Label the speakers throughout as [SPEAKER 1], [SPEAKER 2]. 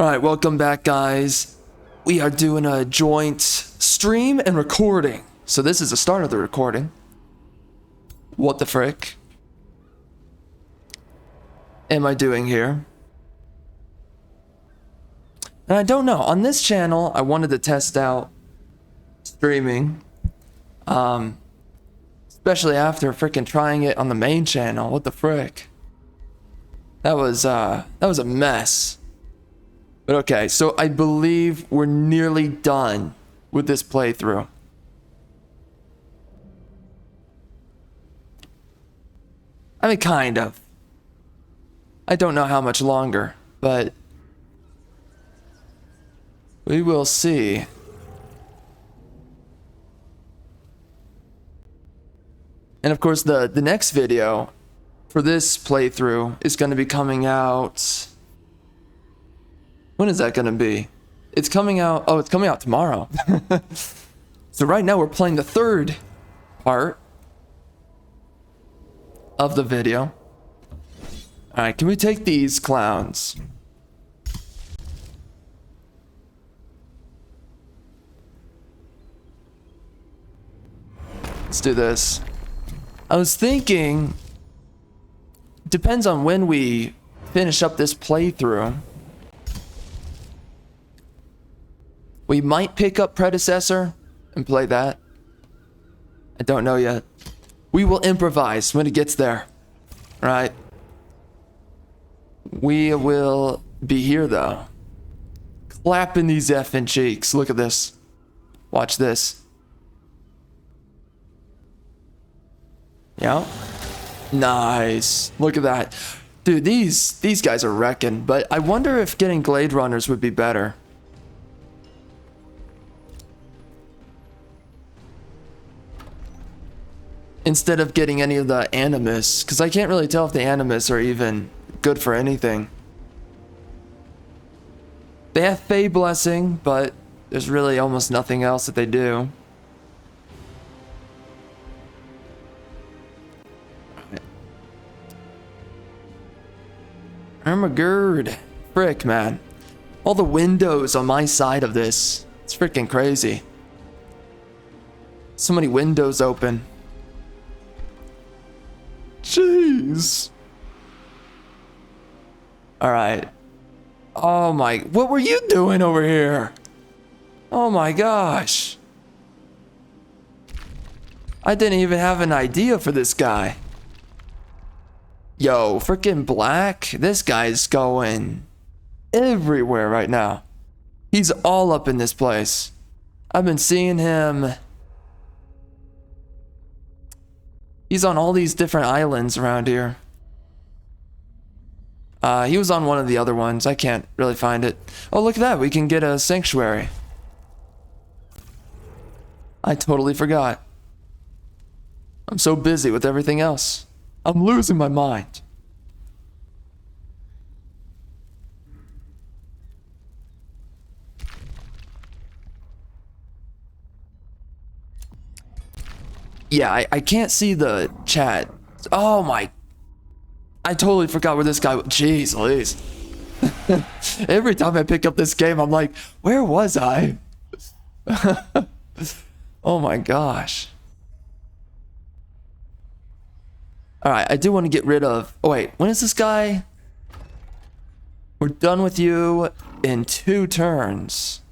[SPEAKER 1] Alright, welcome back, guys. We are doing a joint stream and recording. So this is the start of the recording. What the frick am I doing here? And I don't know. On this channel, I wanted to test out streaming. Especially after freaking trying it on the main channel. What the frick? That was a mess. But okay, so I believe we're nearly done with this playthrough. I mean, kind of. I don't know how much longer, but we will see. And of course, the next video for this playthrough is going to be coming out. When is that going to be? It's coming out. Oh, it's coming out tomorrow. So right now we're playing the third part of the video. All right, can we take these clowns? Let's do this. I was thinking, depends on when we finish up this playthrough. We might pick up Predecessor and play that. I don't know yet. We will improvise when it gets there. Right? We will be here though. Clapping these effing cheeks. Look at this. Watch this. Yeah. Nice. Look at that. Dude, these guys are wrecking. But I wonder if getting Glade Runners would be better. Instead of getting any of the Animus, because I can't really tell if the Animus are even good for anything. They have Fey Blessing, but there's really almost nothing else that they do. Armagerd. Frick, man. All the windows on my side of this. It's freaking crazy. So many windows open. Jeez. Alright. Oh my... What were you doing over here? Oh my gosh. I didn't even have an idea for this guy. Yo, freaking Black. This guy's going everywhere right now. He's all up in this place. I've been seeing him... He's on all these different islands around here. He was on one of the other ones. I can't really find it. Oh, look at that. We can get a sanctuary. I totally forgot. I'm so busy with everything else. I'm losing my mind. Yeah, I can't see the chat. Oh my... I totally forgot where this guy was. Jeez Louise. Every time I pick up this game, I'm like, where was I? Oh my gosh. Alright, I do want to get rid of... Oh wait, when is this guy? We're done with you in 2 turns.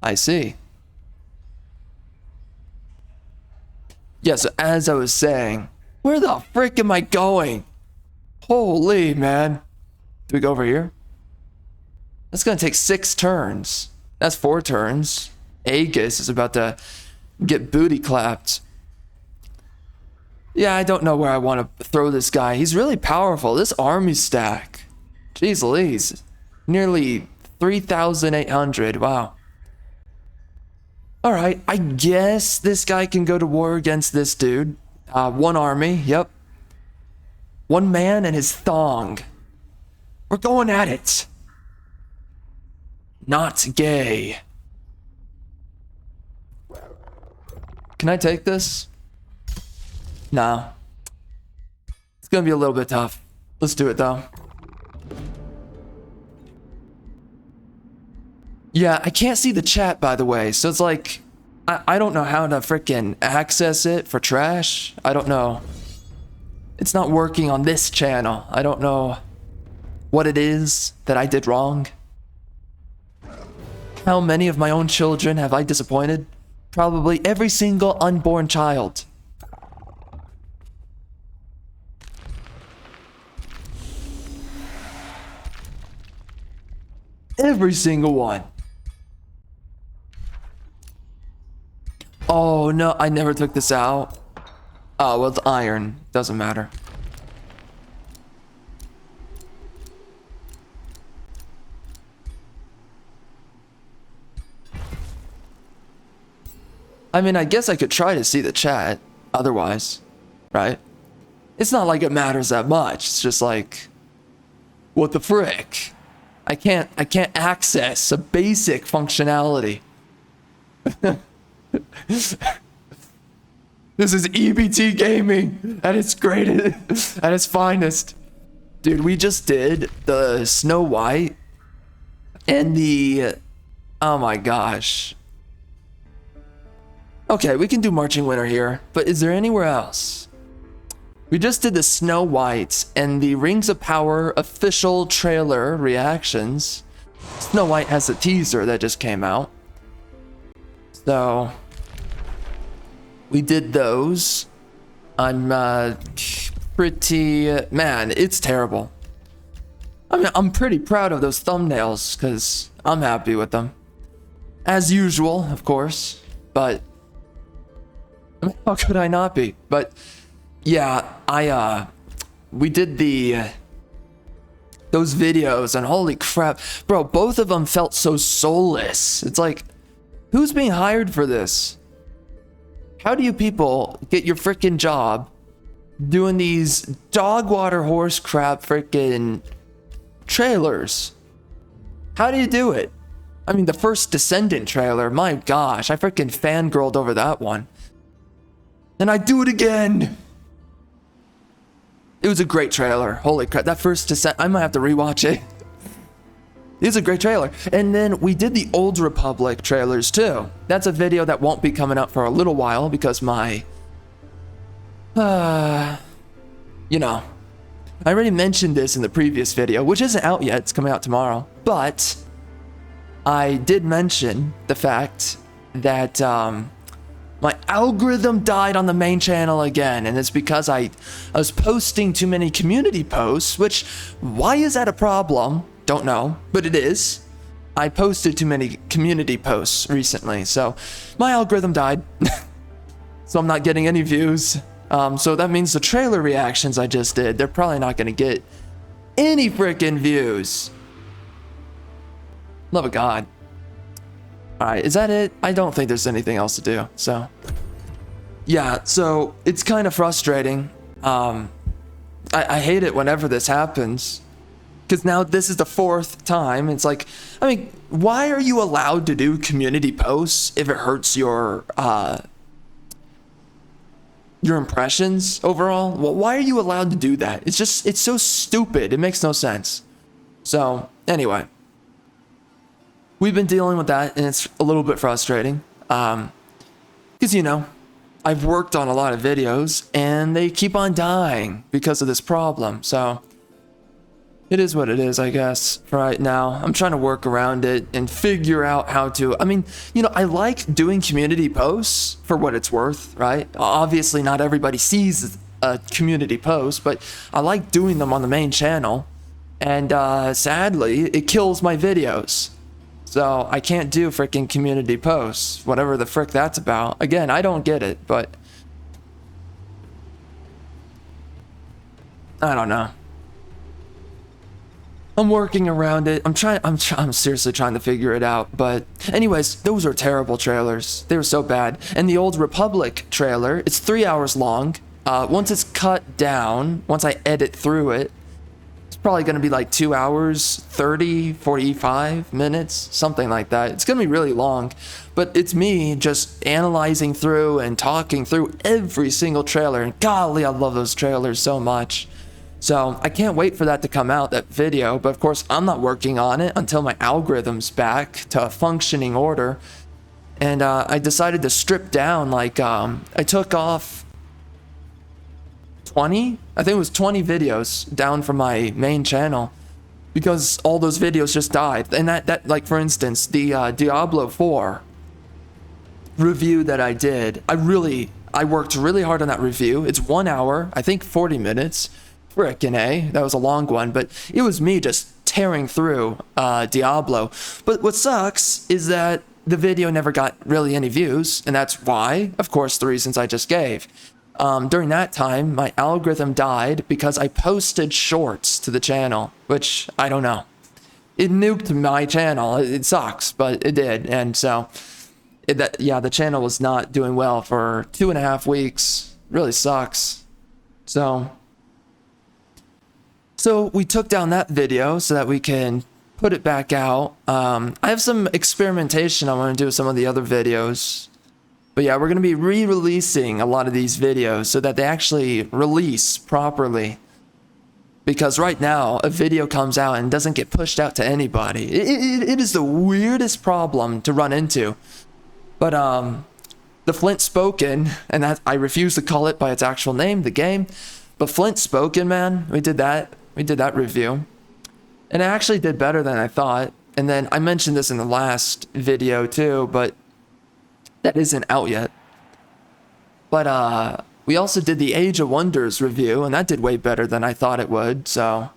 [SPEAKER 1] I see. Yes, as I was saying, where the frick am I going? Holy man. Do we go over here? That's gonna take 6 turns. That's 4 turns. Aegis is about to get booty clapped. Yeah, I don't know where I want to throw this guy. He's really powerful. This army stack. Jeez Louise. Nearly 3,800. Wow. Alright, I guess this guy can go to war against this dude. 1 army, yep. 1 man and his thong. We're going at it. Not gay. Can I take this? No. It's gonna be a little bit tough. Let's do it though. Yeah, I can't see the chat, by the way, so it's like, I don't know how to freaking access it for trash. I don't know. It's not working on this channel. I don't know what it is that I did wrong. How many of my own children have I disappointed? Probably every single unborn child. Every single one. Oh no, I never took this out. Oh, well, it's iron. Doesn't matter. I mean, I guess I could try to see the chat otherwise, right? It's not like it matters that much. It's just like, what the frick? I can't access a basic functionality. This is EBT gaming at its greatest, at its finest. Dude, we just did the Snow White and the, oh my gosh. Okay, we can do Marching Winter here, but is there anywhere else? We just did the Snow White and the Rings of Power official trailer reactions. Snow White has a teaser that just came out. So we did those. I'm pretty, man, it's terrible. I mean, I'm pretty proud of those thumbnails because I'm happy with them. As usual, of course, but I mean, how could I not be? But yeah, we did those videos and holy crap, bro, both of them felt so soulless. It's like, who's being hired for this? How do you people get your freaking job doing these dog water horse crap freaking trailers? How do you do it? I mean, the first Descendant trailer, my gosh, I freaking fangirled over that one. And I do it again. It was a great trailer. Holy crap, that first Descent, I might have to rewatch it. It's a great trailer. And then we did the Old Republic trailers too. That's a video that won't be coming up for a little while because my, you know, I already mentioned this in the previous video, which isn't out yet. It's coming out tomorrow. But I did mention the fact that my algorithm died on the main channel again, and it's because I was posting too many community posts, which, why is that a problem? Don't know, but it is. I posted too many community posts recently, so my algorithm died. So I'm not getting any views. So that means the trailer reactions I just did, they're probably not gonna get any freaking views. Love of God. Alright, is that it? I don't think there's anything else to do, so. Yeah, so it's kind of frustrating. I hate it whenever this happens. Because now this is the 4th time. It's like, I mean, why are you allowed to do community posts if it hurts your impressions overall? Well, why are you allowed to do that? It's just, it's so stupid. It makes no sense. So, anyway. We've been dealing with that, and it's a little bit frustrating. Because, you know, I've worked on a lot of videos, and they keep on dying because of this problem, so it is what it is, I guess, for right now. I'm trying to work around it and figure out how to, I mean, you know, I like doing community posts for what it's worth, right? Obviously, not everybody sees a community post, but I like doing them on the main channel, and sadly, it kills my videos. So I can't do freaking community posts, whatever the frick that's about. Again, I don't get it, but I don't know. I'm working around it. I'm seriously trying to figure it out. But anyways, those are terrible trailers. They were so bad. And the Old Republic trailer, it's 3 hours long. Once it's cut down, once I edit through it, it's probably going to be like 2 hours, 30, 45 minutes, something like that. It's going to be really long, but it's me just analyzing through and talking through every single trailer. And golly, I love those trailers so much. So I can't wait for that to come out, that video. But of course, I'm not working on it until my algorithm's back to a functioning order. And I decided to strip down, like, I took off 20? I think it was 20 videos down from my main channel. Because all those videos just died. And that like, for instance, the Diablo 4 review that I did, I worked really hard on that review. It's 1 hour, I think 40 minutes. Frickin' A, that was a long one, but it was me just tearing through Diablo. But what sucks is that the video never got really any views, and that's why, of course, the reasons I just gave. During that time, my algorithm died because I posted shorts to the channel, which I don't know. It nuked my channel. It sucks, but it did, and so the channel was not doing well for 2.5 weeks. Really sucks. So we took down that video so that we can put it back out. I have some experimentation I want to do with some of the other videos. But yeah, we're going to be re-releasing a lot of these videos so that they actually release properly. Because right now, a video comes out and doesn't get pushed out to anybody. It is the weirdest problem to run into. But the Flint Spoken, and that, I refuse to call it by its actual name, the game. But Flint Spoken, man, we did that review. And it actually did better than I thought. And then I mentioned this in the last video too, but that isn't out yet. But we also did the Age of Wonders review, and that did way better than I thought it would, so.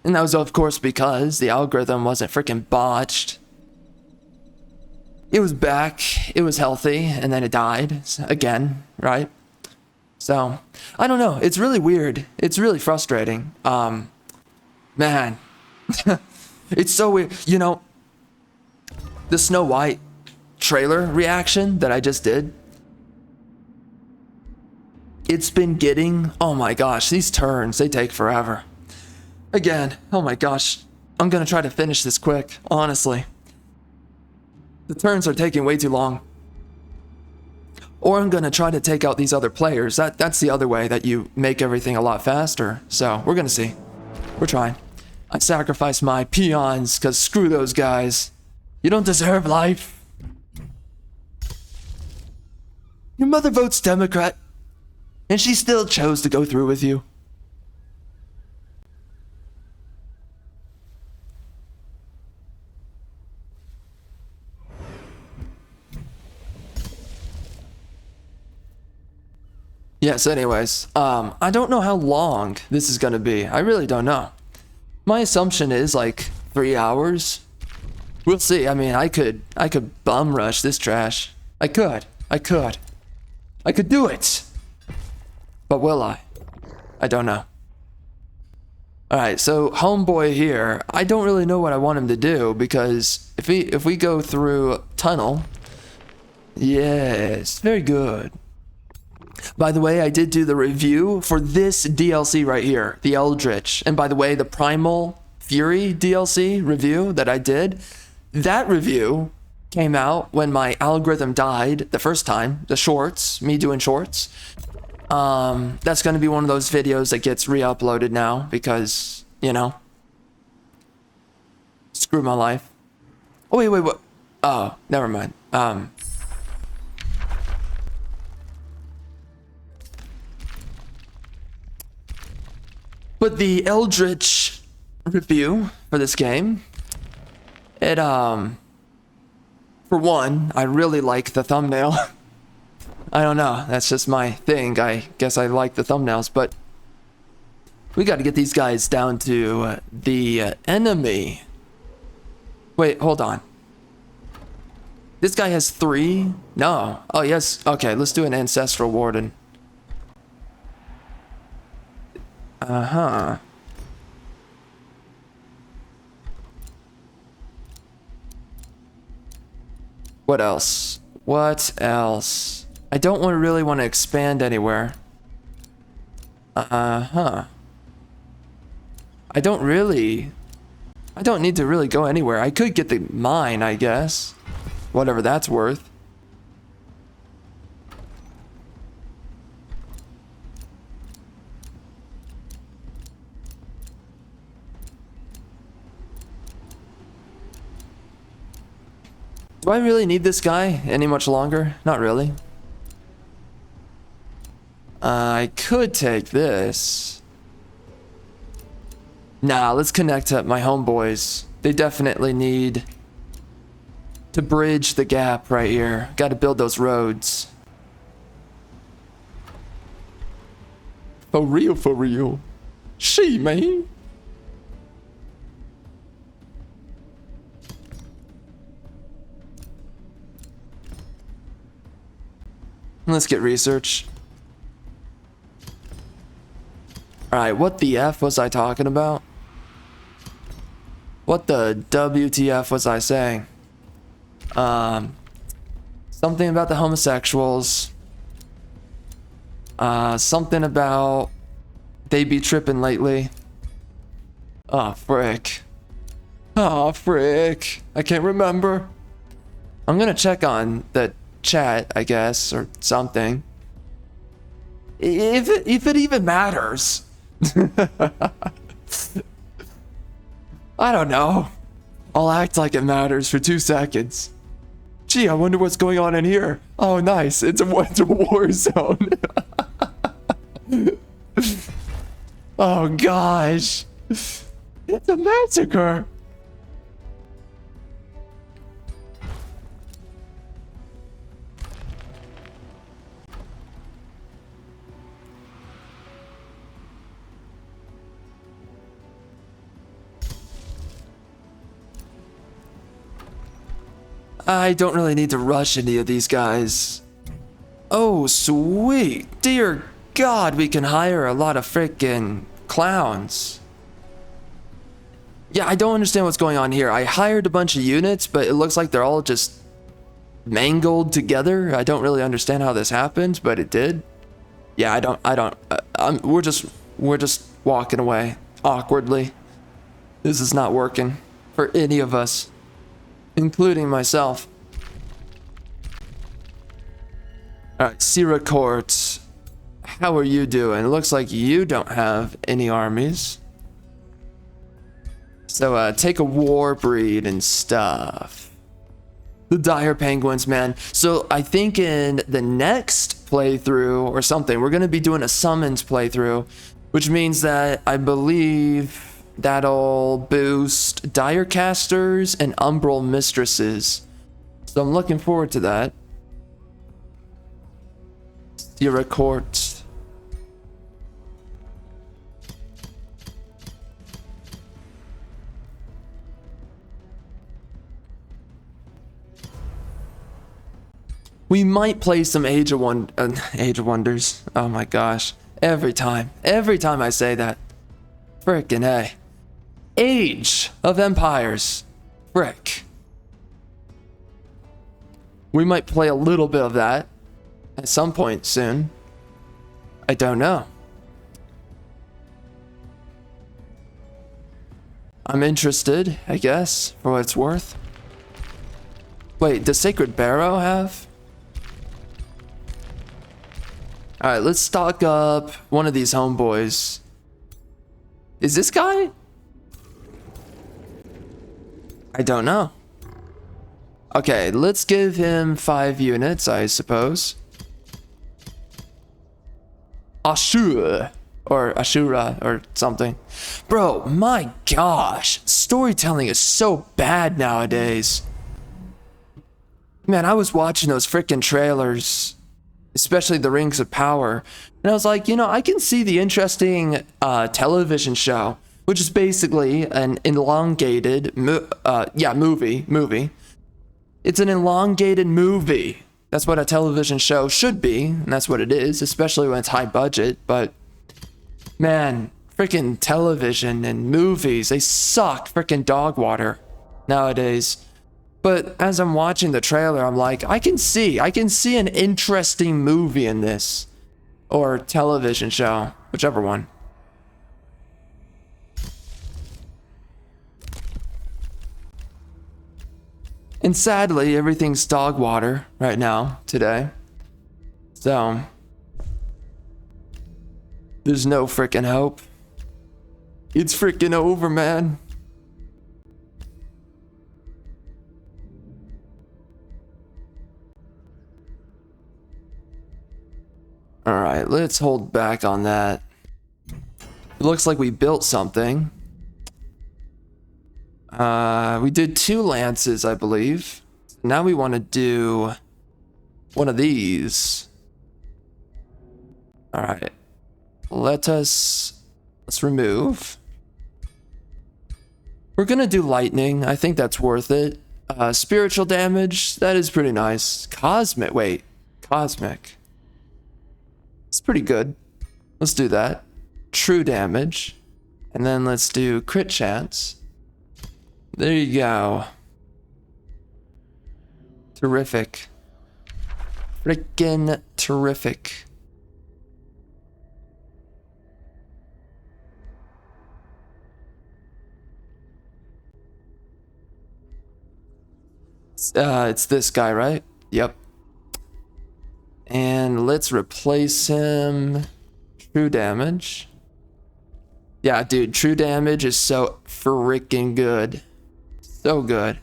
[SPEAKER 1] And that was, of course, because the algorithm wasn't freaking botched. It was back, it was healthy, and then it died again, right? So, I don't know, it's really weird. It's really frustrating. Man. It's so weird. You know, the Snow White trailer reaction that I just did, it's been getting, oh my gosh, these turns, they take forever. Again, oh my gosh, I'm gonna try to finish this quick, honestly. The turns are taking way too long. Or I'm gonna try to take out these other players. That's the other way that you make everything a lot faster. So, we're gonna see. We're trying. I sacrificed my peons, because screw those guys. You don't deserve life. Your mother votes Democrat, and she still chose to go through with you. Yes, anyways, I don't know how long this is gonna be. I really don't know. My assumption is like 3 hours. We'll see. I mean, I could bum rush this trash. I could do it. But will I? I don't know. Alright, so homeboy here, I don't really know what I want him to do, because if we go through tunnel, yes, very good. By the way, I did do the review for this DLC right here, the Eldritch. And by the way, the Primal Fury DLC review that I did, that review came out when my algorithm died the first time, the shorts, me doing shorts. That's going to be one of those videos that gets re-uploaded now because, you know, screw my life. Oh, wait, what? Oh, never mind. But the Eldritch review for this game, it, for one, I really like the thumbnail. I don't know, that's just my thing. I guess I like the thumbnails, but we got to get these guys down to the enemy. Wait, hold on. This guy has 3? No. Oh, yes. Okay, let's do an Ancestral Warden. Uh-huh. What else? What else? I don't really want to expand anywhere. Uh-huh. I don't need to really go anywhere. I could get the mine, I guess. Whatever that's worth. Do I really need this guy any much longer? Not really. I could take this. Nah, let's connect up my homeboys. They definitely need to bridge the gap right here. Got to build those roads. For real, for real. She, man. Let's get research. Alright, what the F was I talking about? What the WTF was I saying? Something about the homosexuals. Something about they be tripping lately. Oh, frick. Oh, frick. I can't remember. I'm gonna check on the chat, I guess, or something. If it even matters. I don't know. I'll act like it matters for 2 seconds. Gee, I wonder what's going on in here. Oh, nice. It's a war zone. Oh, gosh. It's a massacre. I don't really need to rush any of these guys. Oh, sweet. Dear God, we can hire a lot of freaking clowns. Yeah, I don't understand what's going on here. I hired a bunch of units, but it looks like they're all just mangled together. I don't really understand how this happened, but it did. Yeah, we're just walking away awkwardly. This is not working for any of us, including myself. Alright, Sierra Court, how are you doing? It looks like you don't have any armies. So take a war breed and stuff. The dire penguins, man. So I think in the next playthrough or something, we're going to be doing a summons playthrough, which means that I believe that'll boost dire casters and umbral mistresses. So I'm looking forward to that. Sierra Court. We might play some Age of Wonders. Oh my gosh. Every time I say that. Frickin' A. Age of Empires. Frick. We might play a little bit of that at some point soon. I don't know. I'm interested, I guess, for what it's worth. Wait, does Sacred Barrow have? Alright, let's stock up one of these homeboys. Is this guy? I don't know. Okay, let's give him 5 units, I suppose. Ashura. Or Ashura, or something. Bro, my gosh. Storytelling is so bad nowadays. Man, I was watching those freaking trailers, especially the Rings of Power, and I was like, you know, I can see the interesting television show, which is basically an elongated movie. It's an elongated movie. That's what a television show should be, and that's what it is, especially when it's high budget. But man, freaking television and movies, they suck freaking dog water nowadays. But as I'm watching the trailer, I'm like, I can see an interesting movie in this, or television show, whichever one. And sadly, everything's dog water right now, today. So there's no freaking hope. It's freaking over, man. Alright, let's hold back on that. It looks like we built something. We did 2 lances, I believe. Now we want to do one of these. Alright. Let's remove. We're gonna do lightning. I think that's worth it. Spiritual damage, that is pretty nice. Cosmic, wait. Cosmic. It's pretty good. Let's do that. True damage. And then let's do crit chance. There you go. Terrific. Frickin' terrific. It's this guy, right? Yep. And let's replace him. True damage. Yeah, dude, true damage is so freaking good. So good.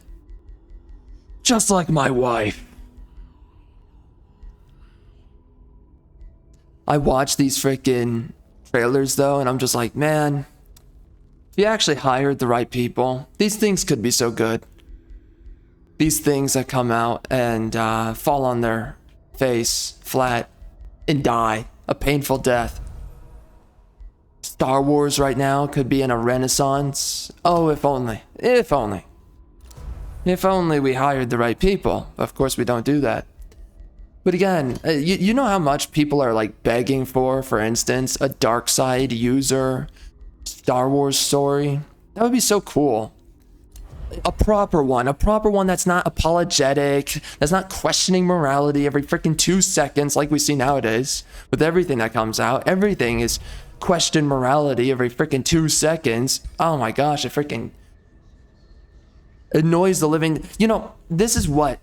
[SPEAKER 1] Just like my wife. I watch these freaking trailers though, and I'm just like, man, if you actually hired the right people, these things could be so good. These things that come out and fall on their face flat and die a painful death. Star Wars right now could be in a renaissance. Oh, if only. If only. If only we hired the right people. Of course, we don't do that. But again, you know how much people are like begging for instance, a dark side user Star Wars story? That would be so cool. A proper one that's not apologetic, that's not questioning morality every freaking 2 seconds like we see nowadays. With everything that comes out, everything is question morality every freaking 2 seconds. Oh my gosh, it freaking annoys the living. You know, this is what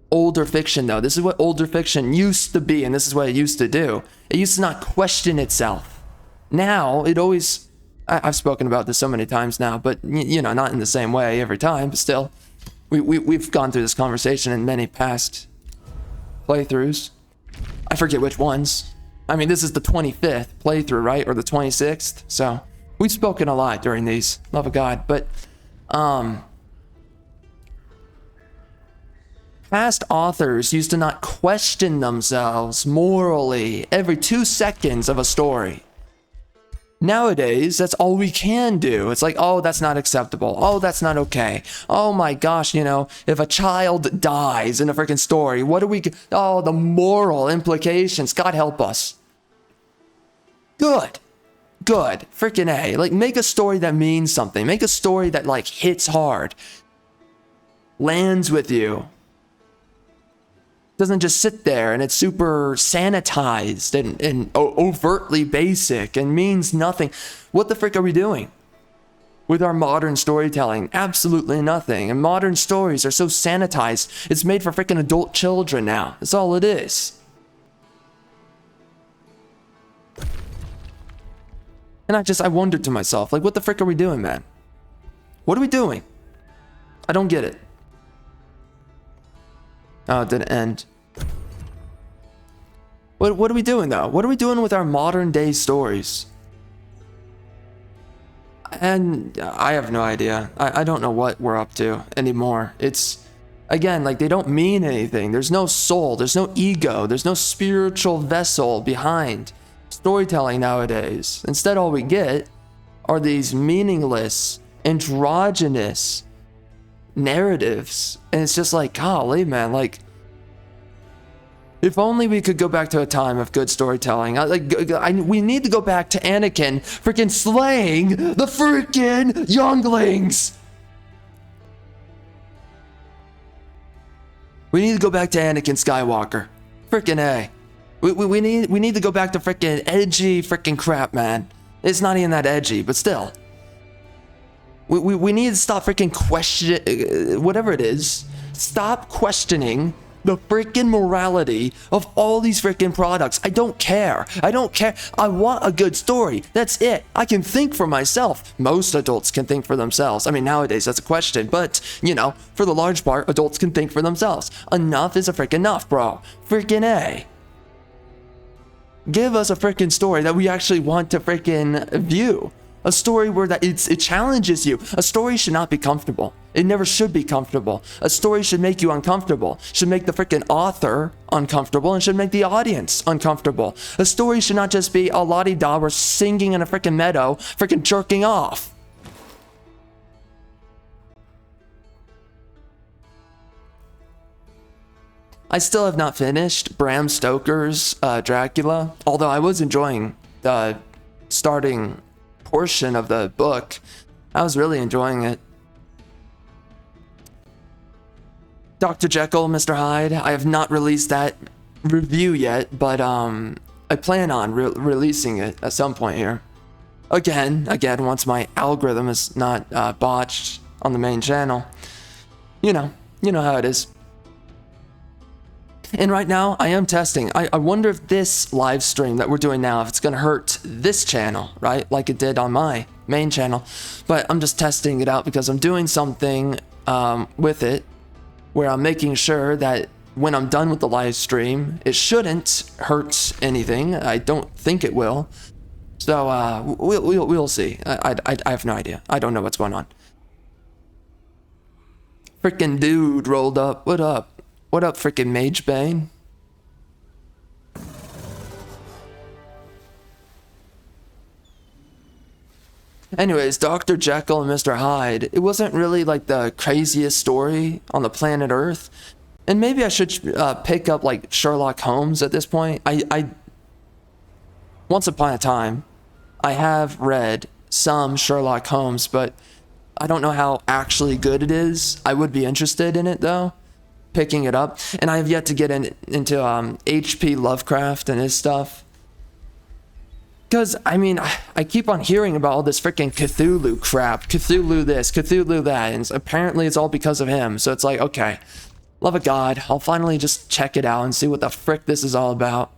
[SPEAKER 1] older fiction though. This is what older fiction used to be, and this is what it used to do. It used to not question itself. Now, it always... I've spoken about this so many times now, but you know, not in the same way every time, but still, we've gone through this conversation in many past playthroughs. I forget which ones. I mean, this is the 25th playthrough, right? Or the 26th. So we've spoken a lot during these, love of God, but past authors used to not question themselves morally every 2 seconds of a story. Nowadays, that's all we can do. It's like, oh, that's not acceptable. Oh, that's not okay. Oh my gosh, you know, if a child dies in a freaking story, what do we... Oh, the moral implications. God help us. Good. Good. Freaking A. Like, make a story that means something. Make a story that, like, hits hard. Lands with you. Doesn't just sit there and it's super sanitized and overtly basic and means nothing. What the frick are we doing with our modern storytelling? Absolutely nothing. And modern stories are so sanitized. It's made for freaking adult children now. That's all it is. And I wondered to myself, like, what the frick are we doing, man? What are we doing? I don't get it. Oh, it didn't end. What are we doing, though? What are we doing with our modern day stories? And I have no idea. I don't know what we're up to anymore. It's, again, like, they don't mean anything. There's no soul. There's no ego. There's no spiritual vessel behind storytelling nowadays. Instead, all we get are these meaningless, androgynous narratives, and it's just like, golly, man, like, if only we could go back to a time of good storytelling. We need to go back to Anakin freaking slaying the freaking younglings. We need to go back to Anakin Skywalker. Freaking A. We need to go back to freaking edgy freaking crap, man. It's not even that edgy, but still. We need to stop freaking question, whatever it is. Stop questioning the freaking morality of all these freaking products. I don't care. I don't care. I want a good story. That's it. I can think for myself. Most adults can think for themselves. I mean, nowadays that's a question, but you know, for the large part, adults can think for themselves. Enough is a freaking enough, bro. Freaking A. Give us a freaking story that we actually want to freaking view. A story where it challenges you. A story should not be comfortable. It never should be comfortable. A story should make you uncomfortable. Should make the freaking author uncomfortable and should make the audience uncomfortable. A story should not just be a la-di-da, we're singing in a freaking meadow, freaking jerking off. I still have not finished Bram Stoker's Dracula, although I was enjoying the starting portion of the book. I was really enjoying it. Dr. Jekyll, Mr. Hyde, I have not released that review yet, but I plan on releasing it at some point here. Again, once my algorithm is not botched on the main channel. You know how it is. And right now, I am testing. I wonder if this live stream that we're doing now, if it's going to hurt this channel, right? Like it did on my main channel. But I'm just testing it out because I'm doing something with it where I'm making sure that when I'm done with the live stream, it shouldn't hurt anything. I don't think it will. So we'll see. I have no idea. I don't know what's going on. Freaking dude rolled up. What up? What up, freaking Mage Bane? Anyways, Dr. Jekyll and Mr. Hyde, it wasn't really like the craziest story on the planet Earth. And maybe I should pick up like Sherlock Holmes at this point. I once upon a time, I have read some Sherlock Holmes, but I don't know how actually good it is. I would be interested in it though. Picking it up, and I have yet to get into H.P. Lovecraft and his stuff. Because, I mean, I keep on hearing about all this freaking Cthulhu crap. Cthulhu this, Cthulhu that, and apparently it's all because of him. So it's like, okay, love of God, I'll finally just check it out and see what the frick this is all about.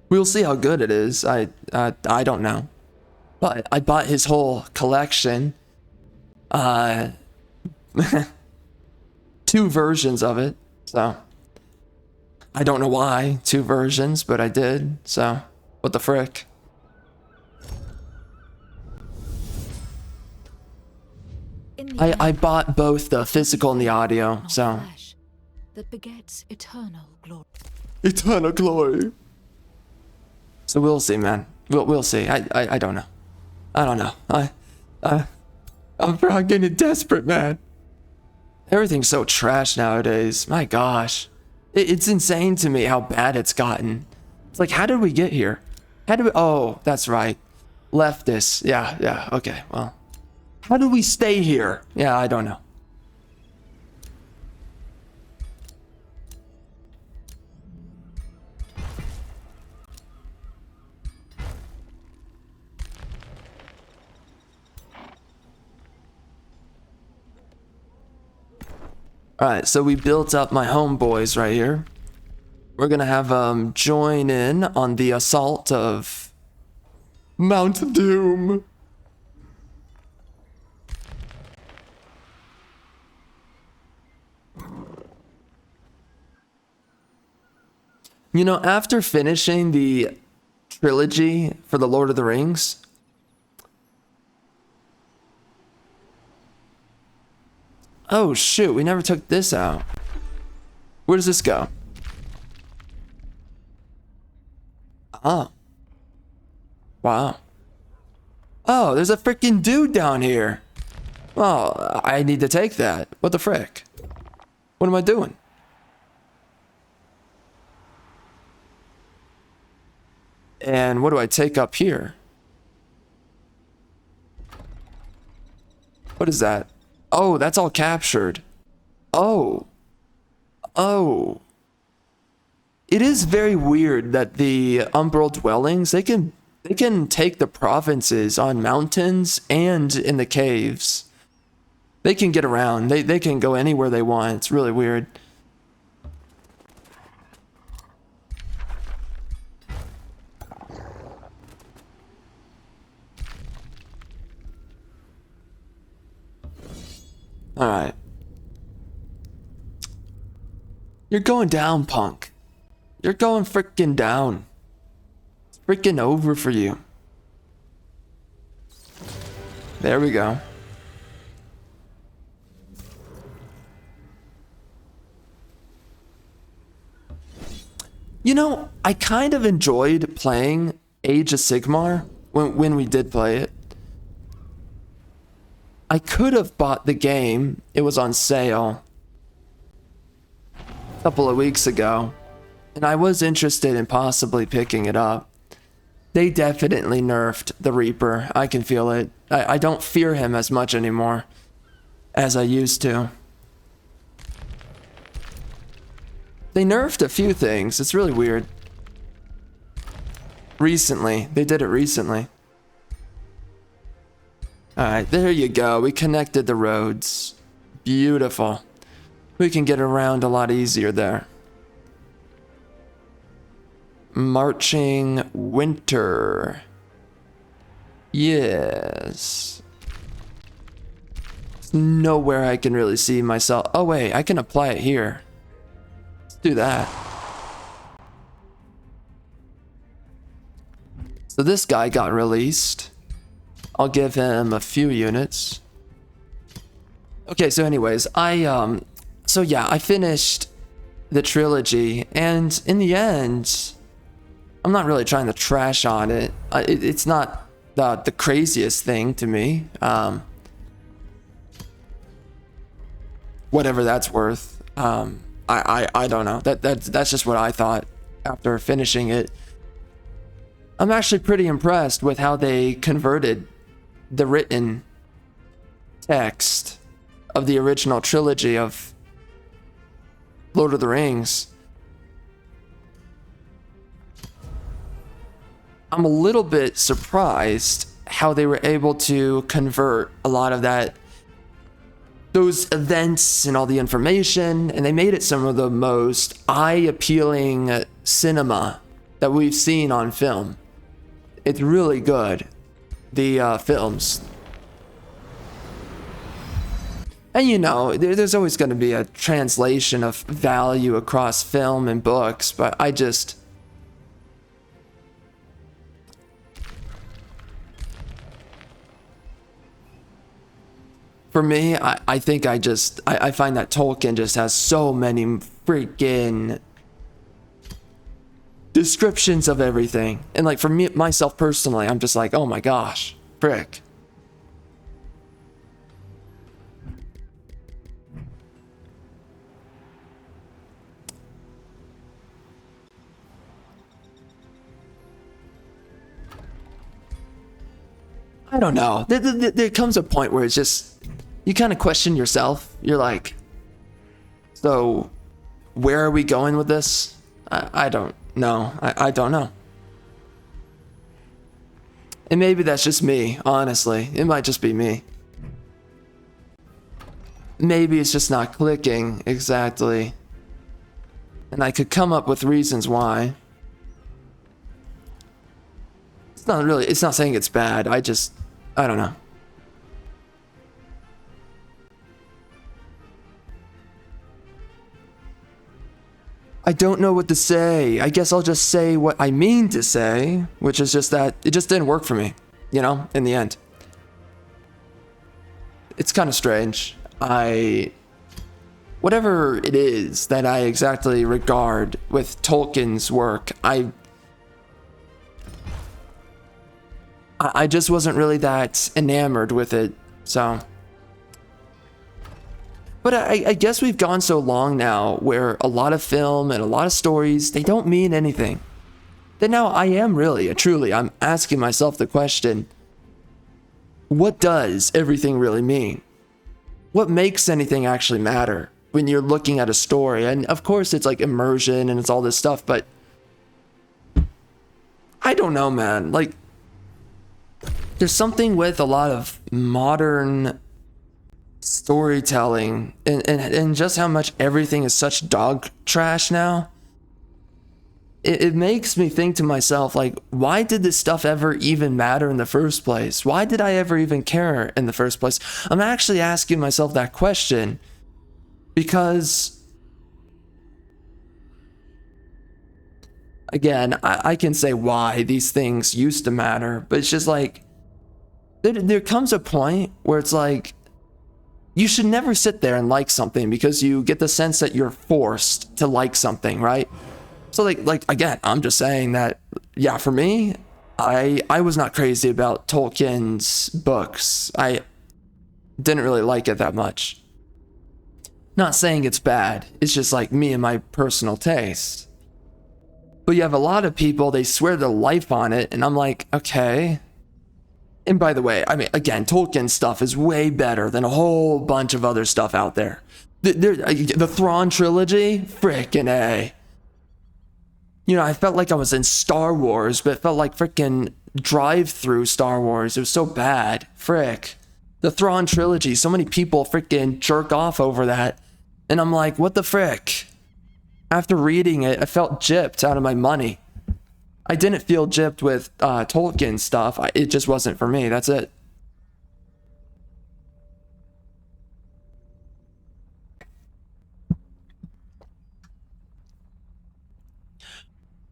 [SPEAKER 1] We'll see how good it is. I don't know. But I bought his whole collection. 2 versions of it, so I don't know why 2 versions, but I did, so what the frick. I bought both the physical and the audio, so
[SPEAKER 2] that begets eternal glory.
[SPEAKER 1] Eternal glory. So we'll see, man. We'll see. I don't know. I don't know. I'm getting desperate, man. Everything's so trash nowadays. My gosh. It's insane to me how bad it's gotten. It's like, how did we get here? How did we... Oh, that's right. Leftists. Yeah, okay, well. How did we stay here? Yeah, I don't know. Alright, so we built up my homeboys right here. We're gonna have them join in on the assault of Mount Doom. You know, after finishing the trilogy for the Lord of the Rings, oh shoot, we never took this out. Where does this go? Oh. Wow. Oh, there's a freaking dude down here. Well, I need to take that. What the frick? What am I doing? And what do I take up here? What is that? Oh, that's all captured. Oh. Oh. It is very weird that the Umbral Dwellings, they can take the provinces on mountains and in the caves. They can get around. They can go anywhere they want. It's really weird. Alright. You're going down, punk. You're going freaking down. It's freaking over for you. There we go. You know, I kind of enjoyed playing Age of Sigmar when we did play it. I could have bought the game. It was on sale a couple of weeks ago, and I was interested in possibly picking it up. They definitely nerfed the Reaper. I can feel it. I don't fear him as much anymore as I used to. They nerfed a few things. It's really weird. Recently. They did it recently. Alright, there you go. We connected the roads. Beautiful. We can get around a lot easier there. Marching winter. Yes. There's nowhere I can really see myself. Oh wait, I can apply it here. Let's do that. So this guy got released. I'll give him a few units. Okay, so anyways, so yeah, I finished the trilogy, and in the end, I'm not really trying to trash on it. It's not the craziest thing to me. Whatever that's worth. I don't know. That's just what I thought after finishing it. I'm actually pretty impressed with how they converted the written text of the original trilogy of Lord of the Rings. I'm a little bit surprised how they were able to convert a lot of those events and all the information, and they made it some of the most eye-appealing cinema that we've seen on film. It's really good, the films. And you know, there's always going to be a translation of value across film and books, but I just... For me, I think I find that Tolkien just has so many freaking descriptions of everything. And like for me, myself personally, I'm just like, oh my gosh, frick. I don't know. There comes a point where it's just, you kind of question yourself. You're like, so where are we going with this? I don't know. I don't know. And maybe that's just me, honestly. It might just be me. Maybe it's just not clicking exactly. And I could come up with reasons why. It's not saying it's bad. I don't know. I don't know what to say. I guess I'll just say what I mean to say, which is just that it just didn't work for me, you know, in the end. It's kind of strange. Whatever it is that I exactly regard with Tolkien's work, I just wasn't really that enamored with it, so. But I guess we've gone so long now where a lot of film and a lot of stories, they don't mean anything. That now I am I'm asking myself the question, what does everything really mean? What makes anything actually matter when you're looking at a story? And of course it's like immersion and it's all this stuff, but I don't know, man. Like, there's something with a lot of modern storytelling and just how much everything is such dog trash now. It makes me think to myself, like, why did this stuff ever even matter in the first place? Why did I ever even care in the first place? I'm actually asking myself that question because again, I can say why these things used to matter, but it's just like, there comes a point where it's like, you should never sit there and like something because you get the sense that you're forced to like something, right? So like again, I'm just saying that, yeah, for me, I was not crazy about Tolkien's books. I didn't really like it that much. Not saying it's bad, it's just like me and my personal taste. But you have a lot of people, they swear their life on it, and I'm like, okay. And by the way, I mean, again, Tolkien stuff is way better than a whole bunch of other stuff out there. The Thrawn trilogy, frickin' A. You know, I felt like I was in Star Wars, but it felt like frickin' drive-through Star Wars. It was so bad. Frick. The Thrawn trilogy, so many people frickin' jerk off over that. And I'm like, what the frick? After reading it, I felt gypped out of my money. I didn't feel gypped with Tolkien stuff. It just wasn't for me. That's it.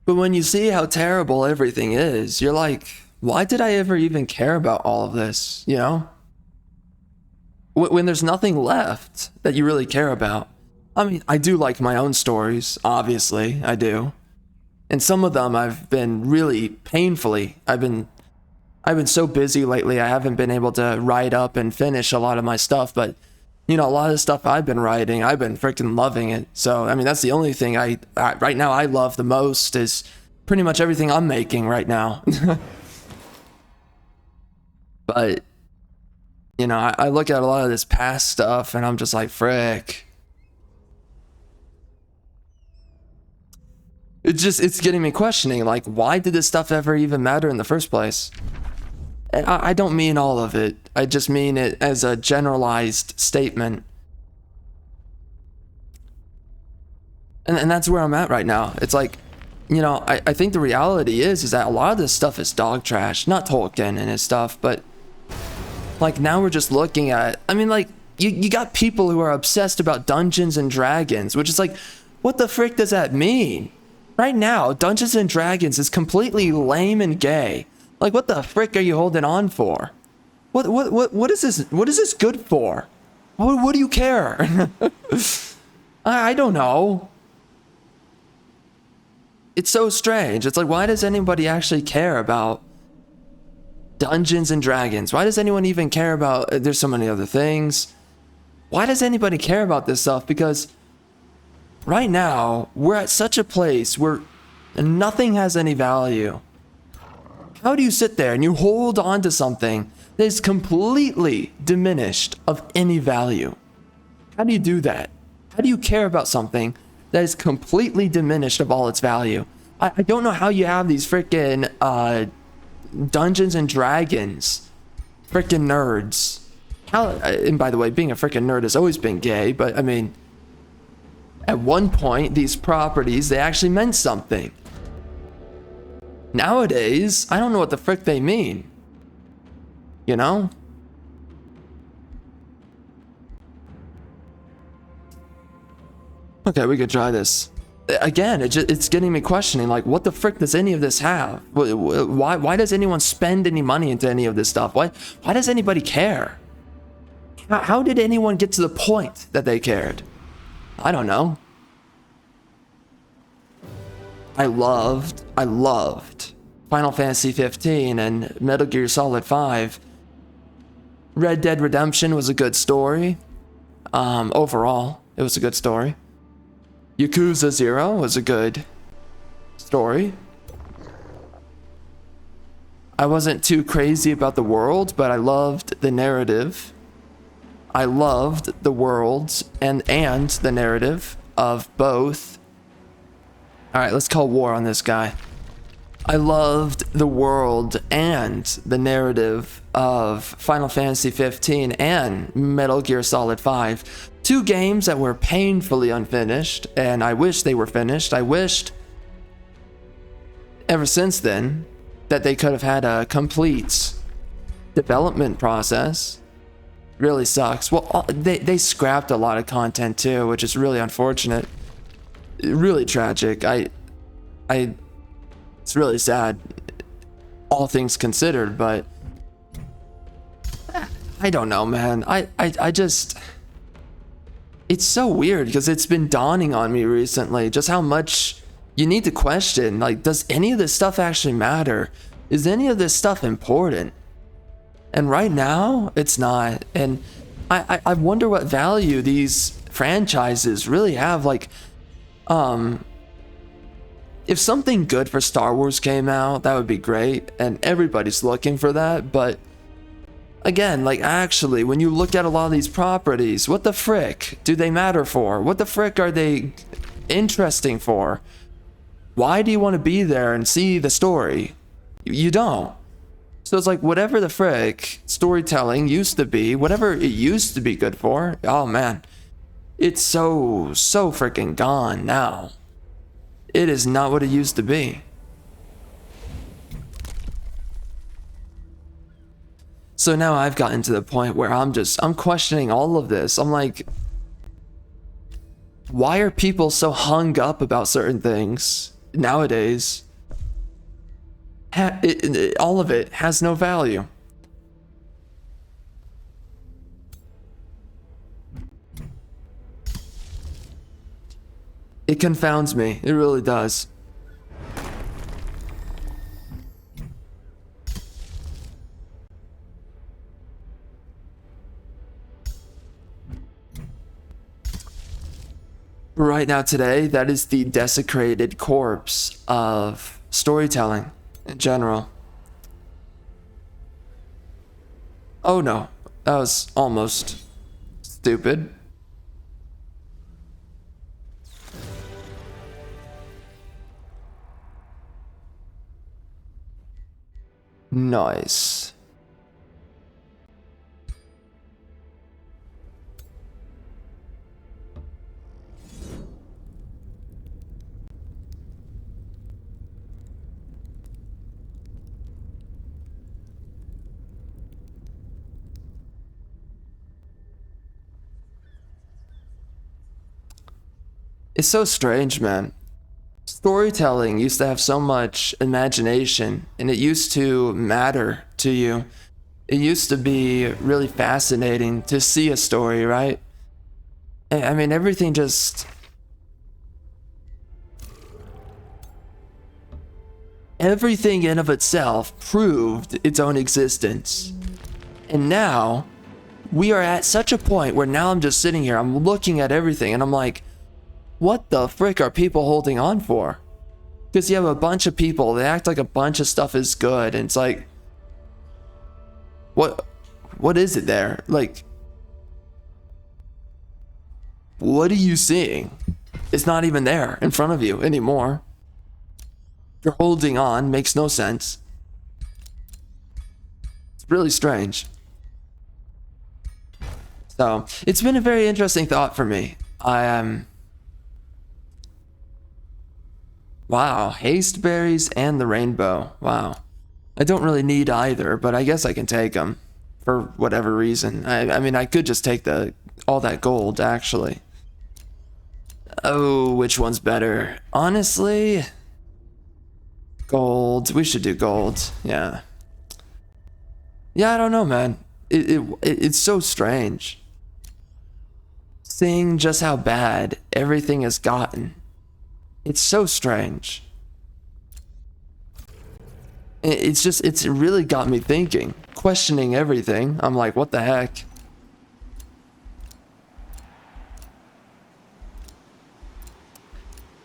[SPEAKER 1] But when you see how terrible everything is, you're like, why did I ever even care about all of this, you know? When there's nothing left that you really care about. I mean, I do like my own stories, obviously, I do. And some of them I've been really painfully, I've been so busy lately, I haven't been able to write up and finish a lot of my stuff, but you know, a lot of the stuff I've been writing, I've been freaking loving it. So, I mean, that's the only thing I right now I love the most is pretty much everything I'm making right now. But, you know, I look at a lot of this past stuff and I'm just like, frick. It's getting me questioning, like, why did this stuff ever even matter in the first place? And I don't mean all of it. I just mean it as a generalized statement. And that's where I'm at right now. It's like, you know, I think the reality is that a lot of this stuff is dog trash. Not Tolkien and his stuff, but like now we're just looking at, I mean, like, you got people who are obsessed about Dungeons and Dragons, which is like, what the frick does that mean? Right now, Dungeons and Dragons is completely lame and gay. Like, what the frick are you holding on for? What is this? What is this good for? What do you care? I don't know. It's so strange. It's like, why does anybody actually care about Dungeons and Dragons? Why does anyone even care about, there's so many other things. Why does anybody care about this stuff? Because right now, we're at such a place where nothing has any value. How do you sit there and you hold on to something that is completely diminished of any value? How do you do that? How do you care about something that is completely diminished of all its value? I don't know how you have these freaking Dungeons and Dragons freaking nerds. How, and by the way, being a freaking nerd has always been gay, but I mean, at one point, these properties, they actually meant something. Nowadays, I don't know what the frick they mean. You know? Okay, we could try this. Again, it's getting me questioning, like, what the frick does any of this have? Why does anyone spend any money into any of this stuff? Why does anybody care? How did anyone get to the point that they cared? I don't know. I loved Final Fantasy 15 and Metal Gear Solid 5. Red Dead Redemption was a good story. Overall, it was a good story. Yakuza 0 was a good story. I wasn't too crazy about the world, but I loved the narrative. I loved the world and the narrative of both. All right, let's call war on this guy. I loved the world and the narrative of Final Fantasy 15 and Metal Gear Solid 5. Two games that were painfully unfinished, and I wish they were finished. I wished, ever since then, that they could have had a complete development process. Really sucks. Well, they scrapped a lot of content too, which is really unfortunate. Really tragic. I It's really sad, all things considered, but I don't know, man. I just, it's so weird because it's been dawning on me recently just how much you need to question, like, does any of this stuff actually matter? Is any of this stuff important? And right now, it's not. And I wonder what value these franchises really have. Like, if something good for Star Wars came out, that would be great, and everybody's looking for that. But again, like, actually, when you look at a lot of these properties, what the frick do they matter for? What the frick are they interesting for? Why do you want to be there and see the story? You don't. So it's like, whatever the frick storytelling used to be, whatever it used to be good for, oh man, it's so freaking gone now. It is not what it used to be. So now I've gotten to the point where I'm questioning all of this. I'm like, why are people so hung up about certain things nowadays? All of it has no value. It confounds me. It really does. Right now, today, that is the desecrated corpse of storytelling in general. Oh no, that was almost stupid. Nice. It's so strange, man. Storytelling used to have so much imagination, and it used to matter to you. It used to be really fascinating to see a story, right? I mean, everything just... everything in of itself proved its own existence. And now, we are at such a point where now I'm just sitting here, I'm looking at everything, and I'm like, what the frick are people holding on for? Because you have a bunch of people, they act like a bunch of stuff is good, and it's like, what is it there? Like, what are you seeing? It's not even there in front of you anymore. You're holding on, makes no sense. It's really strange. So, it's been a very interesting thought for me. I am... wow, haste berries and the rainbow. Wow. I don't really need either, but I guess I can take them for whatever reason. I mean, I could just take all that gold, actually. Oh, which one's better? Honestly, gold. We should do gold. Yeah. Yeah, I don't know, man. It's so strange. Seeing just how bad everything has gotten. It's so strange. It's really got me thinking, questioning everything. I'm like, what the heck?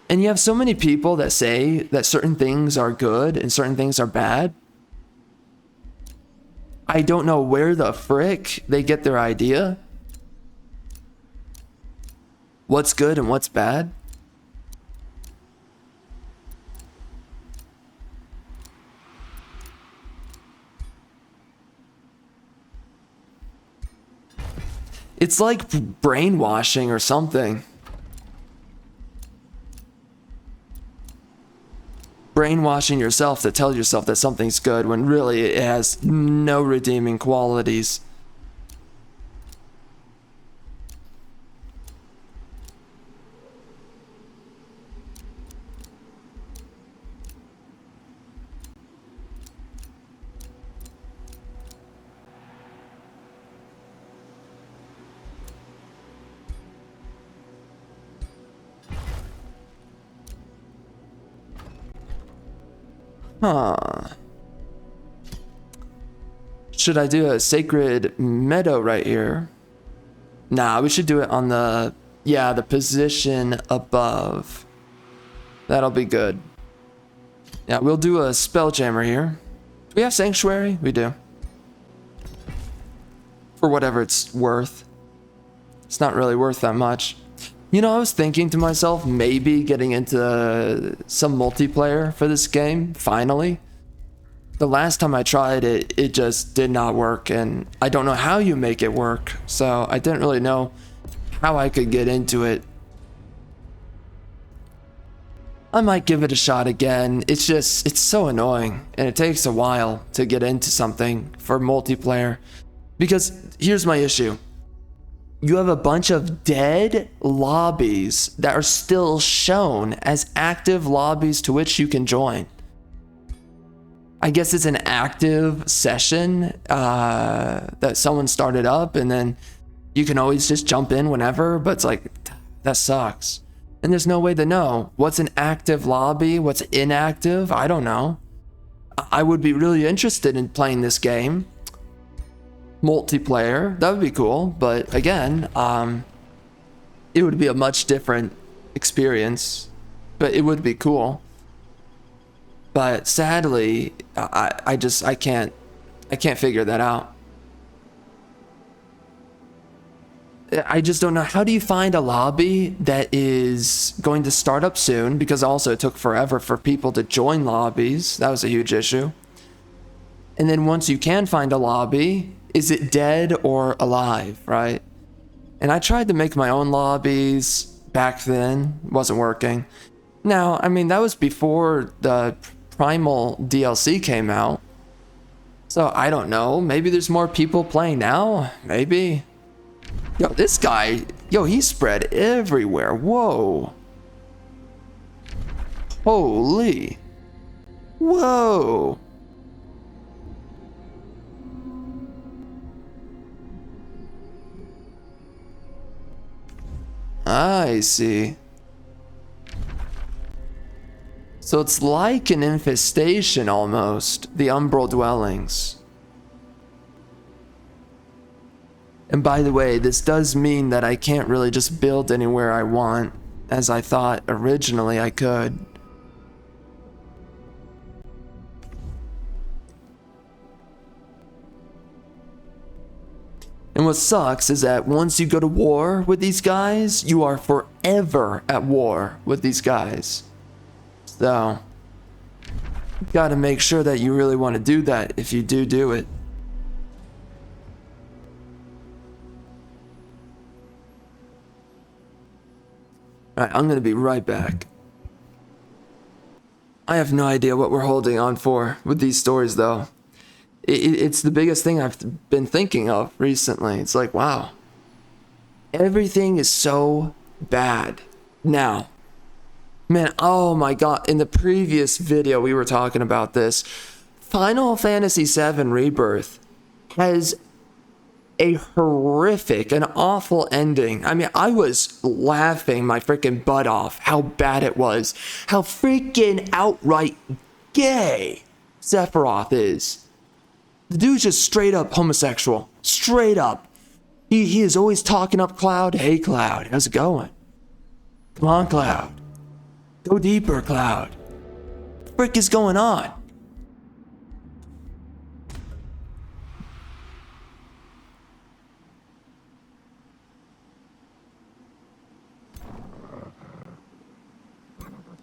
[SPEAKER 1] And you have so many people that say that certain things are good and certain things are bad. I don't know where the frick they get their idea. What's good and what's bad? It's like brainwashing or something. Brainwashing yourself to tell yourself that something's good when really it has no redeeming qualities. Huh. Should I do a sacred meadow right here? Nah, we should do it on the, yeah, the position above. That'll be good. Yeah, we'll do a spelljammer here. Do we have sanctuary? We do. For whatever it's worth. It's not really worth that much. You know, I was thinking to myself, maybe getting into some multiplayer for this game, finally. The last time I tried it, it just did not work, and I don't know how you make it work, so I didn't really know how I could get into it. I might give it a shot again. It's just, it's so annoying, and it takes a while to get into something for multiplayer. Because here's my issue. You have a bunch of dead lobbies that are still shown as active lobbies to which you can join. I guess it's an active session that someone started up, and then you can always just jump in whenever, but it's like, that sucks. And there's no way to know what's an active lobby, what's inactive. I don't know. I would be really interested in playing this game. Multiplayer, that would be cool, but again, it would be a much different experience, but it would be cool. But sadly, I can't figure that out. I just don't know. How do you find a lobby that is going to start up soon? Because also it took forever for people to join lobbies. That was a huge issue. And then once you can find a lobby, is it dead or alive, right? And I tried to make my own lobbies back then. It wasn't working. Now, I mean, that was before the Primal DLC came out. So I don't know. Maybe there's more people playing now. Maybe. Yo, this guy, yo, he spread everywhere. Whoa. Holy. Whoa. I see. So it's like an infestation almost, the umbral dwellings. And by the way, this does mean that I can't really just build anywhere I want, as I thought originally I could. And what sucks is that once you go to war with these guys, you are forever at war with these guys. So, you gotta make sure that you really want to do that if you do it. Alright, I'm gonna be right back. I have no idea what we're holding on for with these stories though. It's the biggest thing I've been thinking of recently. It's like, wow. Everything is so bad now. Man, oh my god, in the previous video we were talking about this. Final Fantasy VII Rebirth has a horrific, an awful ending. I mean, I was laughing my freaking butt off how bad it was. How freaking outright gay Sephiroth is. The dude's just straight up homosexual. Straight up. He is always talking up Cloud. Hey Cloud, how's it going? Come on Cloud. Go deeper, Cloud. What the frick is going on?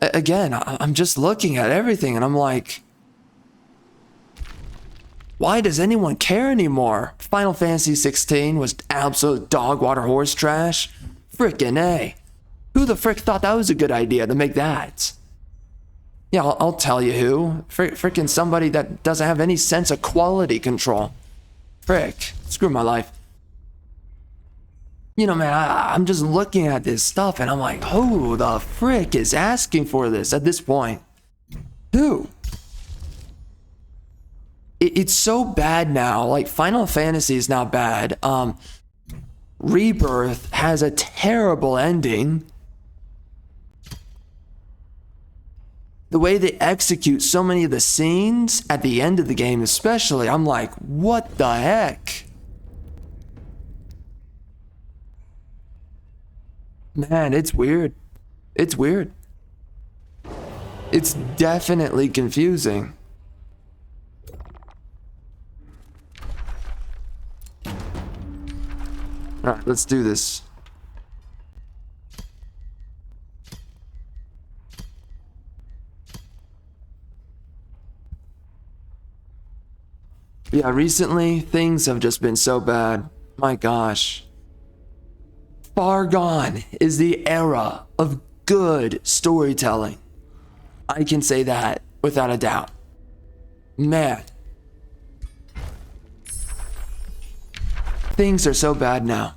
[SPEAKER 1] Again, I'm just looking at everything and I'm like, why does anyone care anymore? Final Fantasy 16 was absolute dog water horse trash. Frickin' A. Who the frick thought that was a good idea to make that? Yeah, I'll tell you who. Frickin' somebody that doesn't have any sense of quality control. Frick. Screw my life. You know, man, I'm just looking at this stuff and I'm like, who the frick is asking for this at this point? Who? It's so bad now. Like, Final Fantasy is now bad. Rebirth has a terrible ending. the way they execute so many of the scenes at the end of the game, especially, I'm like, what the heck? Man, it's weird. It's weird. It's definitely confusing. Alright, let's do this. Yeah, recently, things have just been so bad. My gosh. Far gone is the era of good storytelling. I can say that without a doubt. Man. Things are so bad now.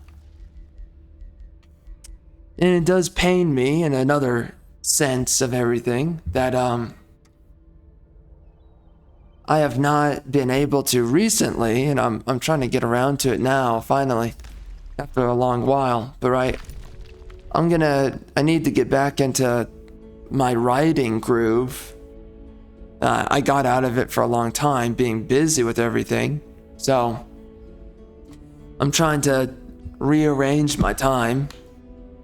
[SPEAKER 1] And it does pain me in another sense of everything that I have not been able to recently, and I'm trying to get around to it now, finally, after a long while. But right, I need to get back into my writing groove. I got out of it for a long time, being busy with everything. So I'm trying to rearrange my time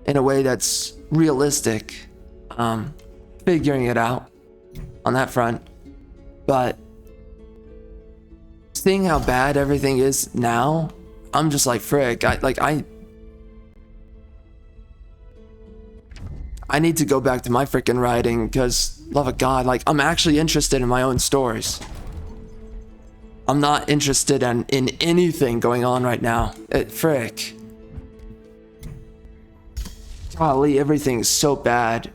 [SPEAKER 1] in a way that's realistic. Figuring it out on that front. But seeing how bad everything is now, I'm just like, frick, I need to go back to my freaking writing, because, love of God, like, I'm actually interested in my own stories. I'm not interested in anything going on right now. Frick. Golly, everything's so bad.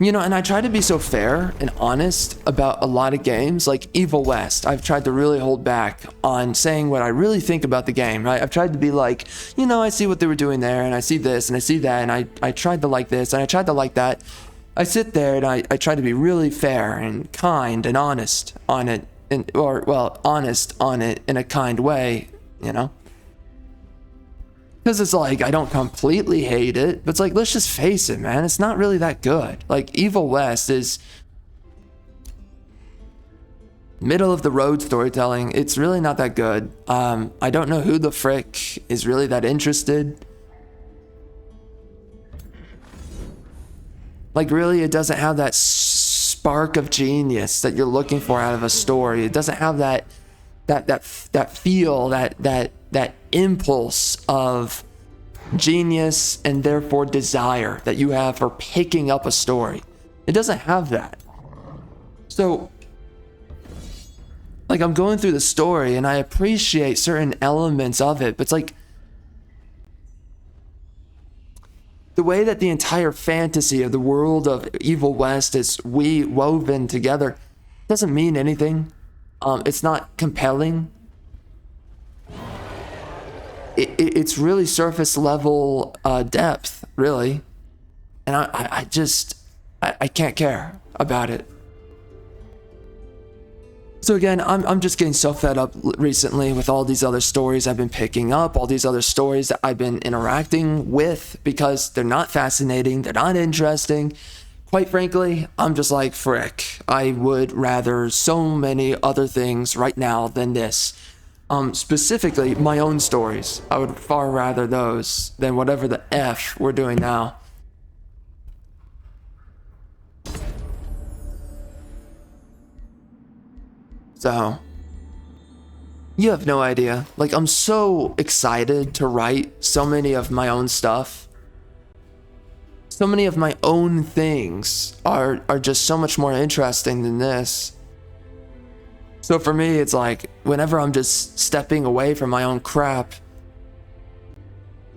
[SPEAKER 1] You know, and I try to be so fair and honest about a lot of games, like Evil West. I've tried to really hold back on saying what I really think about the game, right? I've tried to be like, you know, I see what they were doing there, and I see this, and I see that, and I tried to like this, and I tried to like that. I sit there, and I try to be really fair and kind and honest on it, honest on it in a kind way, you know? Because it's like, I don't completely hate it, but it's like, let's just face it, man. It's not really that good. Like, Evil West is middle of the road storytelling. It's really not that good. I don't know who the frick is really that interested. Like, really, it doesn't have that spark of genius that you're looking for out of a story. It doesn't have that feel, that impulse of genius and therefore desire that you have for picking up a story. It doesn't have that. So, like, I'm going through the story and I appreciate certain elements of it, but it's like the way that the entire fantasy of the world of Evil West is woven together doesn't mean anything. It's not compelling. It's really surface level depth, really. And I can't care about it. So again, I'm just getting so fed up recently with all these other stories I've been picking up, all these other stories that I've been interacting with, because they're not fascinating, they're not interesting. Quite frankly, I'm just like, frick, I would rather so many other things right now than this. Specifically, my own stories. I would far rather those than whatever the F we're doing now. So, you have no idea. Like, I'm so excited to write so many of my own stuff. So many of my own things are just so much more interesting than this. So for me, it's like, whenever I'm just stepping away from my own crap,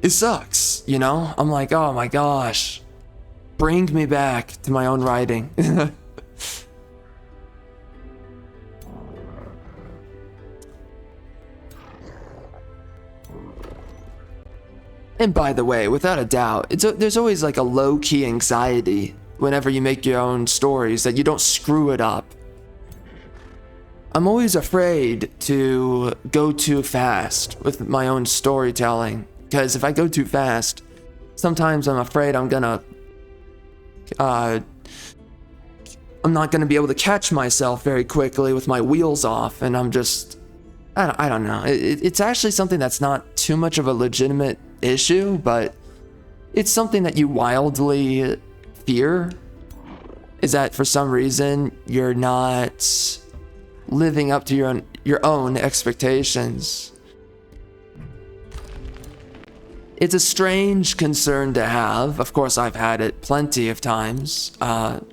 [SPEAKER 1] it sucks, you know? I'm like, oh my gosh, bring me back to my own writing. And by the way, without a doubt, there's always like a low-key anxiety whenever you make your own stories that you don't screw it up. I'm always afraid to go too fast with my own storytelling, because if I go too fast, sometimes I'm afraid I'm gonna I'm not going to be able to catch myself very quickly with my wheels off, and I'm just, I don't know. It's actually something that's not too much of a legitimate issue, but it's something that you wildly fear, is that for some reason you're not living up to your own expectations. It's a strange concern to have. Of course, I've had it plenty of times, for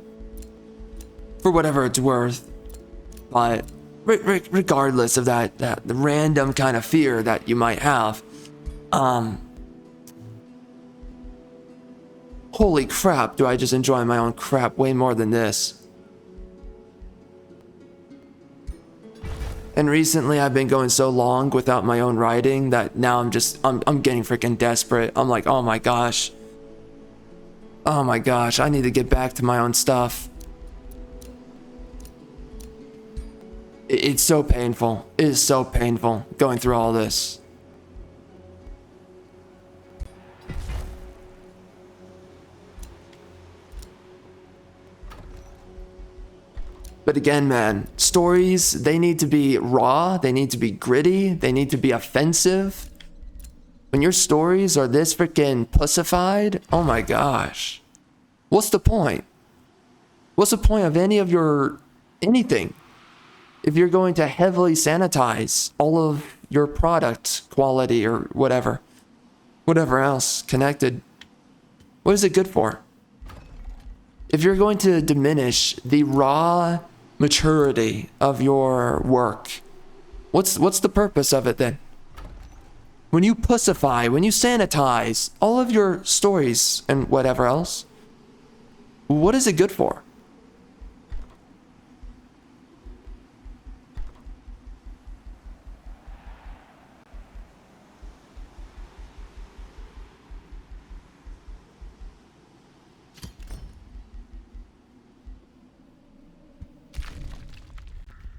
[SPEAKER 1] whatever it's worth. But regardless of that the random kind of fear that you might have, holy crap, do I just enjoy my own crap way more than this. And recently I've been going so long without my own writing that now I'm getting freaking desperate. I'm like, oh my gosh, I need to get back to my own stuff. It's so painful. It is so painful going through all this. But again, man, stories, they need to be raw, they need to be gritty, they need to be offensive. When your stories are this freaking pussified, oh my gosh. What's the point? What's the point of any of your anything if you're going to heavily sanitize all of your product quality or whatever else connected? What is it good for? If you're going to diminish the raw maturity of your work, what's the purpose of it then? When you pussify, when you sanitize all of your stories and whatever else, what is it good for?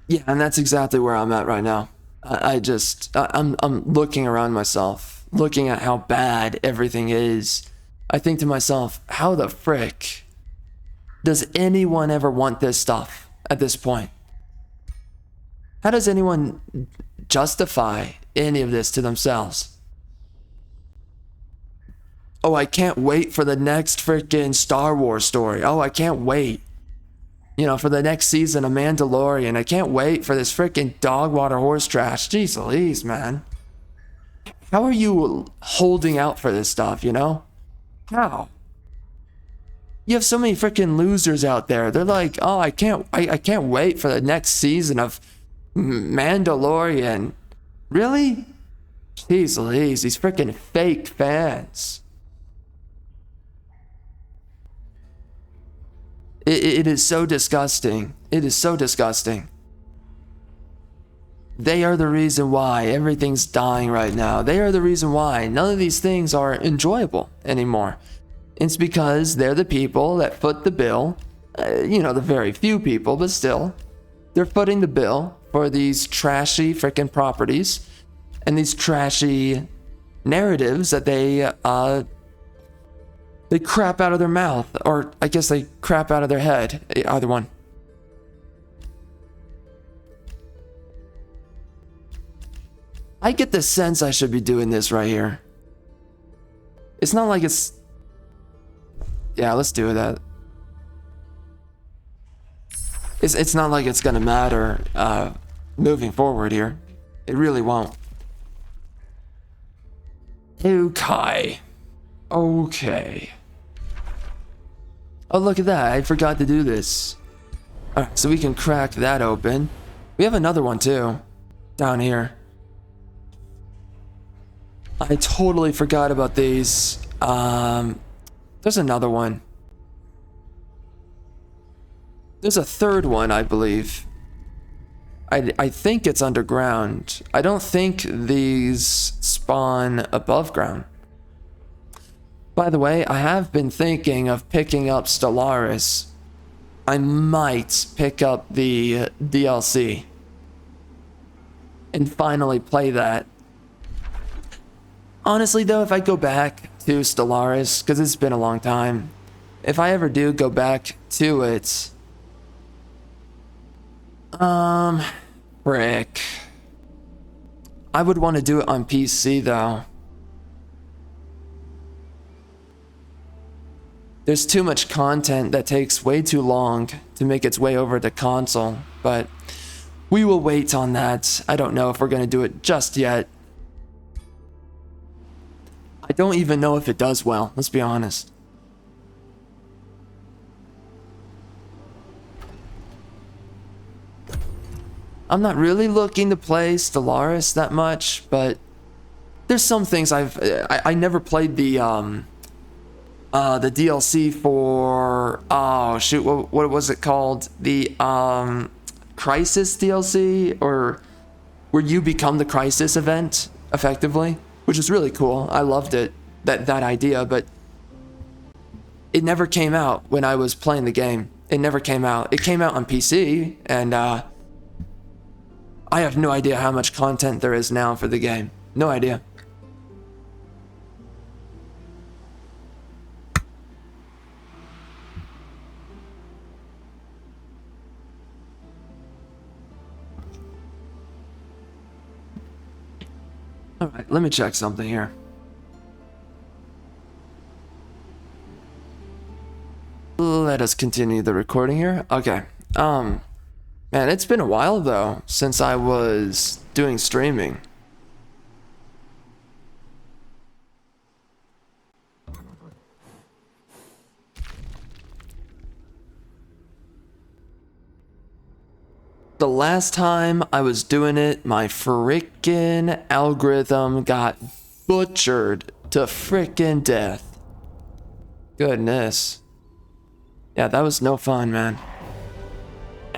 [SPEAKER 1] Yeah, and that's exactly where I'm at right now. I'm looking around myself, looking at how bad everything is. I think to myself, how the frick does anyone ever want this stuff at this point? How does anyone justify any of this to themselves? Oh, I can't wait for the next freaking Star Wars story. Oh, I can't wait. You know, for the next season of Mandalorian. I can't wait for this freaking dog water horse trash. Jeez Louise, man. How are you holding out for this stuff, you know? How? You have so many freaking losers out there. They're like, oh, I can't wait for the next season of Mandalorian. Really? Jeez Louise, these freaking fake fans. It is so disgusting. It is so disgusting. They are the reason why everything's dying right now. They are the reason why none of these things are enjoyable anymore. It's because they're the people that foot the bill. You know, the very few people, but still. They're footing the bill for these trashy freaking properties and these trashy narratives that they crap out of their mouth, or I guess they crap out of their head, either one. I get the sense I should be doing this right here. It's not like it's... Yeah, let's do that. It's not like it's gonna matter moving forward here. It really won't. Okay. Oh, look at that. I forgot to do this. Alright, so we can crack that open. We have another one too. Down here. I totally forgot about these. There's another one. There's a third one, I believe. I think it's underground. I don't think these spawn above ground. By the way, I have been thinking of picking up Stellaris. I might pick up the DLC and finally play that. Honestly though, if I go back to Stellaris, because it's been a long time, if I ever do go back to it, frick. I would want to do it on PC though. There's too much content that takes way too long to make its way over to console, but we will wait on that. I don't know if we're going to do it just yet. I don't even know if it does well, let's be honest. I'm not really looking to play Stellaris that much, but there's some things I never played the DLC for, oh shoot, what was it called? The Crisis DLC, or where you become the Crisis event effectively, which is really cool. I loved it, that idea, but it never came out when I was playing the game. It never came out. It came out on PC, and I have no idea how much content there is now for the game. No idea. All right, let me check something here. Let us continue the recording here. Okay. Man, it's been a while though since I was doing streaming. The last time I was doing it, my frickin' algorithm got butchered to frickin' death. Goodness. Yeah, that was no fun, man.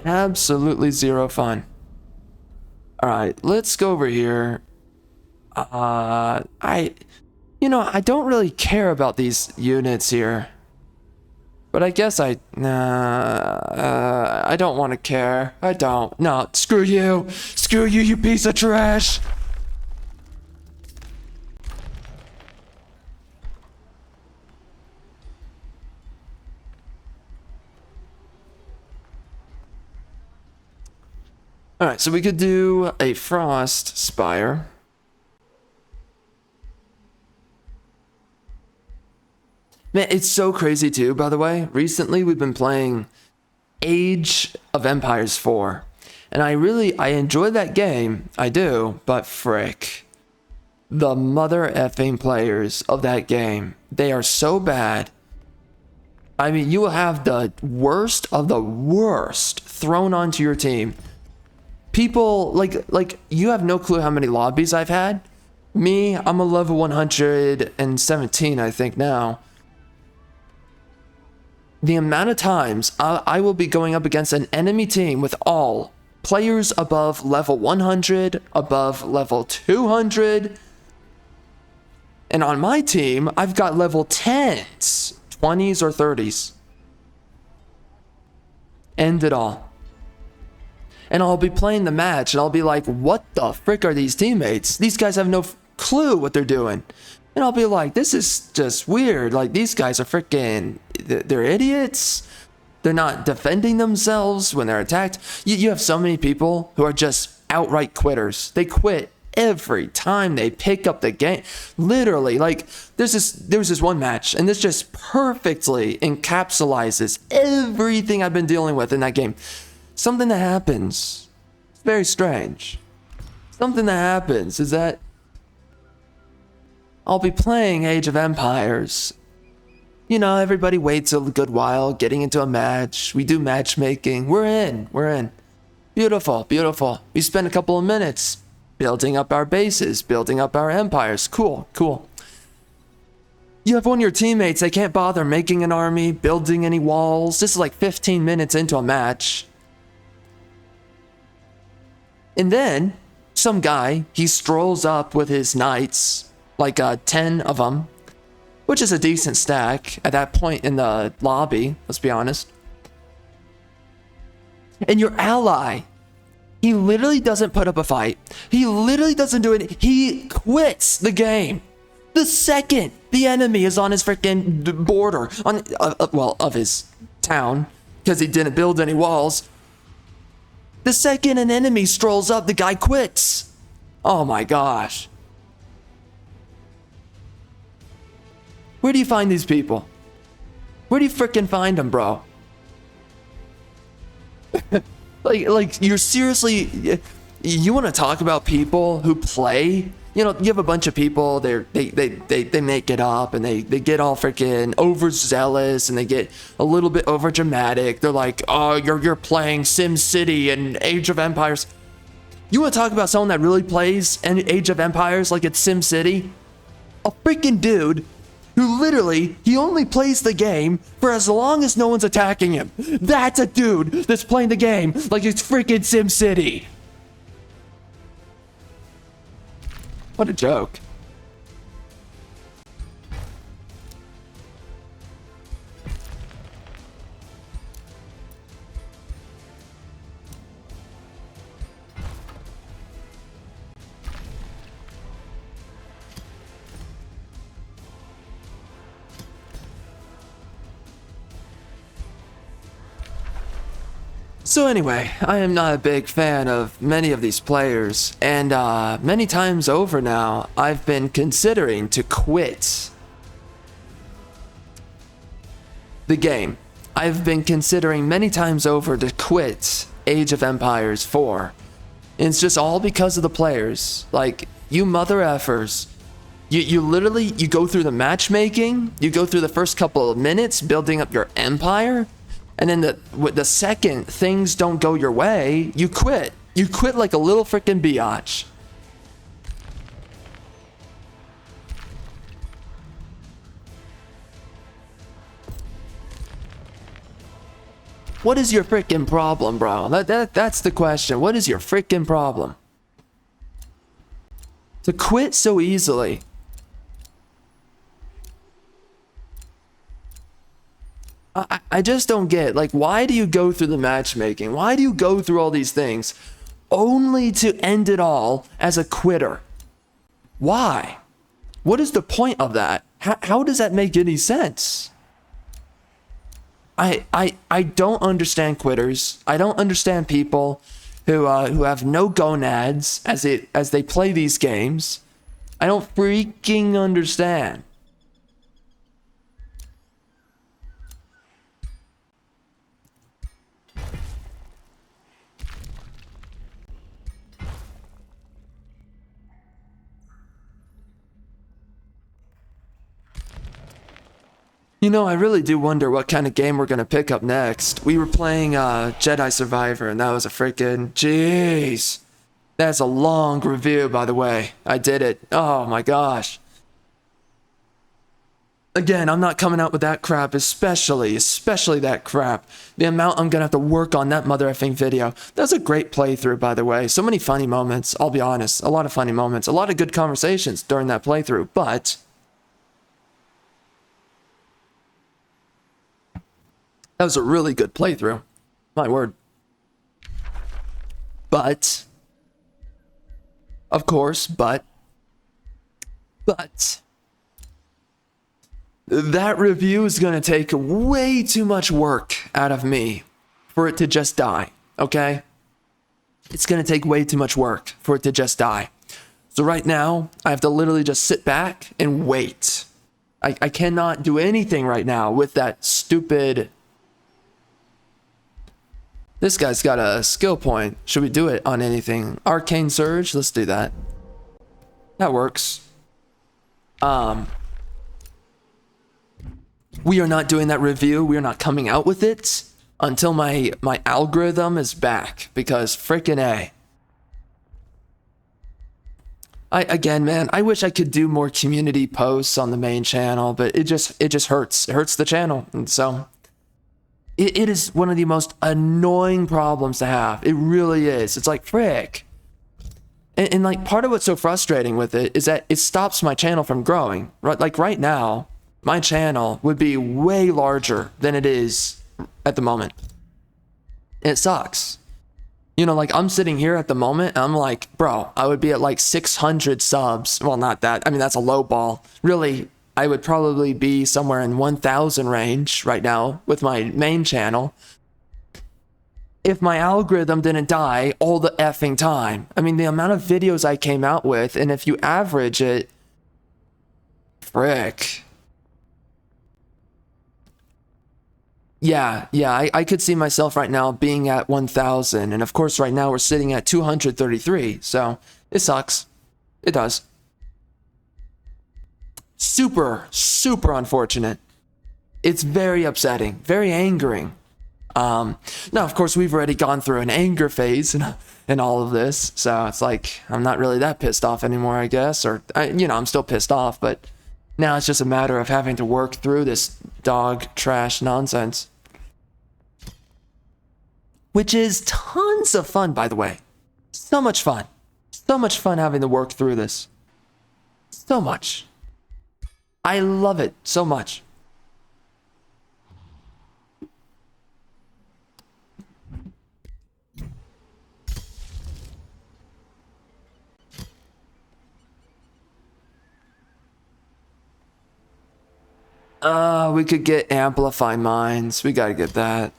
[SPEAKER 1] Absolutely zero fun. Alright, let's go over here. I don't really care about these units here. But I guess I don't want to care. I don't. No, screw you. Screw you, you piece of trash. Alright, so we could do a Frost Spire. Man, it's so crazy too, by the way. Recently, we've been playing Age of Empires 4. And I enjoy that game. I do, but frick. The mother effing players of that game, they are so bad. I mean, you will have the worst of the worst thrown onto your team. People, like you have no clue how many lobbies I've had. Me, I'm a level 117, I think now. The amount of times I will be going up against an enemy team with all players above level 100, above level 200. And on my team, I've got level 10s, 20s or 30s. End it all. And I'll be playing the match and I'll be like, what the frick are these teammates? These guys have no clue what they're doing. And I'll be like, this is just weird. Like, these guys are freaking, they're idiots. They're not defending themselves when they're attacked. You have so many people who are just outright quitters. They quit every time they pick up the game. Literally, like, there was this one match, and this just perfectly encapsulates everything I've been dealing with in that game. Something that happens, it's very strange. Something that happens is that I'll be playing Age of Empires. You know, everybody waits a good while getting into a match. We do matchmaking. We're in. Beautiful, beautiful. We spend a couple of minutes building up our bases, building up our empires. Cool, cool. You have one of your teammates, they can't bother making an army, building any walls. This is like 15 minutes into a match. And then, some guy, he strolls up with his knights, like 10 of them, which is a decent stack at that point in the lobby, let's be honest. And your ally, he literally doesn't put up a fight. He literally doesn't do it. He quits the game. The second the enemy is on his freaking border, on well, of his town, because he didn't build any walls. The second an enemy strolls up, the guy quits. Oh my gosh. Where do you find these people? Where do you freaking find them, bro? like you're seriously, you want to talk about people who play? You know, you have a bunch of people, they make it up and they get all freaking overzealous and they get a little bit over dramatic. They're like, oh, you're playing Sim City and Age of Empires. You want to talk about someone that really plays Age of Empires like it's Sim City? A freaking dude who literally, he only plays the game for as long as no one's attacking him. That's a dude that's playing the game like it's freaking Sim City. What a joke. So anyway, I am not a big fan of many of these players, and many times over now, I've been considering to quit the game. I've been considering many times over to quit Age of Empires 4. And it's just all because of the players. Like, you mother effers. You literally, you go through the matchmaking, you go through the first couple of minutes building up your empire, and then the second things don't go your way, you quit. You quit like a little freaking biatch. What is your freaking problem, bro? That's the question. What is your freaking problem? To quit so easily. I just don't get, like, why do you go through the matchmaking? Why do you go through all these things only to end it all as a quitter? Why? What is the point of that? How does that make any sense? I don't understand quitters. I don't understand people who have no gonads as they play these games. I don't freaking understand. You know, I really do wonder what kind of game we're gonna pick up next. We were playing Jedi Survivor, and that was a freaking jeez. That's a long review, by the way. I did it. Oh my gosh. Again, I'm not coming out with that crap, especially that crap. The amount I'm gonna have to work on that mother effing video. That was a great playthrough, by the way. So many funny moments, I'll be honest. A lot of funny moments. A lot of good conversations during that playthrough, but that was a really good playthrough. My word. But, of course, but, that review is going to take way too much work out of me for it to just die, okay? It's going to take way too much work for it to just die. So right now, I have to literally just sit back and wait. I cannot do anything right now with that stupid... This guy's got a skill point. Should we do it on anything? Arcane Surge? Let's do that. That works. We are not doing that review. We are not coming out with it until my algorithm is back. Because frickin' A. Again, man, I wish I could do more community posts on the main channel, but it just hurts. It hurts the channel. And so... It is one of the most annoying problems to have. It really is. It's like, frick. And like, part of what's so frustrating with it is that it stops my channel from growing. Right? Like, right now, my channel would be way larger than it is at the moment. And it sucks. You know, like I'm sitting here at the moment, and I'm like, bro, I would be at like 600 subs. Well, not that. I mean, that's a low ball. Really, I would probably be somewhere in 1,000 range right now with my main channel. If my algorithm didn't die all the effing time. I mean, the amount of videos I came out with, and if you average it, frick. Yeah, I could see myself right now being at 1,000. And of course, right now we're sitting at 233. So it sucks. It does. Super, super unfortunate. It's very upsetting, very angering. Now, of course, we've already gone through an anger phase and all of this. So it's like, I'm not really that pissed off anymore, I guess. Or, you know, I'm still pissed off. But now it's just a matter of having to work through this dog trash nonsense. Which is tons of fun, by the way. So much fun. So much fun having to work through this. So much. I love it so much. We could get Amplify Minds. We gotta get that.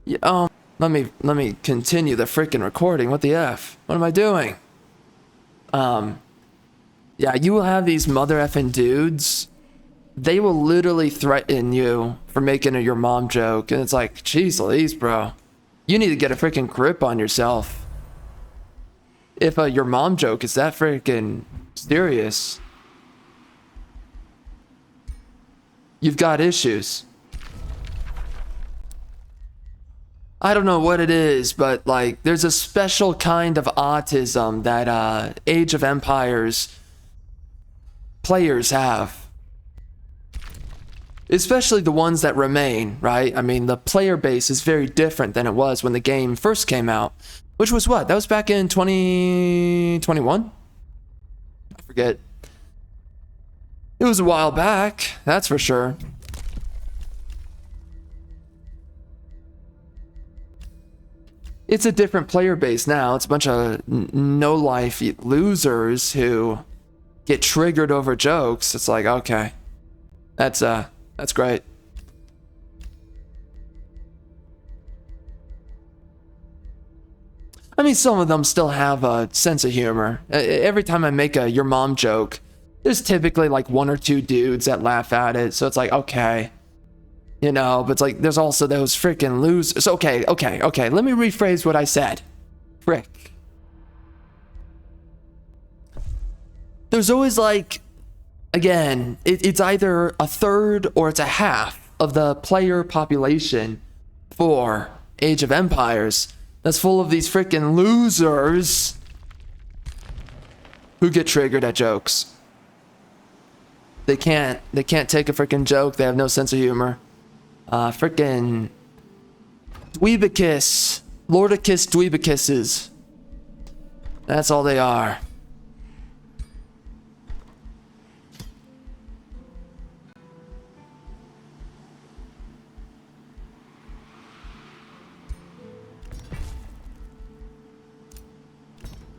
[SPEAKER 1] Yeah, let me continue the freaking recording. What the F? What am I doing? Yeah, you will have these mother effing dudes. They will literally threaten you for making a your mom joke. And it's like, geez Louise, bro. You need to get a freaking grip on yourself. If your mom joke is that freaking serious, you've got issues. I don't know what it is, but like there's a special kind of autism that Age of Empires players have. Especially the ones that remain, right? I mean, the player base is very different than it was when the game first came out. Which was what? That was back in 2021? I forget. It was a while back, that's for sure. It's a different player base now. It's a bunch of no-life losers who get triggered over jokes. It's like, okay, that's great. I mean, some of them still have a sense of humor. Every time I make a your mom joke, there's typically like one or two dudes that laugh at it. So it's like, okay. You know, but it's like, there's also those freaking losers. Okay. Let me rephrase what I said. Frick. There's always like, again, it's either a third or it's a half of the player population for Age of Empires that's full of these freaking losers who get triggered at jokes. They can't take a freaking joke. They have no sense of humor. Frickin' Dweebicus, Lordicus Dweebicuses. That's all they are.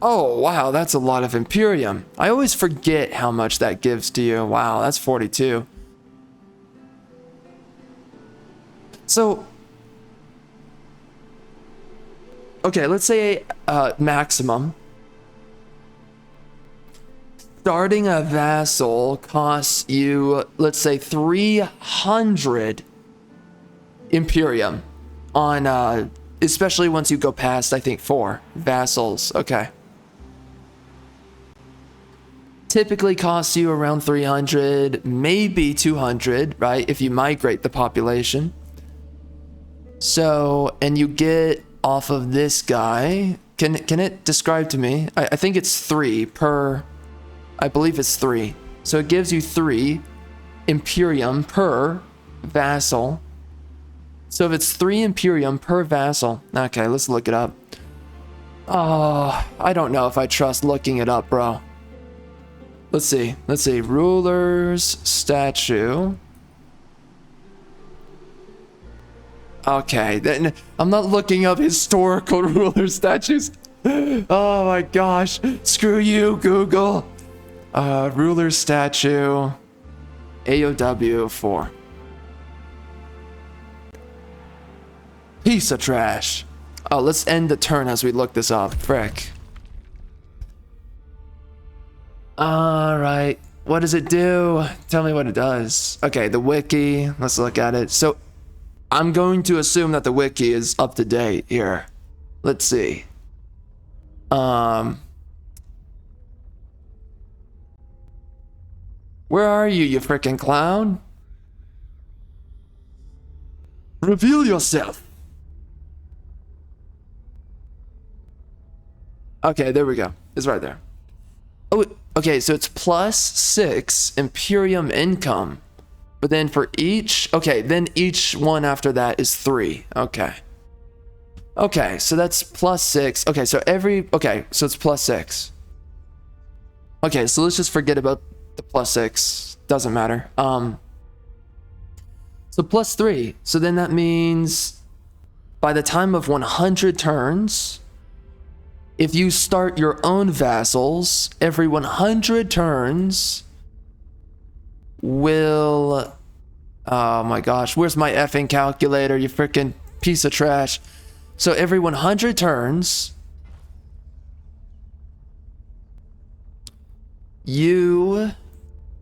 [SPEAKER 1] Oh, wow, that's a lot of Imperium. I always forget how much that gives to you. Wow, that's 42. So, okay, let's say maximum. Starting a vassal costs you, let's say, 300 Imperium on, especially once you go past, I think, 4 vassals. Okay. Typically costs you around 300, maybe 200, right? If you migrate the population. So, and you get off of this guy. Can it describe to me? I think it's 3 per, I believe it's 3. So it gives you 3 Imperium per vassal. So if it's 3 Imperium per vassal, okay, let's look it up. Oh, I don't know if I trust looking it up, bro. Let's see, rulers, statue. Okay, then I'm not looking up historical ruler statues. Oh my gosh. Screw you, Google. Ruler statue. AOW 4. Piece of trash. Oh, let's end the turn as we look this up. Frick. Alright. What does it do? Tell me what it does. Okay, the wiki. Let's look at it. So, I'm going to assume that the wiki is up to date here. Let's see. Where are you, you freaking clown? Reveal yourself. Okay, there we go. It's right there. Oh, okay, so it's +6 Imperium income. But then for each, okay, then each one after that is 3. Okay. Okay, so that's +6. Okay, so okay, so it's +6. Okay, so let's just forget about the +6. Doesn't matter. So +3. So then that means by the time of 100 turns, if you start your own vassals, every 100 turns will... Oh my gosh, where's my effing calculator, you freaking piece of trash? So every 100 turns, you...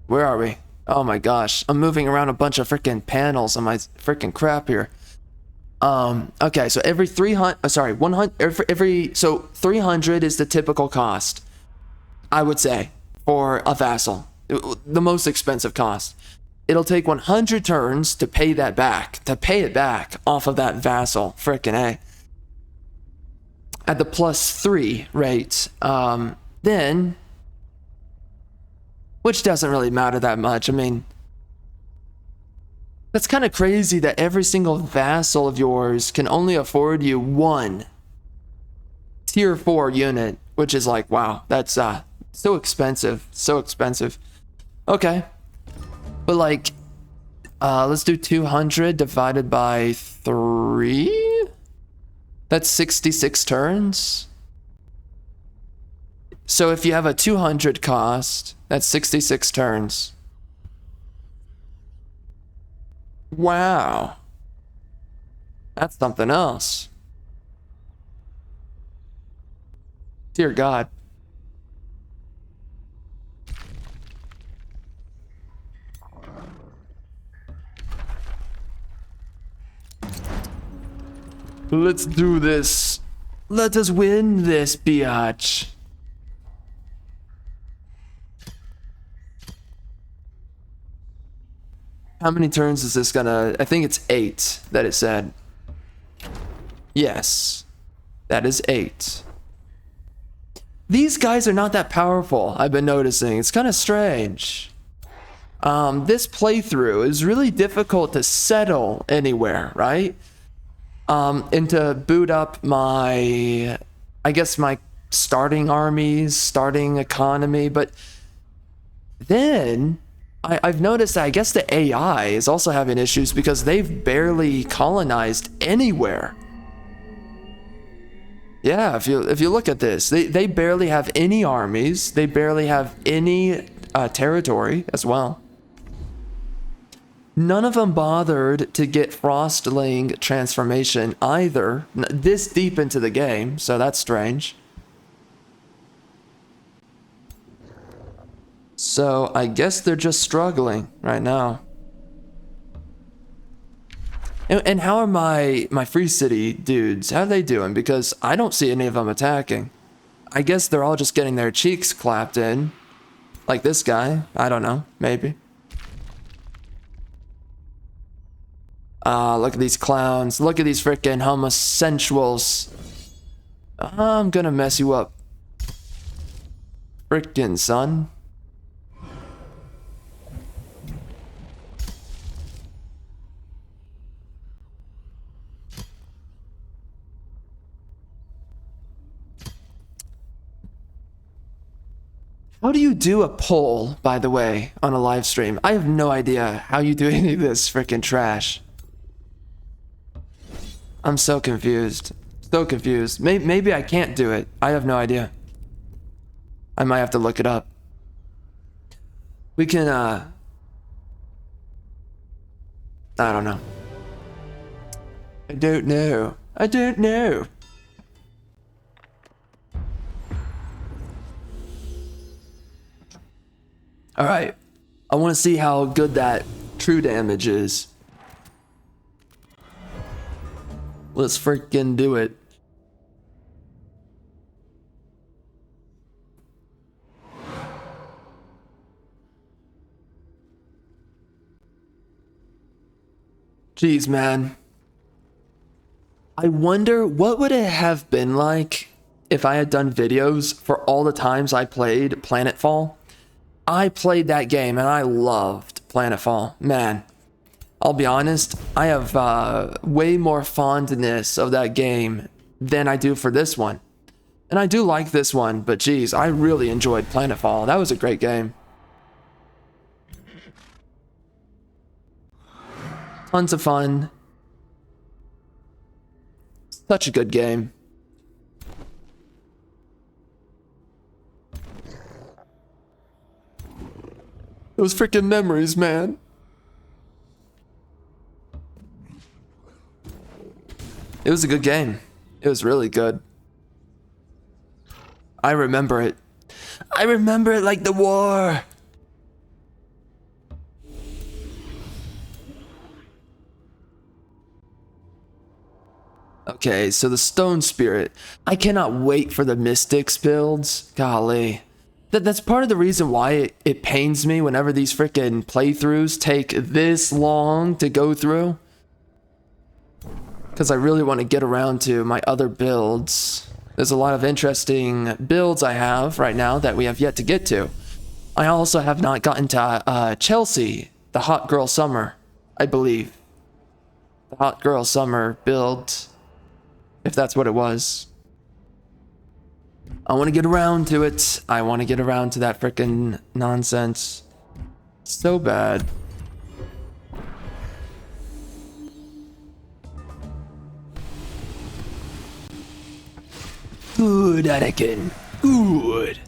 [SPEAKER 1] Where are we? Oh my gosh, I'm moving around a bunch of freaking panels on my freaking crap here. Okay, so every 300, sorry, 100, so 300 is the typical cost, I would say, for a vassal. The most expensive cost. It'll take 100 turns to pay that back, off of that vassal. Frickin' A. At the +3 rate, then, which doesn't really matter that much. I mean, that's kind of crazy that every single vassal of yours can only afford you one tier 4 unit, which is like, wow, that's so expensive, so expensive. Okay, but like, let's do 200 divided by 3. That's 66 turns. So if you have a 200 cost, that's 66 turns. Wow. That's something else. Dear God. Let's do this. Let us win this, biatch. How many turns is this gonna... I think it's 8 that it said. Yes. That is 8. These guys are not that powerful, I've been noticing. It's kind of strange. This playthrough is really difficult to settle anywhere, right? And to boot up my... I guess my starting armies, starting economy, but then... I've noticed that I guess the AI is also having issues because they've barely colonized anywhere. Yeah, if you look at this, they barely have any armies. They barely have any territory as well. None of them bothered to get Frostling transformation either, this deep into the game, so that's strange. So I guess they're just struggling right now. And how are my Free City dudes? How are they doing? Because I don't see any of them attacking. I guess they're all just getting their cheeks clapped in. Like this guy. I don't know. Maybe. Look at these clowns. Look at these freaking homosexuals. I'm gonna mess you up. Frickin' son. How do you do a poll, by the way, on a live stream? I have no idea how you do any of this freaking trash. I'm so confused. So confused. Maybe I can't do it. I have no idea. I might have to look it up. We can, I don't know. I don't know. I don't know. All right. I want to see how good that true damage is. Let's freaking do it. Jeez, man. I wonder what would it have been like if I had done videos for all the times I played Planetfall. I played that game and I loved Planetfall. Man, I'll be honest, I have way more fondness of that game than I do for this one. And I do like this one, but geez, I really enjoyed Planetfall. That was a great game. Tons of fun. Such a good game. Those freaking memories, man. It was a good game. It was really good. I remember it. I remember it like the war. Okay, so the Stone Spirit. I cannot wait for the Mystics builds. Golly. That's part of the reason why it pains me whenever these freaking playthroughs take this long to go through. Because I really want to get around to my other builds. There's a lot of interesting builds I have right now that we have yet to get to. I also have not gotten to Chelsea, the Hot Girl Summer, I believe. The Hot Girl Summer build, if that's what it was. I want to get around to it. I want to get around to that frickin' nonsense. So bad. Good, Anakin. Good.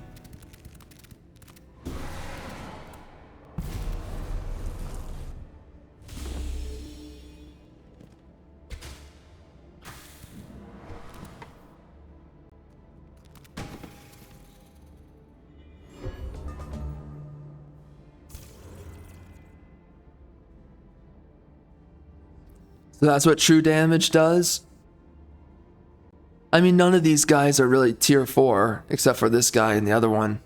[SPEAKER 1] So that's what true damage does? I mean, none of these guys are really tier 4, except for this guy and the other one.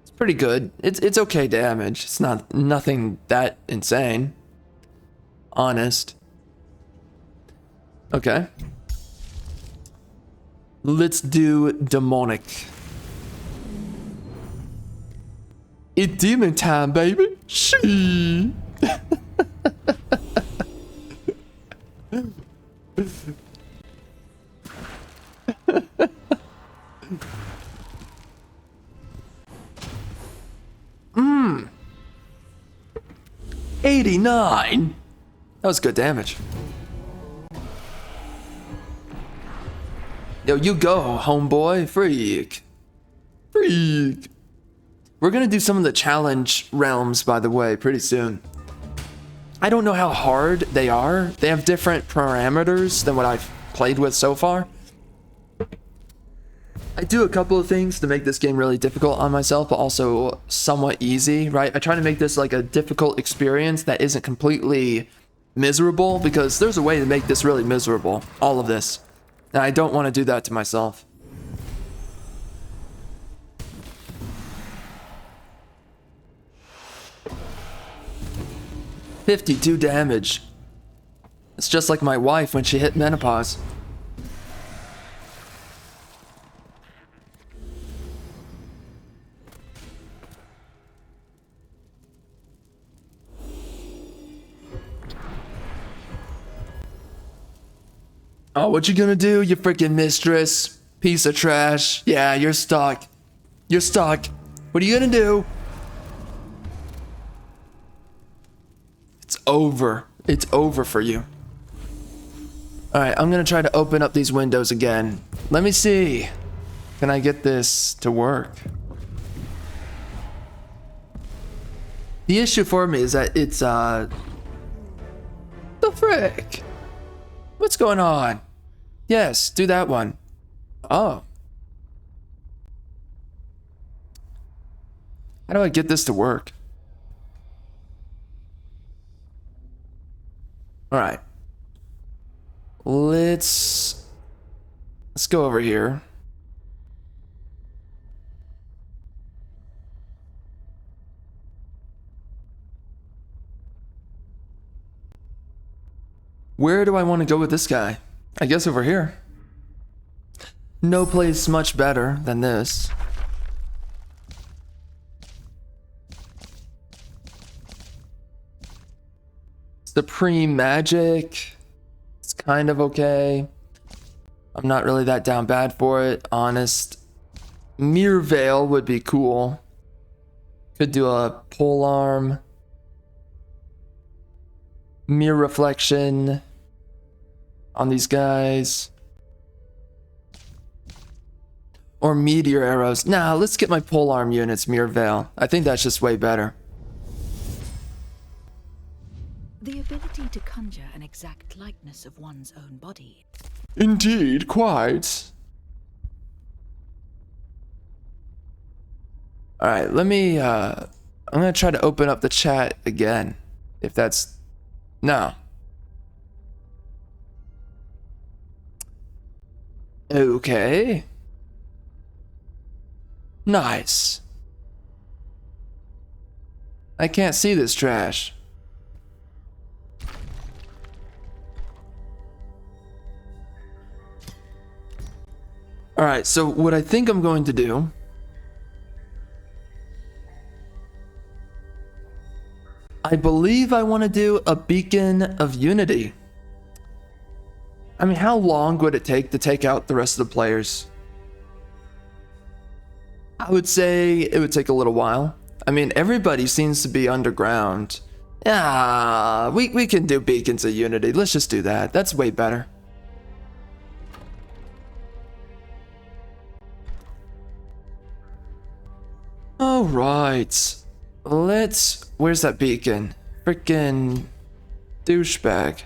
[SPEAKER 1] It's pretty good. It's okay damage. It's nothing that insane. Honest. Okay. Let's do demonic. It's demon time, baby. She. 89. That was good damage. Yo, you go, homeboy. Freak. Freak. We're gonna do some of the challenge realms, by the way, pretty soon. I don't know how hard they are. They have different parameters than what I've played with so far. I do a couple of things to make this game really difficult on myself, but also somewhat easy, right? I try to make this like a difficult experience that isn't completely miserable, because there's a way to make this really miserable, all of this. And I don't want to do that to myself. $52 damage. It's just like my wife when she hit menopause. Oh, what you gonna do, you freaking mistress? Piece of trash. Yeah, you're stuck. You're stuck. What are you gonna do? It's over. It's over for you. Alright, I'm gonna try to open up these windows again. Let me see. Can I get this to work? The issue for me is that it's, the frick? What's going on? Yes, do that one. Oh. How do I get this to work? Alright. Let's go over here. Where do I want to go with this guy? I guess over here. No place much better than this. Supreme Magic. It's kind of okay. I'm not really that down bad for it, honest. Mirror Veil would be cool. Could do a pole arm. Mirror reflection on these guys. Or meteor arrows. Nah, let's get my pole arm units mirror veil. I think that's just way better.
[SPEAKER 2] The ability to conjure an exact likeness of one's own body.
[SPEAKER 1] Indeed, quite. Alright, let me, I'm gonna try to open up the chat again. If that's... No. Okay. Nice. I can't see this trash. Alright, so what I think I'm going to do... I believe I want to do a Beacon of Unity. I mean, how long would it take to take out the rest of the players? I would say it would take a little while. I mean, everybody seems to be underground. Yeah, we can do Beacons of Unity. Let's just do that. That's way better. Alright. Where's that beacon? Frickin' douchebag.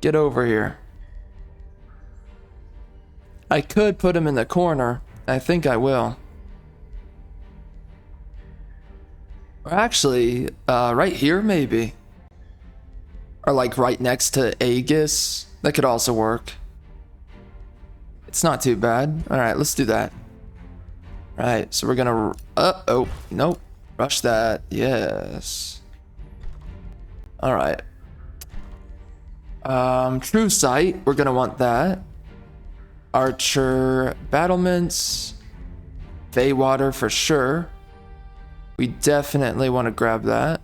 [SPEAKER 1] Get over here. I could put him in the corner. I think I will. Or actually, right here maybe. Or like right next to Aegis. That could also work. It's not too bad. Alright, let's do that. Right, so we're gonna... oh, nope. Rush that. Yes. Alright. True Sight. We're gonna want that. Archer battlements. Feywater for sure. We definitely want to grab that.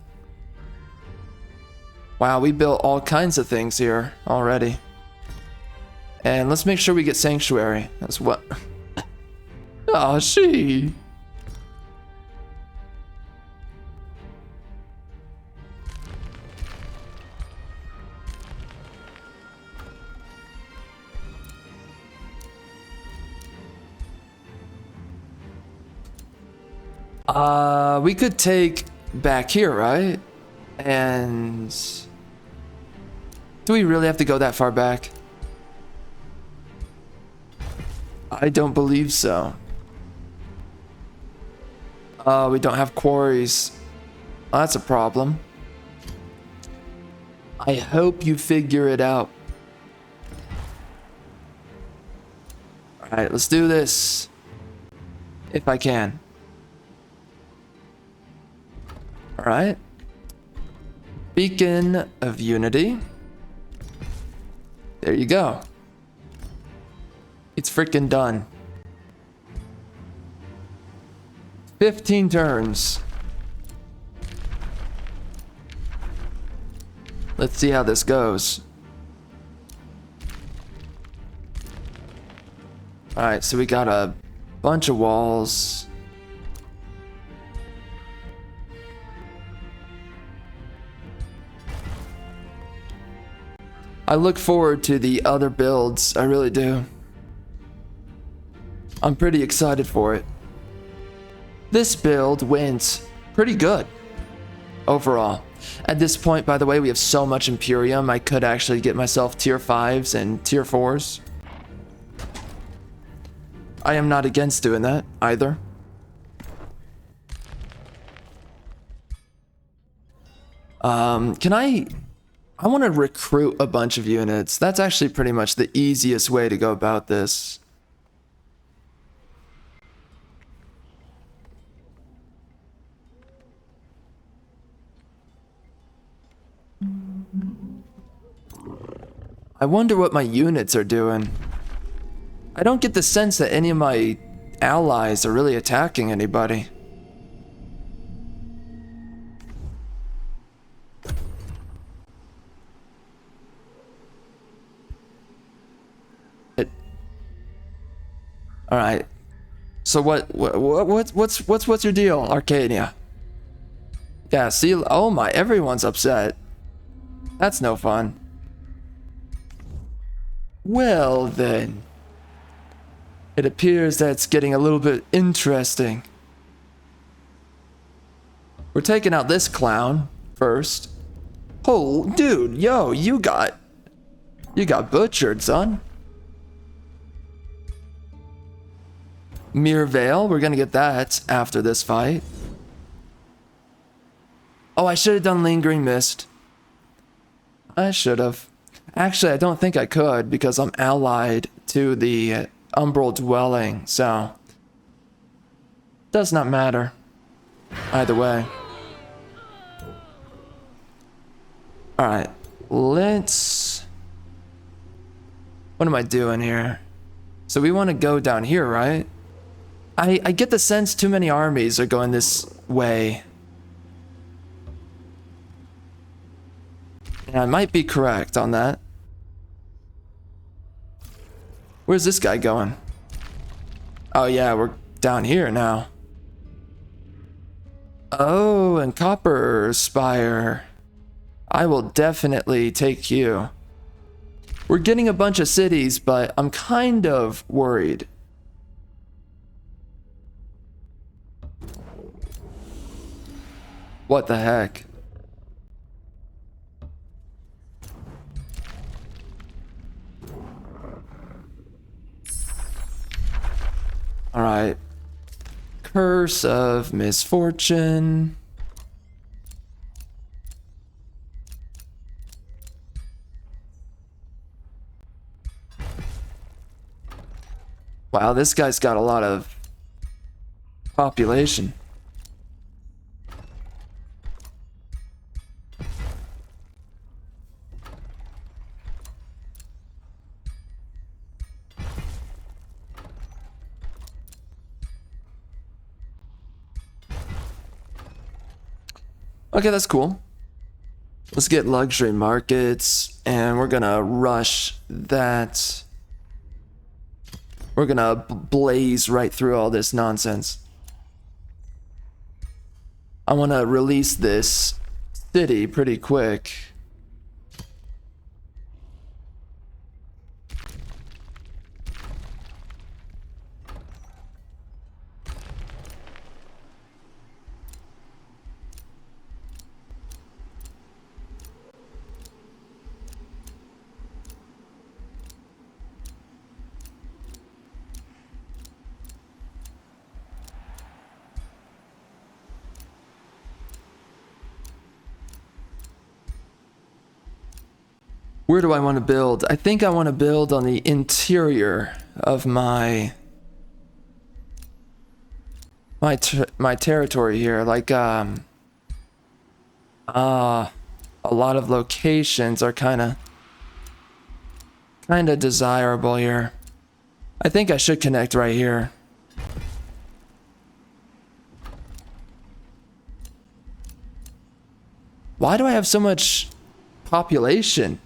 [SPEAKER 1] Wow, we built all kinds of things here already. And let's make sure we get Sanctuary. That's what... Oh, she... we could take back here, right? And... do we really have to go that far back? I don't believe so. We don't have quarries. Oh, that's a problem. I hope you figure it out. Alright, let's do this. If I can. Alright. Beacon of Unity. There you go. It's freaking done. 15 turns. Let's see how this goes. Alright, so we got a bunch of walls. I look forward to the other builds. I really do. I'm pretty excited for it. This build went pretty good overall. At this point, by the way, we have so much Imperium, I could actually get myself tier 5s and tier 4s. I am not against doing that either. Can I want to recruit a bunch of units. That's actually pretty much the easiest way to go about this. I wonder what my units are doing. I don't get the sense that any of my allies are really attacking anybody. All right. So what's your deal, Arcadia? Yeah, see, oh my, everyone's upset. That's no fun. Well then, it appears that it's getting a little bit interesting. We're taking out this clown first. Oh, dude, yo, you got butchered, son. Mirror Veil, we're gonna get that after this fight. Oh, I should have done Lingering Mist. I should have. Actually, I don't think I could because I'm allied to the Umbral Dwelling, so does not matter either way. All right, let's. What am I doing here? So we want to go down here, right? I get the sense too many armies are going this way. And I might be correct on that. Where's this guy going? Oh yeah, we're down here now. Oh, and Copper Spire. I will definitely take you. We're getting a bunch of cities, but I'm kind of worried. What the heck? All right. Curse of Misfortune. Wow, this guy's got a lot of population. Okay, that's cool. Let's get luxury markets, and we're gonna rush that. We're gonna blaze right through all this nonsense. I want to release this city pretty quick. Where do I want to build? I think I want to build on the interior of my territory here. Like a lot of locations are kind of desirable here. I think I should connect right here. Why do I have so much population?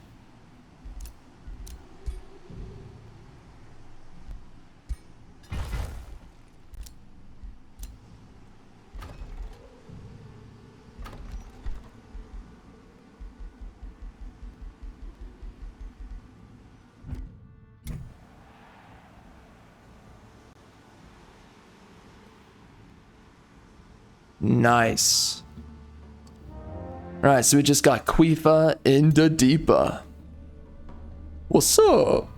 [SPEAKER 1] Nice. Alright, so we just got Quifa in the Deepa. What's up?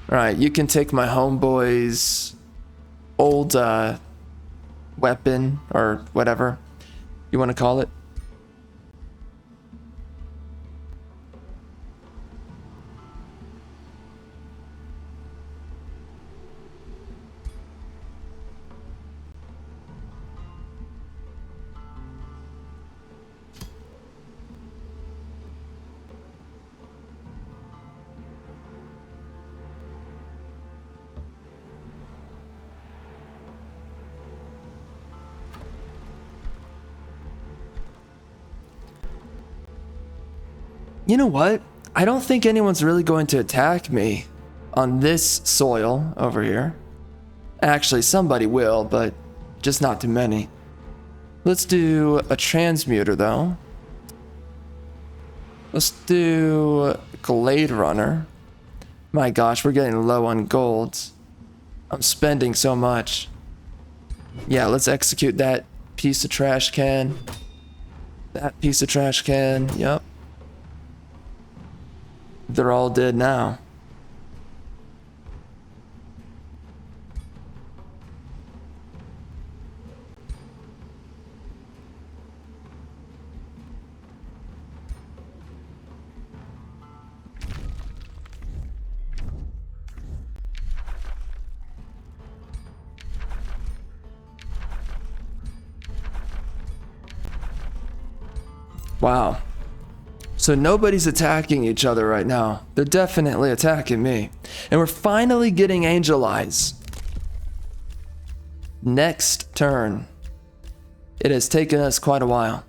[SPEAKER 1] Alright, you can take my homeboy's old weapon or whatever you want to call it. You know what? I don't think anyone's really going to attack me on this soil over here. Actually, somebody will, but just not too many. Let's do a transmuter, though. Let's do Glade Runner. My gosh, we're getting low on gold. I'm spending so much. Yeah, let's execute that piece of trash can. That piece of trash can, yep. They're all dead now. Wow. So nobody's attacking each other right now. They're definitely attacking me. And we're finally getting Angel Eyes. Next turn. It has taken us quite a while.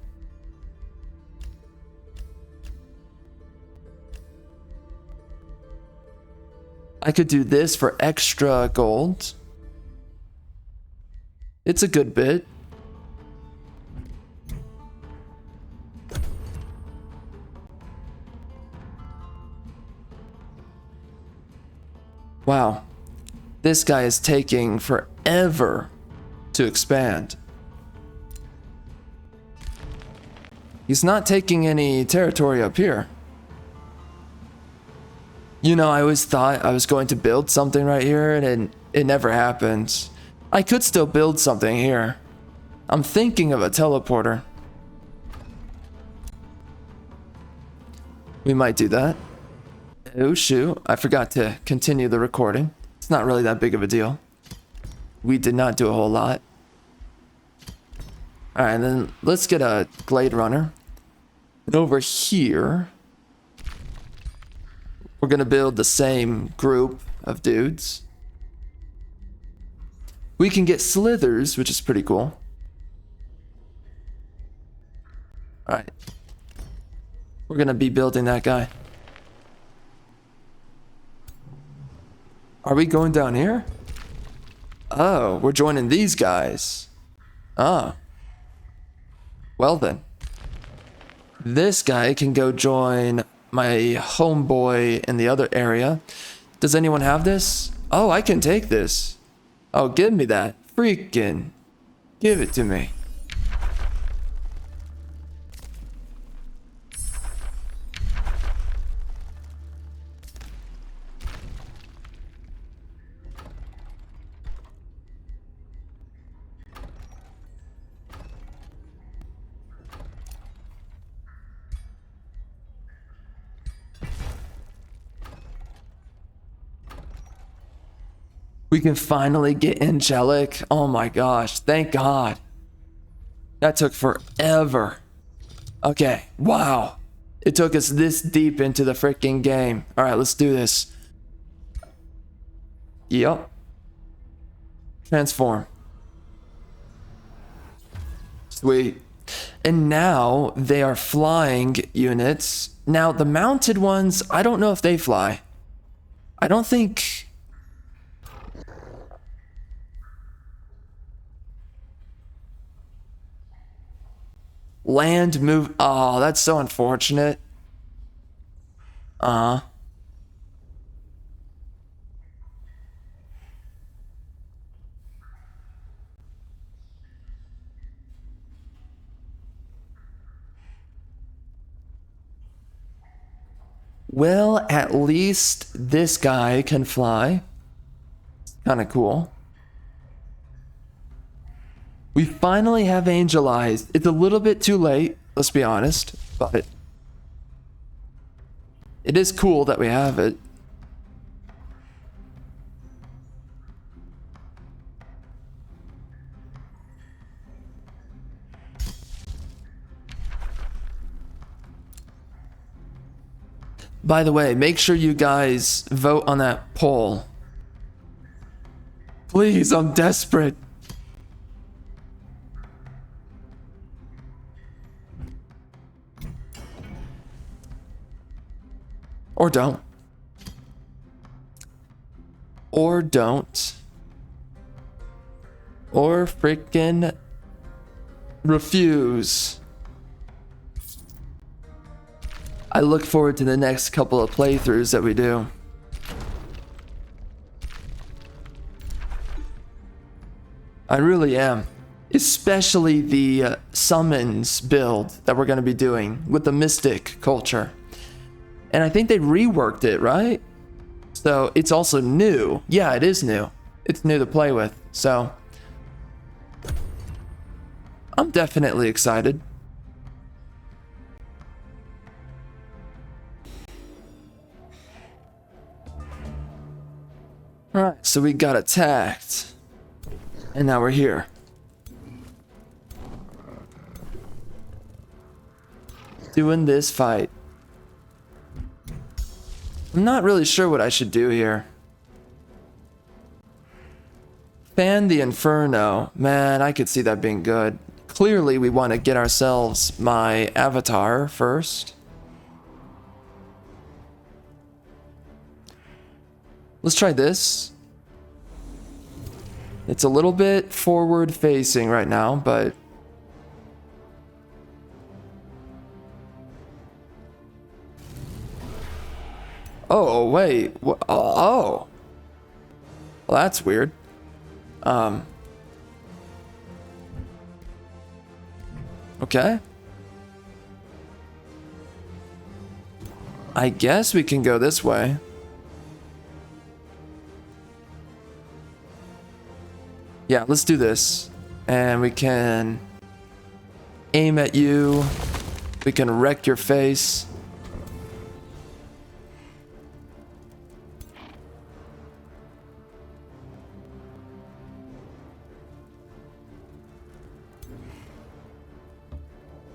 [SPEAKER 1] I could do this for extra gold. It's a good bit. Wow, this guy is taking forever to expand. He's not taking any territory up here. You know, I always thought I was going to build something right here, and it never happened. I could still build something here. I'm thinking of a teleporter. We might do that. Oh shoot, I forgot to continue the recording. It's not really that big of a deal. We did not do a whole lot. Alright, and then let's get a Glade Runner. And over here, we're gonna build the same group of dudes. We can get Slithers, which is pretty cool. Alright. We're gonna be building that guy. Are we going down here? Oh, we're joining these guys. Ah. Well then. This guy can go join my homeboy in the other area. Does anyone have this? Oh, I can take this. Oh, give me that. Freaking. Give it to me. We can finally get angelic. Oh my gosh, thank God. That took forever. Okay, wow. It took us this deep into the freaking game. All right, let's do this. Yep. Transform. Sweet. And now they are flying units. Now the mounted ones, I don't know if they fly. I don't think... Land move. Oh, that's so unfortunate. Well, at least this guy can fly. Kind of cool. We finally have Angel Eyes. It's a little bit too late, let's be honest, but it is cool that we have it. By the way, make sure you guys vote on that poll. Please, I'm desperate. Or don't. Or don't. Or freaking refuse. I look forward to the next couple of playthroughs that we do. I really am. Especially the summons build that we're going to be doing with the mystic culture. And I think they reworked it, right? So it's also new. Yeah, it is new. It's new to play with. So I'm definitely excited. Alright, so we got attacked. And now we're here. Doing this fight. I'm not really sure what I should do here. Fan the Inferno. Man, I could see that being good. Clearly, we want to get ourselves my avatar first. Let's try this. It's a little bit forward facing right now, but oh, wait. Oh. Well, that's weird. Okay. I guess we can go this way. Yeah, let's do this. And we can aim at you. We can wreck your face.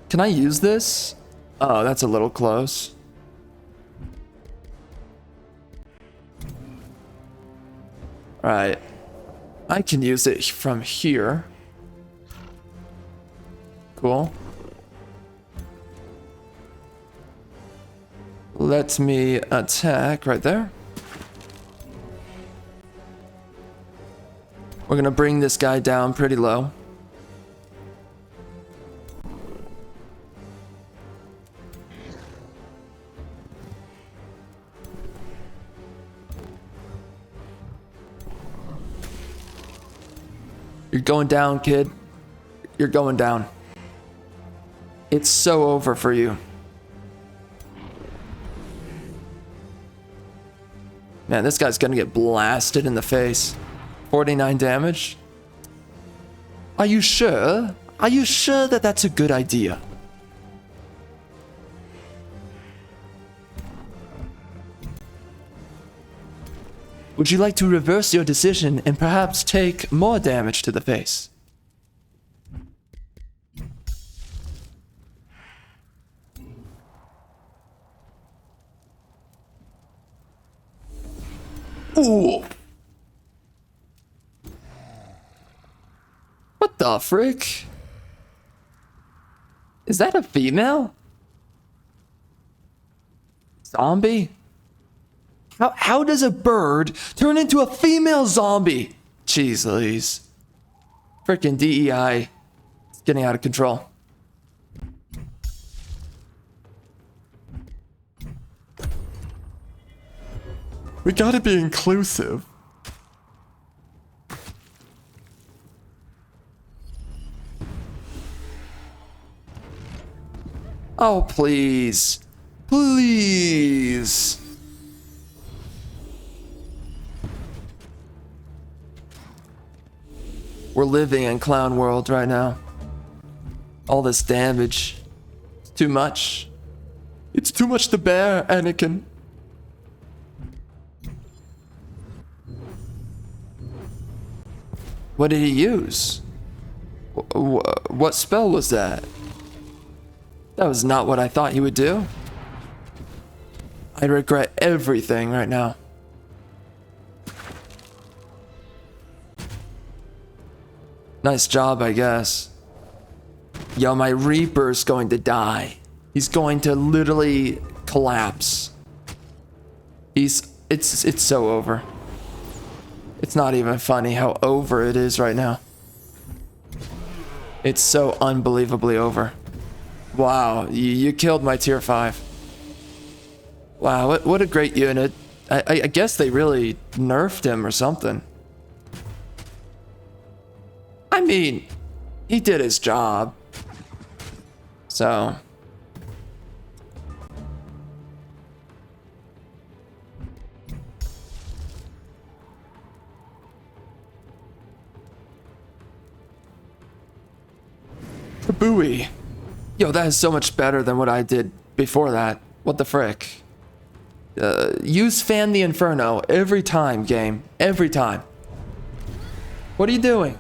[SPEAKER 1] Can I use this? Oh, that's a little close. All right. I can use it from here. Cool. Let me attack right there. We're gonna bring this guy down pretty low. You're going down, kid. You're going down. It's so over for you. Man, this guy's gonna get blasted in the face. 49 damage. Are you sure? Are you sure that that's a good idea? Would you like to reverse your decision and perhaps take more damage to the face? Ooh. What the frick? Is that a female? Zombie? How does a bird turn into a female zombie? Jeez Louise. Frickin' DEI. It's getting out of control. We gotta be inclusive. Oh, please. Please. We're living in clown world right now. All this damage. It's too much. It's too much to bear, Anakin. What did he use? What spell was that? That was not what I thought he would do. I regret everything right now. Nice job, I guess. Yo, my Reaper's going to die. He's going to literally collapse. It's so over. It's not even funny how over it is right now. It's so unbelievably over. Wow, you killed my tier 5. Wow, what a great unit. I guess they really nerfed him or something. I mean, he did his job. So. Kabooey. Yo, that is so much better than what I did before that. What the frick? Use Fan the Inferno every time, game. Every time. What are you doing?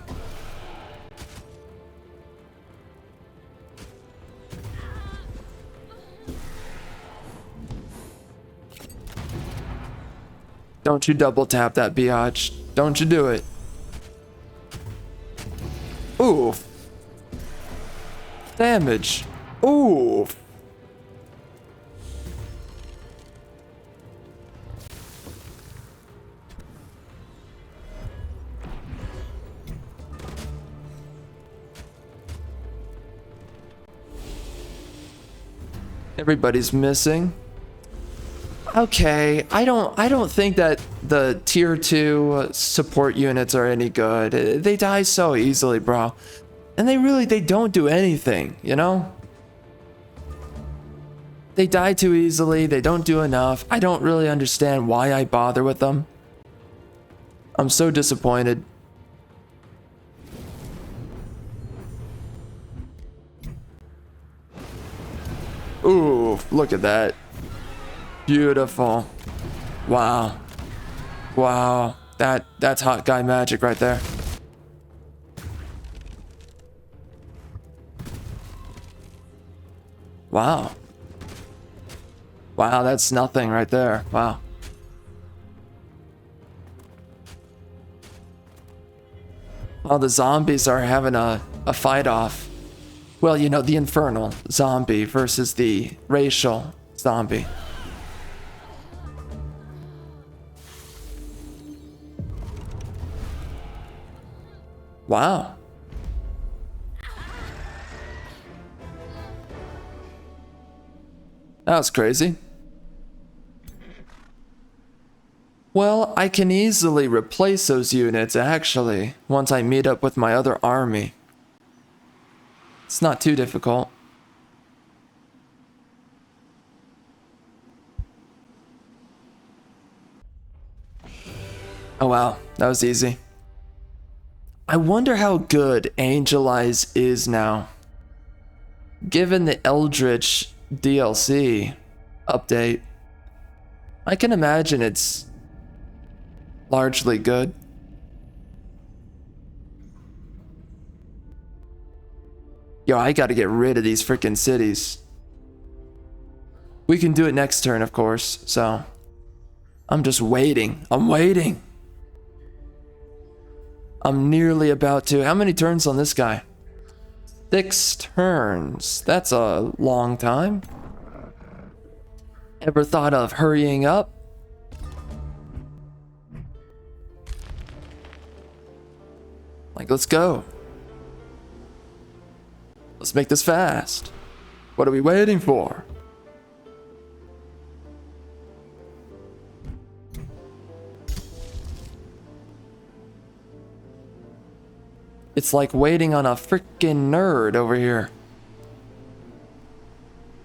[SPEAKER 1] Don't you double tap that biatch. Don't you do it. Oof. Damage. Oof. Everybody's missing. Okay, I don't think that the tier 2 support units are any good. They die so easily, bro. And they don't do anything, you know? They die too easily, they don't do enough. I don't really understand why I bother with them. I'm so disappointed. Ooh, look at that. Beautiful. Wow. Wow. That's hot guy magic right there. Wow. Wow, that's nothing right there. Wow. Well, the zombies are having a fight off. Well, you know, the infernal zombie versus the racial zombie. Wow. That was crazy. Well, I can easily replace those units, actually, once I meet up with my other army. It's not too difficult. Oh wow, that was easy. I wonder how good Angel Eyes is now. Given the Eldritch DLC update, I can imagine it's largely good. Yo, I gotta get rid of these freaking cities. We can do it next turn, of course, so I'm just waiting. I'm waiting. I'm nearly about to. How many turns on this guy? 6 turns. That's a long time. Ever thought of hurrying up? Like, let's go. Let's make this fast. What are we waiting for? It's like waiting on a freaking nerd over here.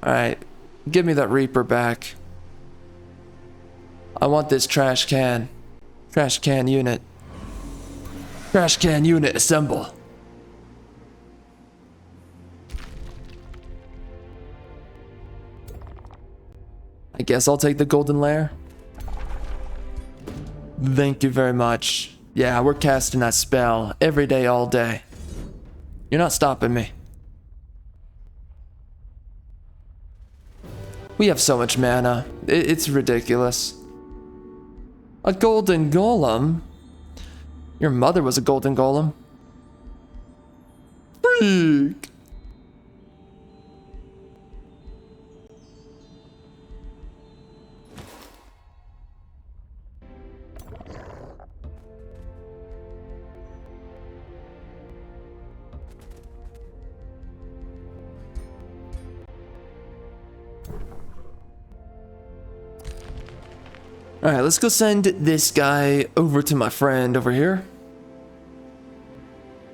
[SPEAKER 1] Alright, Give me that Reaper back. I want this trash can. Trash can unit. Trash can unit assemble. I guess I'll take the golden lair. Thank you very much. Yeah, we're casting that spell every day, all day. You're not stopping me. We have so much mana. It's ridiculous. A golden golem? Your mother was a golden golem. Freak! Alright, let's go send this guy over to my friend over here.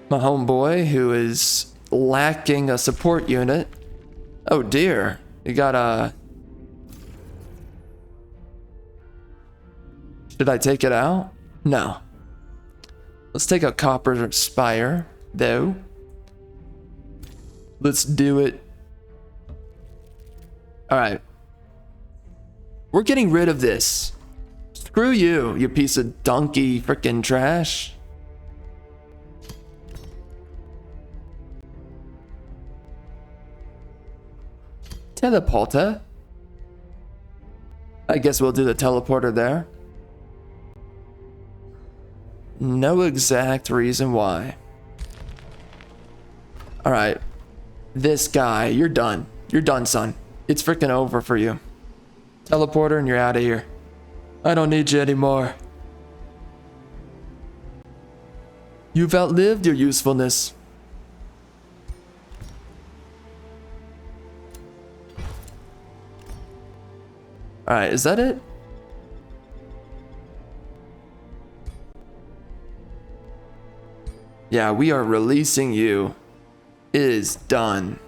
[SPEAKER 1] My homeboy, who is lacking a support unit. Oh dear, you got a... Should I take it out? No. Let's take a copper spire, though. Let's do it. Alright. We're getting rid of this. Screw you, you piece of donkey frickin' trash. Teleporter? I guess we'll do the teleporter there. No exact reason why. Alright. This guy, you're done. You're done, son. It's frickin' over for you. Teleporter and you're out of here. I don't need you anymore. You've outlived your usefulness. Alright, is that it? Yeah, we are releasing you. It is done.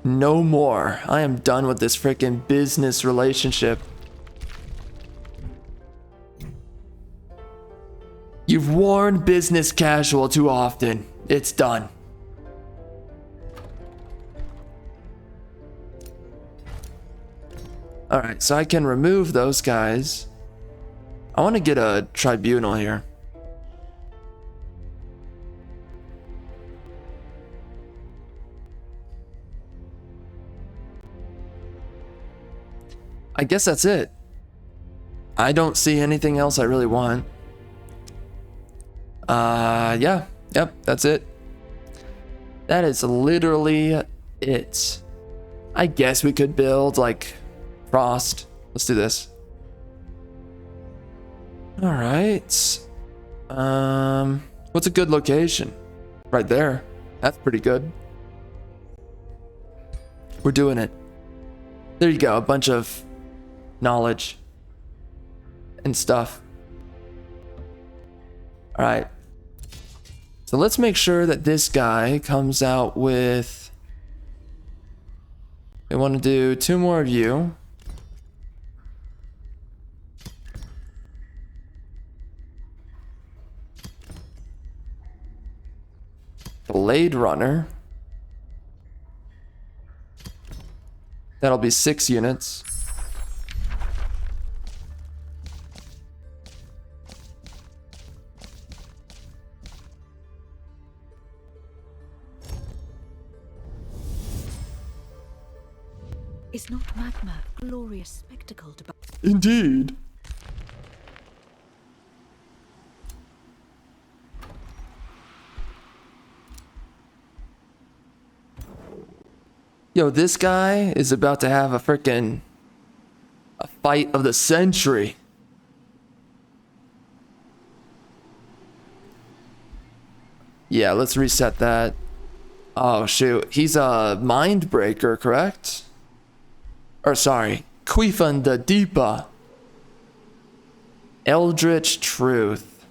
[SPEAKER 1] No more. I am done with this freaking business relationship. You've worn business casual too often. It's done. Alright, so I can remove those guys. I want to get a tribunal here. I guess that's it. I don't see anything else I really want. Yeah. Yep, that's it. That is literally it. I guess we could build, like, Frost. Let's do this. Alright. What's a good location? Right there. That's pretty good. We're doing it. There you go, a bunch of knowledge and stuff. Alright. So let's make sure that this guy comes out with... We want to do 2 more of you. Blade Runner. That'll be 6 units.
[SPEAKER 2] Is not magma a glorious spectacle to...
[SPEAKER 1] Indeed. Yo, this guy is about to have a frickin' fight of the century. Yeah, let's reset that. Oh shoot, he's a mind breaker, correct? Or sorry, Quifan the Deepa. Eldritch Truth.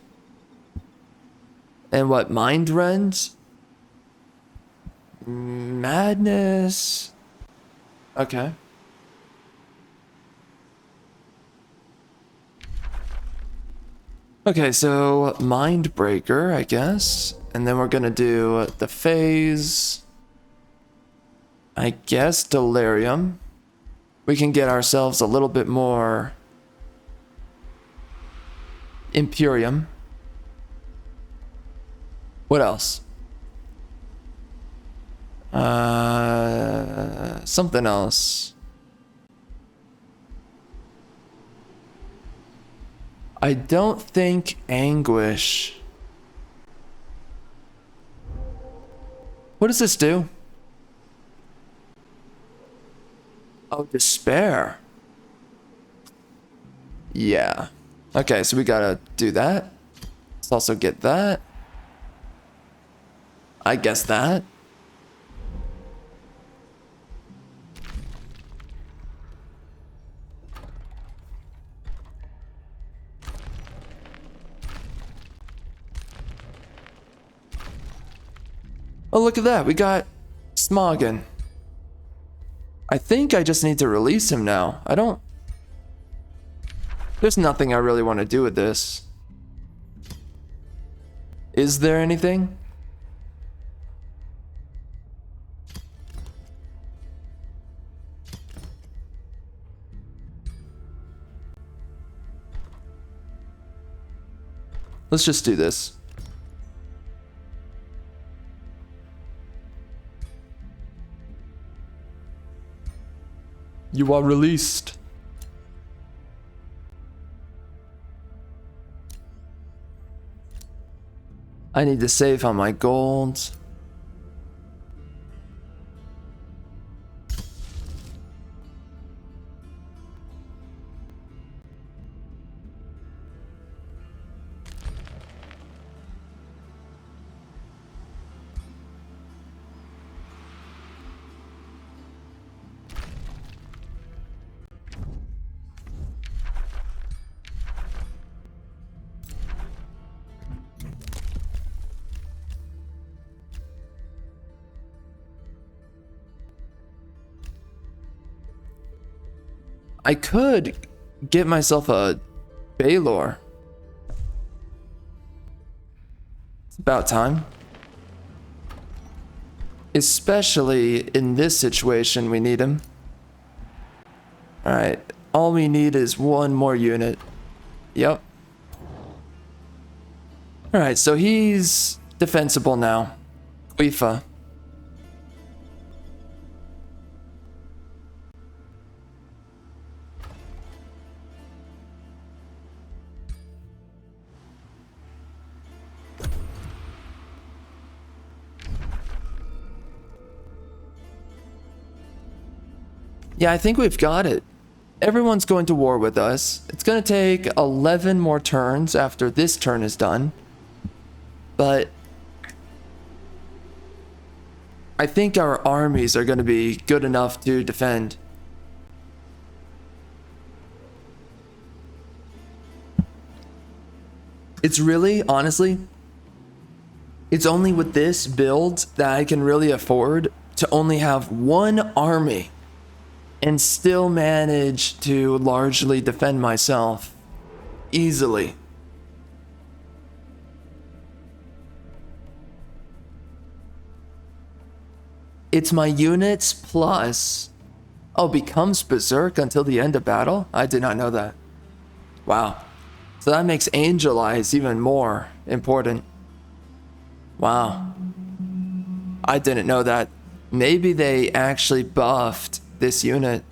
[SPEAKER 1] And what, Mind Rend? Madness. Okay. Okay, so Mindbreaker, I guess. And then we're gonna do the phase. I guess Delirium. We can get ourselves a little bit more Imperium. What else? Something else. I don't think Anguish. What does this do? Oh, Despair. Yeah. Okay, so we gotta do that. Let's also get that. I guess that. Oh, look at that. We got Smoggin. I think I just need to release him now. I don't... There's nothing I really want to do with this. Is there anything? Let's just do this. You are released. I need to save on my gold. I could get myself a Baylor. It's about time. Especially in this situation, we need him. Alright, all we need is one more unit. Yep. Alright, so he's defensible now. Quifa. Yeah, I think we've got it. Everyone's going to war with us. It's going to take 11 more turns after this turn is done. But I think our armies are going to be good enough to defend. It's really, honestly, it's only with this build that I can really afford to only have one army and still manage to largely defend myself easily. It's my units plus... Oh, becomes Berserk until the end of battle? I did not know that. Wow. So that makes Angel Eyes even more important. Wow. I didn't know that. Maybe they actually buffed this unit.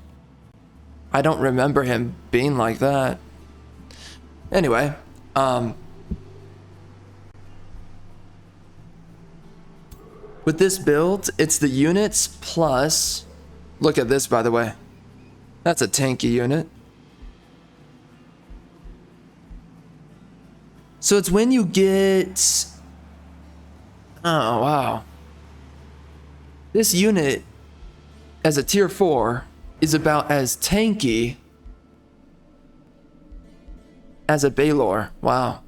[SPEAKER 1] I don't remember him being like that. Anyway, with this build, it's the units plus... Look at this, by the way. That's a tanky unit. So it's when you get... Oh, wow. This unit, as a tier 4, is about as tanky as a Baylor. Wow.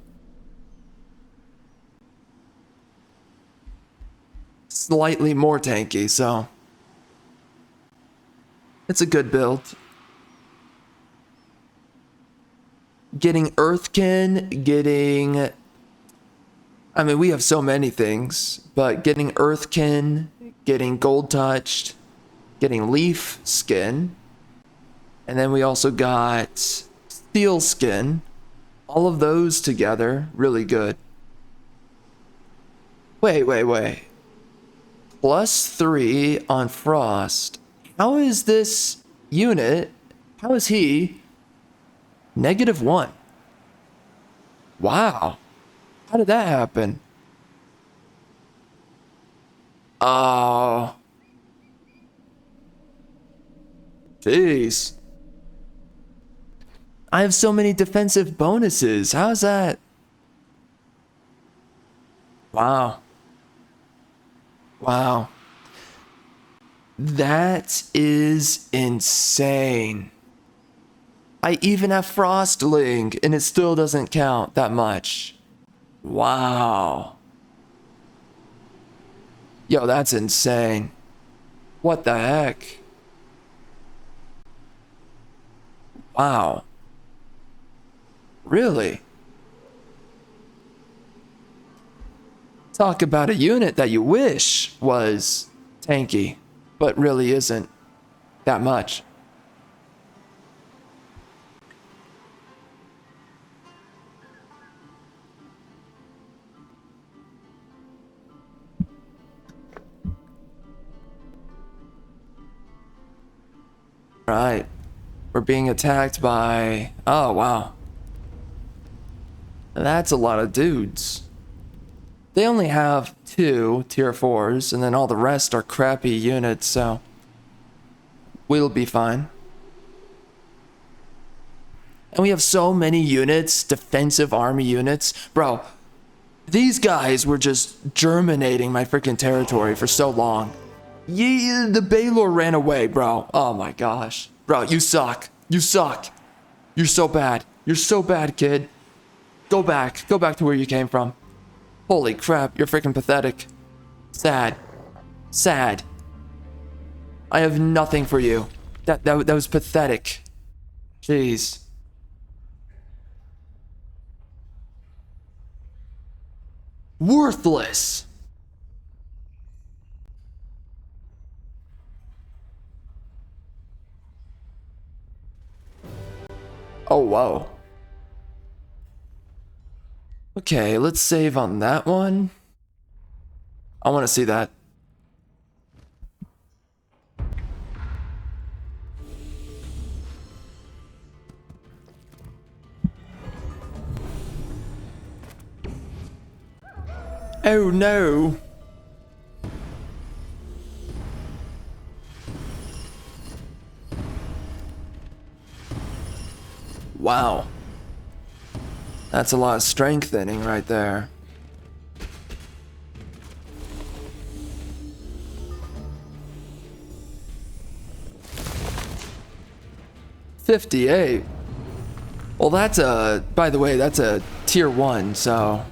[SPEAKER 1] Slightly more tanky, so... It's a good build. getting Earthkin, getting... I mean, we have so many things, but getting Earthkin, getting Gold Touched, getting Leaf Skin, and then we also got Steel Skin. All of those together, really good. Wait. +3 on Frost. How is this unit, how is he -1? Wow. How did that happen? Oh. Jeez. I have so many defensive bonuses. How's that? Wow. Wow. That is insane. I even have Frostling, and it still doesn't count that much. Wow. Yo, that's insane. What the heck? Wow. Really? Talk about a unit that you wish was tanky, but really isn't that much. Right. We're being attacked by... Oh, wow. That's a lot of dudes. They only have 2 tier 4s, and then all the rest are crappy units, so... we'll be fine. And we have so many units, defensive army units. Bro, these guys were just germinating my freaking territory for so long. Yeah, the Baylor ran away, bro. Oh my gosh. Bro, you suck. You suck. You're so bad. You're so bad, kid. Go back. Go back to where you came from. Holy crap, you're freaking pathetic. Sad. Sad. I have nothing for you. That was pathetic. Jeez. Worthless. Oh, whoa. Okay, let's save on that one. I want to see that. Oh no. Wow. That's a lot of strengthening right there. $58. Well, that's a, by the way, that's a tier 1, so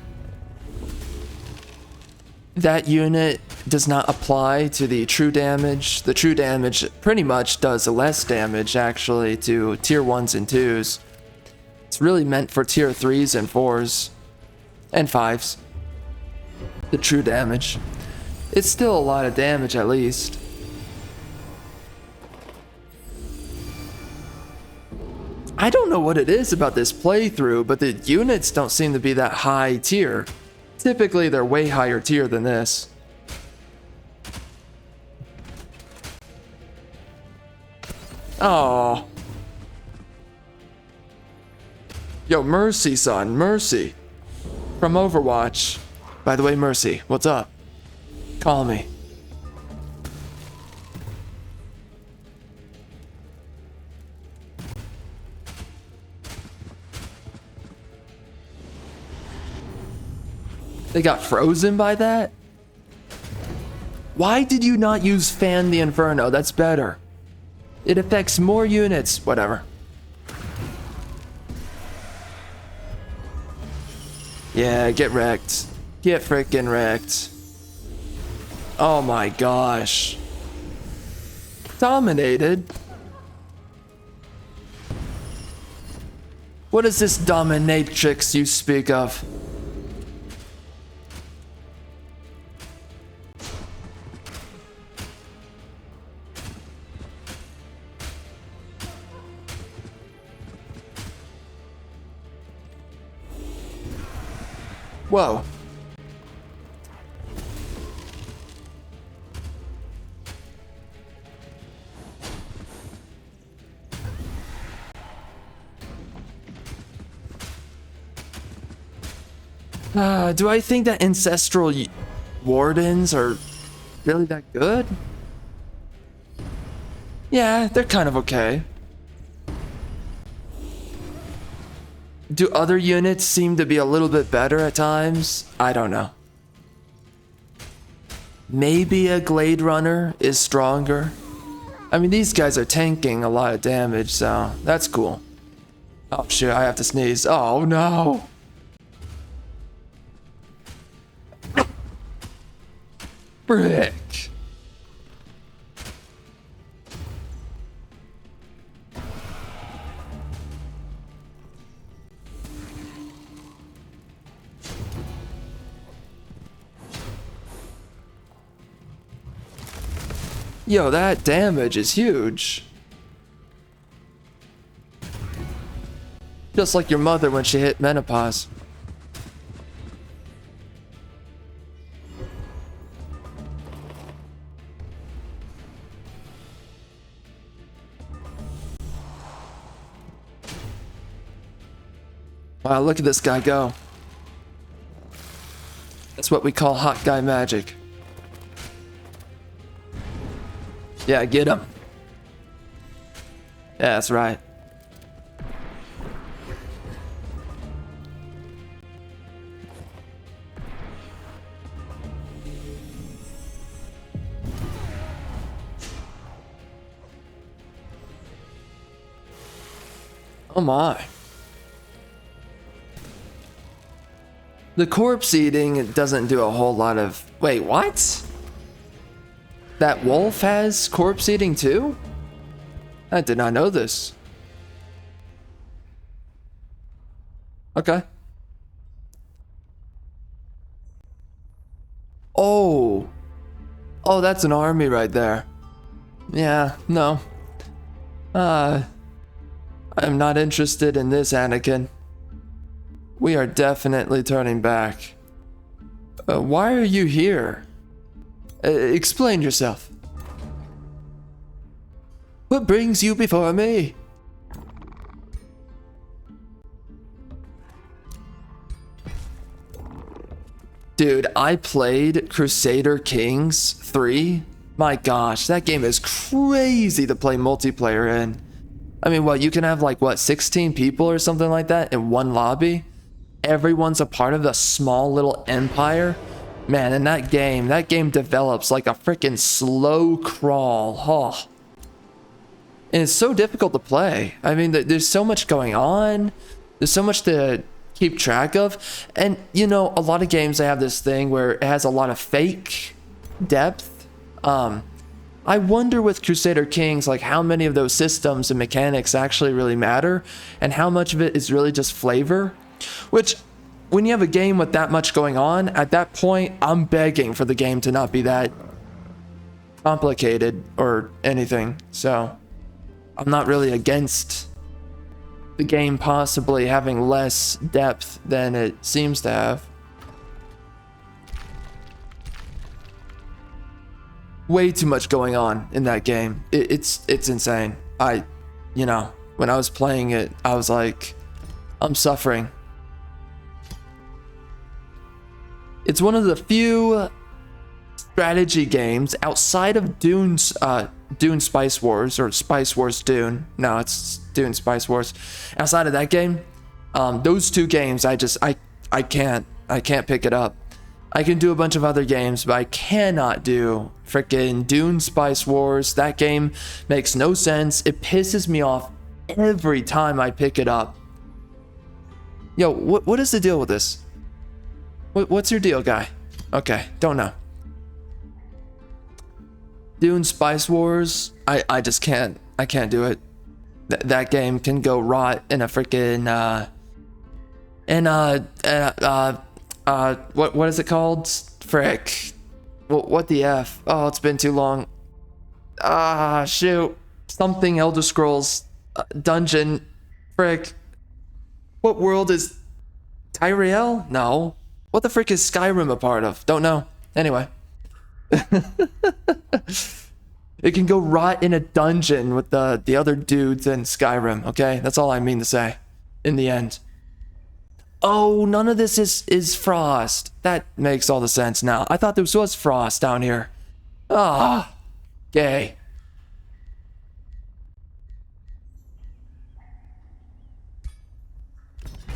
[SPEAKER 1] that unit does not apply to the true damage. The true damage pretty much does less damage actually to tier 1s and 2s. It's really meant for tier 3s and 4s and 5s. The true damage. It's still a lot of damage at least. I don't know what it is about this playthrough, but the units don't seem to be that high tier. Typically, they're way higher tier than this. Oh. Yo, Mercy, son. Mercy. From Overwatch. By the way, Mercy, what's up? Call me. They got frozen by that? Why did you not use Fan the Inferno? That's better. It affects more units. Whatever. Yeah, get wrecked. Get frickin' wrecked. Oh my gosh. Dominated. What is this dominatrix you speak of? Whoa. Do I think that ancestral wardens are really that good? Yeah, they're kind of okay. Do other units seem to be a little bit better at times? I don't know. Maybe a Glade Runner is stronger. I mean, these guys are tanking a lot of damage, so that's cool. Oh shit, I have to sneeze. Oh no! Frick. Yo, that damage is huge. Just like your mother when she hit menopause. Wow, look at this guy go. That's what we call hot guy magic. Yeah, get him. Yeah, that's right. Oh my. The corpse eating doesn't do a whole lot of... Wait, what? That wolf has corpse eating too? I did not know this. Okay. Oh. Oh, that's an army right there. Yeah, no. I'm not interested in this, Anakin. We are definitely turning back. Why are you here? Explain yourself. What brings you before me? Dude, I played Crusader Kings 3. My gosh, that game is crazy to play multiplayer in. I mean, what, you can have like, what, 16 people or something like that in one lobby? Everyone's a part of the small little empire. Man, in that game develops like a freaking slow crawl. Oh. And it's so difficult to play. I mean, there's so much going on. There's so much to keep track of. And, you know, a lot of games, they have this thing where it has a lot of fake depth. I wonder with Crusader Kings, like how many of those systems and mechanics actually really matter and how much of it is really just flavor. Which, when you have a game with that much going on, at that point, I'm begging for the game to not be that complicated or anything. So, I'm not really against the game possibly having less depth than it seems to have. Way too much going on in that game. It's insane. You know, when I was playing it, I was like, I'm suffering. It's one of the few strategy games outside of Dune Spice Wars, or Spice Wars Dune. No, it's Dune Spice Wars. Outside of that game, those two games, I can't pick it up. I can do a bunch of other games, but I cannot do frickin' Dune Spice Wars. That game makes no sense. It pisses me off every time I pick it up. Yo, what is the deal with this? What's your deal, guy? Okay, don't know. Dune Spice Wars, I just can't. I can't do it. That game can go rot in a freaking what is it called? Frick. What the F? Oh, it's been too long. Shoot. Something Elder Scrolls dungeon. Frick. What world is Tyrael? No. What the frick is Skyrim a part of? Don't know. Anyway. It can go rot in a dungeon with the other dudes in Skyrim, okay? That's all I mean to say. In the end. Oh, none of this is Frost. That makes all the sense now. I thought this was Frost down here. Ah. Yay.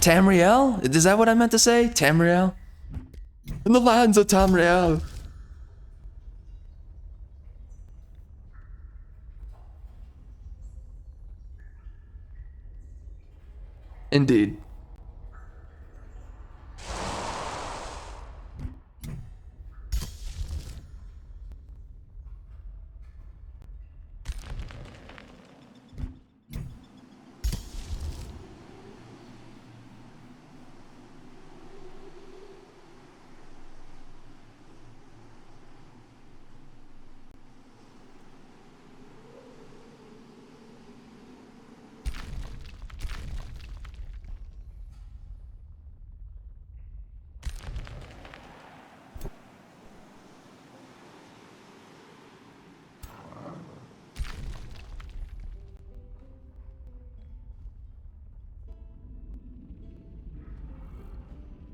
[SPEAKER 1] Tamriel? Is that what I meant to say? Tamriel? In the lands of Tamriel. Indeed.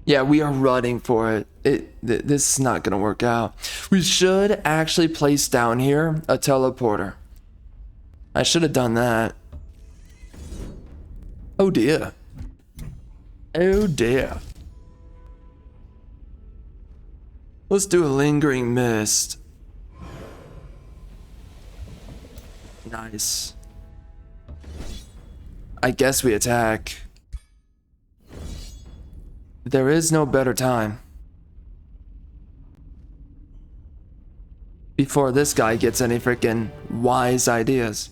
[SPEAKER 1] Yeah, we are running for it. This is not gonna work out. We should actually place down here a teleporter. I should have done that. Oh dear. Oh dear. Let's do a lingering mist. Nice. I guess we attack. There is no better time. Before this guy gets any freaking wise ideas.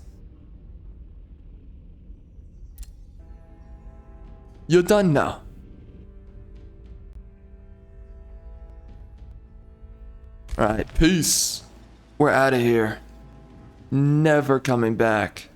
[SPEAKER 1] You're done now. Alright, peace. We're out of here. Never coming back.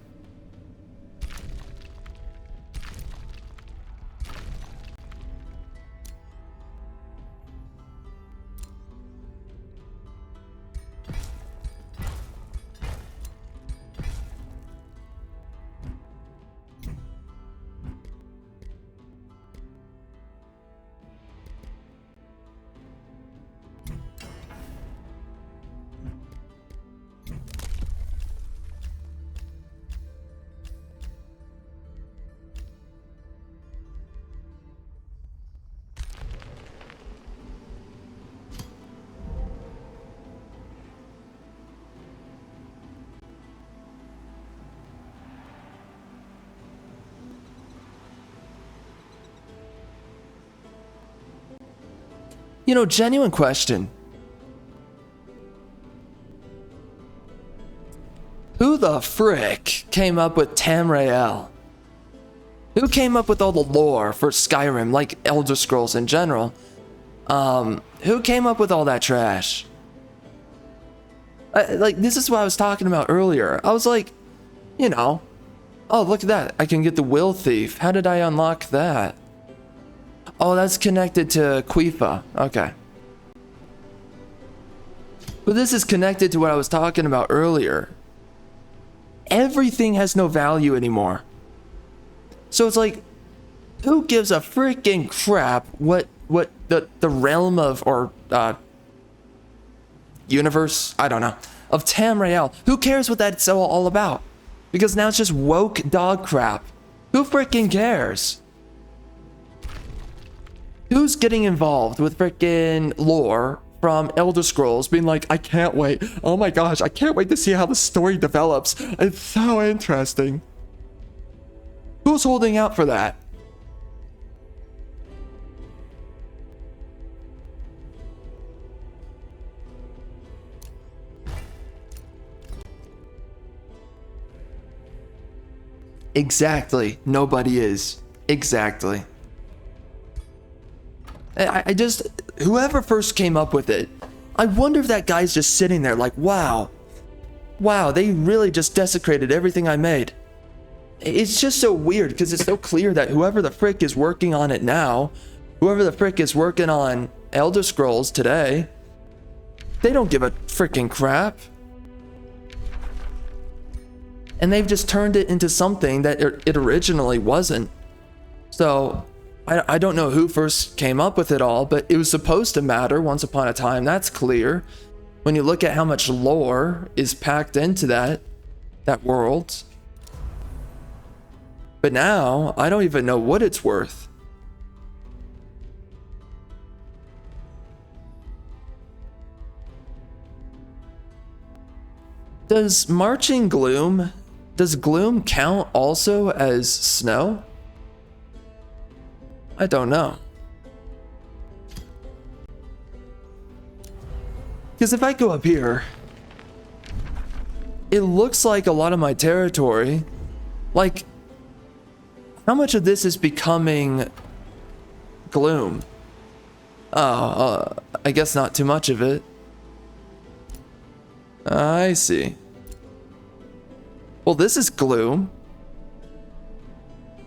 [SPEAKER 1] You know, genuine question. Who the frick came up with Tamriel? Who came up with all the lore for Skyrim, like Elder Scrolls in general? Who came up with all that trash? Like, this is what I was talking about earlier. I was like, you know, oh, look at that. I can get the Will Thief. How did I unlock that? Oh, that's connected to Quifa. Okay. But this is connected to what I was talking about earlier. Everything has no value anymore. So it's like, who gives a freaking crap what the realm of, or universe, I don't know, of Tamriel? Who cares what that's all about? Because now it's just woke dog crap. Who freaking cares? Who's getting involved with freaking lore from Elder Scrolls being like, I can't wait. Oh my gosh, I can't wait to see how the story develops. It's so interesting. Who's holding out for that? Exactly. Nobody is. Exactly. I just, whoever first came up with it, I wonder if that guy's just sitting there like, wow, they really just desecrated everything I made. It's just so weird because it's so clear that whoever the frick is working on it now, whoever the frick is working on Elder Scrolls today, they don't give a freaking crap. And they've just turned it into something that it originally wasn't. So I don't know who first came up with it all, but it was supposed to matter once upon a time. That's clear. When you look at how much lore is packed into that world. But now, I don't even know what it's worth. Does Marching Gloom, does Gloom count also as snow? I don't know. Because if I go up here, it looks like a lot of my territory, like, how much of this is becoming Gloom? Oh, I guess not too much of it. I see. Well, this is Gloom.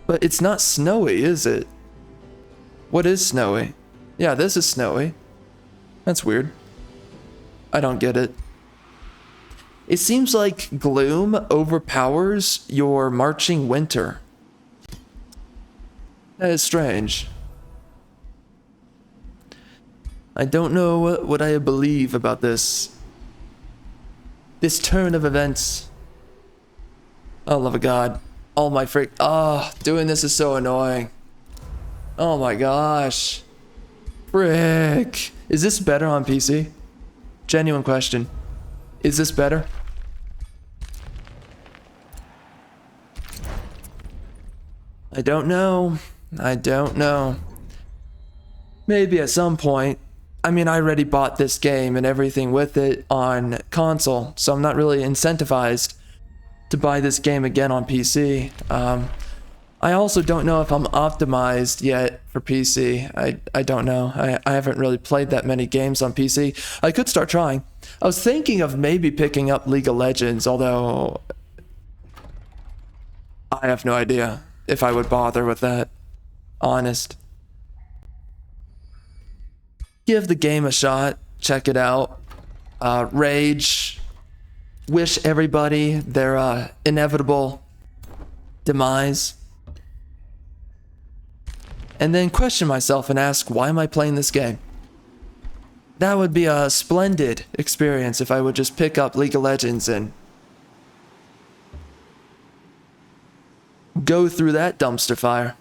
[SPEAKER 1] But it's not snowy, is it? What is snowy? Yeah, this is snowy. That's weird. I don't get it. It seems like Gloom overpowers your Marching Winter. That is strange. I don't know what I believe about this turn of events. Oh, love of God. Oh my freak. Oh, doing this is so annoying. Oh my gosh. Frick. Is this better on PC? Genuine question. Is this better? I don't know. I don't know. Maybe at some point. I mean, I already bought this game and everything with it on console, so I'm not really incentivized to buy this game again on PC. I also don't know if I'm optimized yet for PC. I don't know. I haven't really played that many games on PC. I could start trying. I was thinking of maybe picking up League of Legends, although I have no idea if I would bother with that. Honest. Give the game a shot. Check it out. Rage. Wish everybody their inevitable demise. And then question myself and ask, why am I playing this game? That would be a splendid experience if I would just pick up League of Legends and go through that dumpster fire.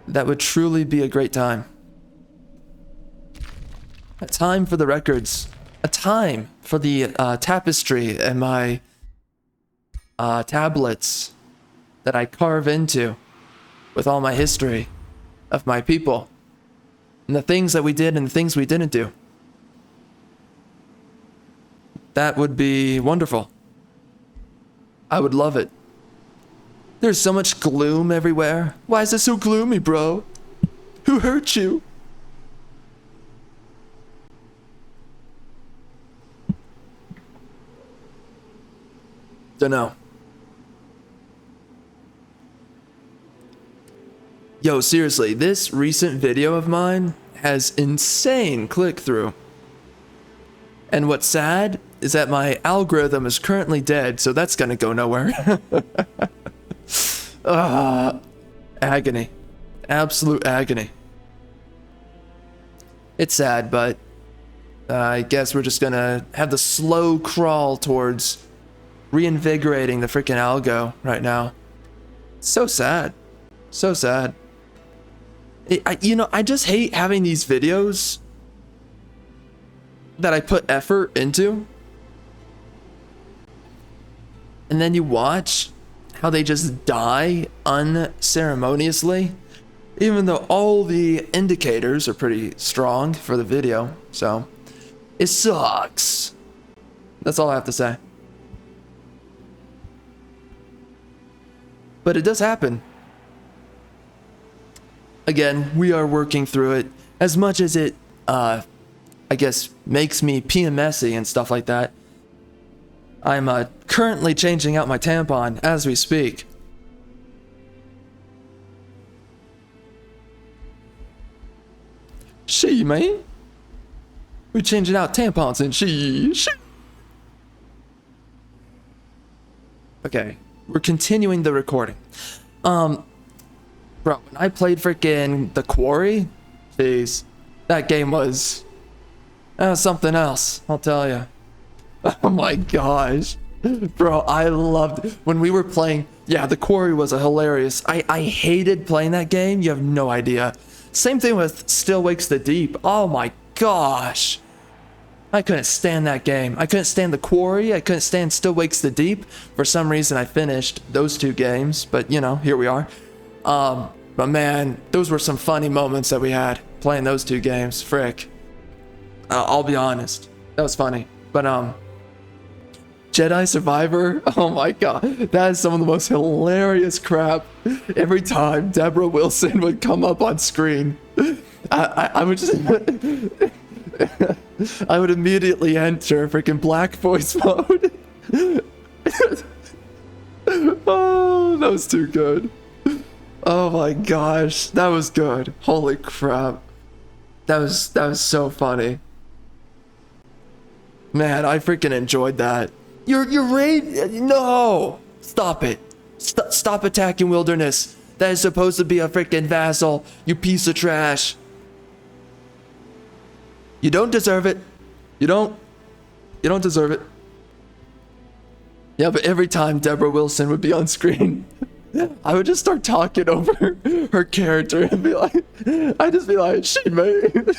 [SPEAKER 1] That would truly be a great time. A time for the records. A time for the tapestry and my tablets that I carve into with all my history of my people and the things that we did and the things we didn't do. That would be wonderful. I would love it. There's so much gloom everywhere. Why is it so gloomy, bro? Who hurt you? Dunno. Yo, seriously, this recent video of mine has insane click-through. And what's sad is that my algorithm is currently dead, so that's gonna go nowhere. Agony. Absolute agony. It's sad, but I guess we're just gonna have the slow crawl towards reinvigorating the freaking algo right now. So sad. So sad. I just hate having these videos that I put effort into, and then you watch how they just die unceremoniously, even though all the indicators are pretty strong for the video. So it sucks. That's all I have to say. But it does happen. Again, we are working through it. As much as it, I guess, makes me PMSy and stuff like that, I'm currently changing out my tampon as we speak. She, man. We're changing out tampons and she. Okay, we're continuing the recording. Bro, when I played freaking The Quarry, jeez, that game was something else, I'll tell you. Oh my gosh. Bro, I loved it. When we were playing, yeah, The Quarry was a hilarious. I hated playing that game, you have no idea. Same thing with Still Wakes the Deep. Oh my gosh. I couldn't stand that game. I couldn't stand The Quarry. I couldn't stand Still Wakes the Deep. For some reason, I finished those two games, but you know, here we are. But man, those were some funny moments that we had playing those two games. Frick. I'll be honest. That was funny. But, Jedi Survivor, oh my god, that is some of the most hilarious crap. Every time Deborah Wilson would come up on screen, I would just, I would immediately enter freaking black voice mode. Oh, that was too good. Oh my gosh, that was good. Holy crap. That was so funny. Man, I freaking enjoyed that. You're raid. No, stop it. Stop attacking Wilderness. That is supposed to be a freaking vassal. You piece of trash. You don't deserve it. You don't deserve it. Yeah, but every time Deborah Wilson would be on screen, I would just start talking over her character and be like, I'd just be like, she made.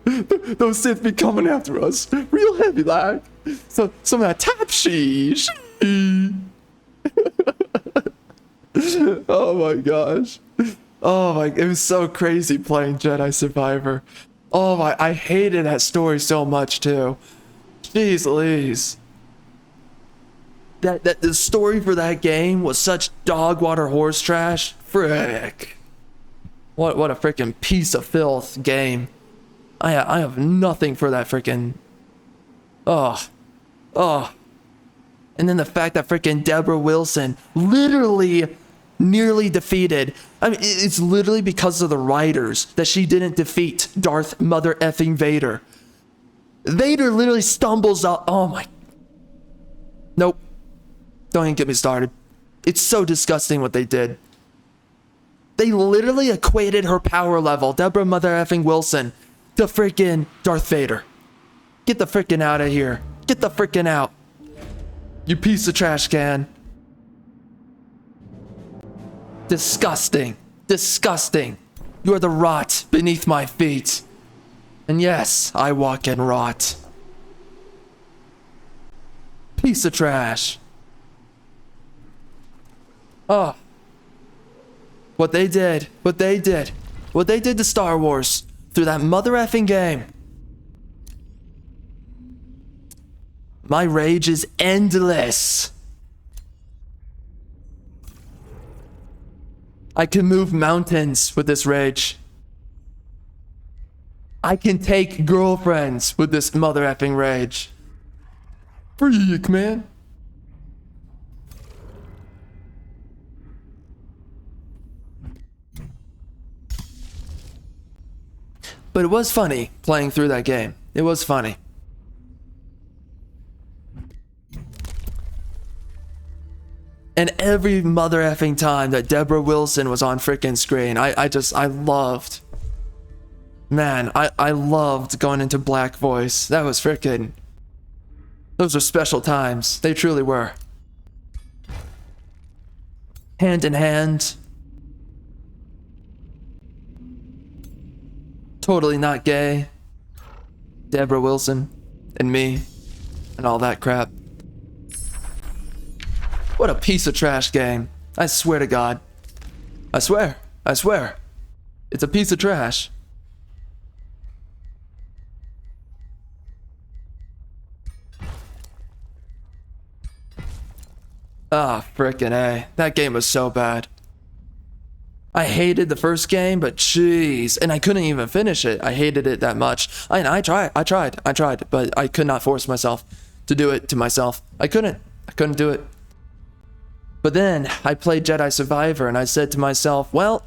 [SPEAKER 1] Those Sith be coming after us real heavy like. So some of that tap she. Oh my gosh. Oh my, it was so crazy playing Jedi Survivor. Oh my, I hated that story so much too. Jeez Louise. That the story for that game was such dog water horse trash. Frick. What a freaking piece of filth game. I have nothing for that freaking. Oh. And then the fact that freaking Deborah Wilson literally nearly defeated. I mean, it's literally because of the writers that she didn't defeat Darth Mother effing Vader. Vader literally stumbles out. Oh my. Nope. Don't even get me started. It's so disgusting what they did. They literally equated her power level, Deborah Mother effing Wilson, to freaking Darth Vader. Get the freaking out of here. Get the freaking out. You piece of trash can. Disgusting. Disgusting. You are the rot beneath my feet. And yes, I walk in rot. Piece of trash. Oh. What they did to Star Wars through that mother effing game. My rage is endless. I can move mountains with this rage. I can take girlfriends with this mother effing rage. Freak, man. But it was funny playing through that game. It was funny. And every mother effing time that Deborah Wilson was on freaking screen, I loved. Man, I loved going into black voice. That was freaking. Those were special times. They truly were. Hand in hand. Totally not gay. Deborah Wilson and me and all that crap. What a piece of trash game. I swear to God. I swear. It's a piece of trash. Ah, frickin' A. That game was so bad. I hated the first game, but jeez, and I couldn't even finish it. I hated it that much. I tried, but I could not force myself to do it to myself. I couldn't do it. But then I played Jedi Survivor and I said to myself, well,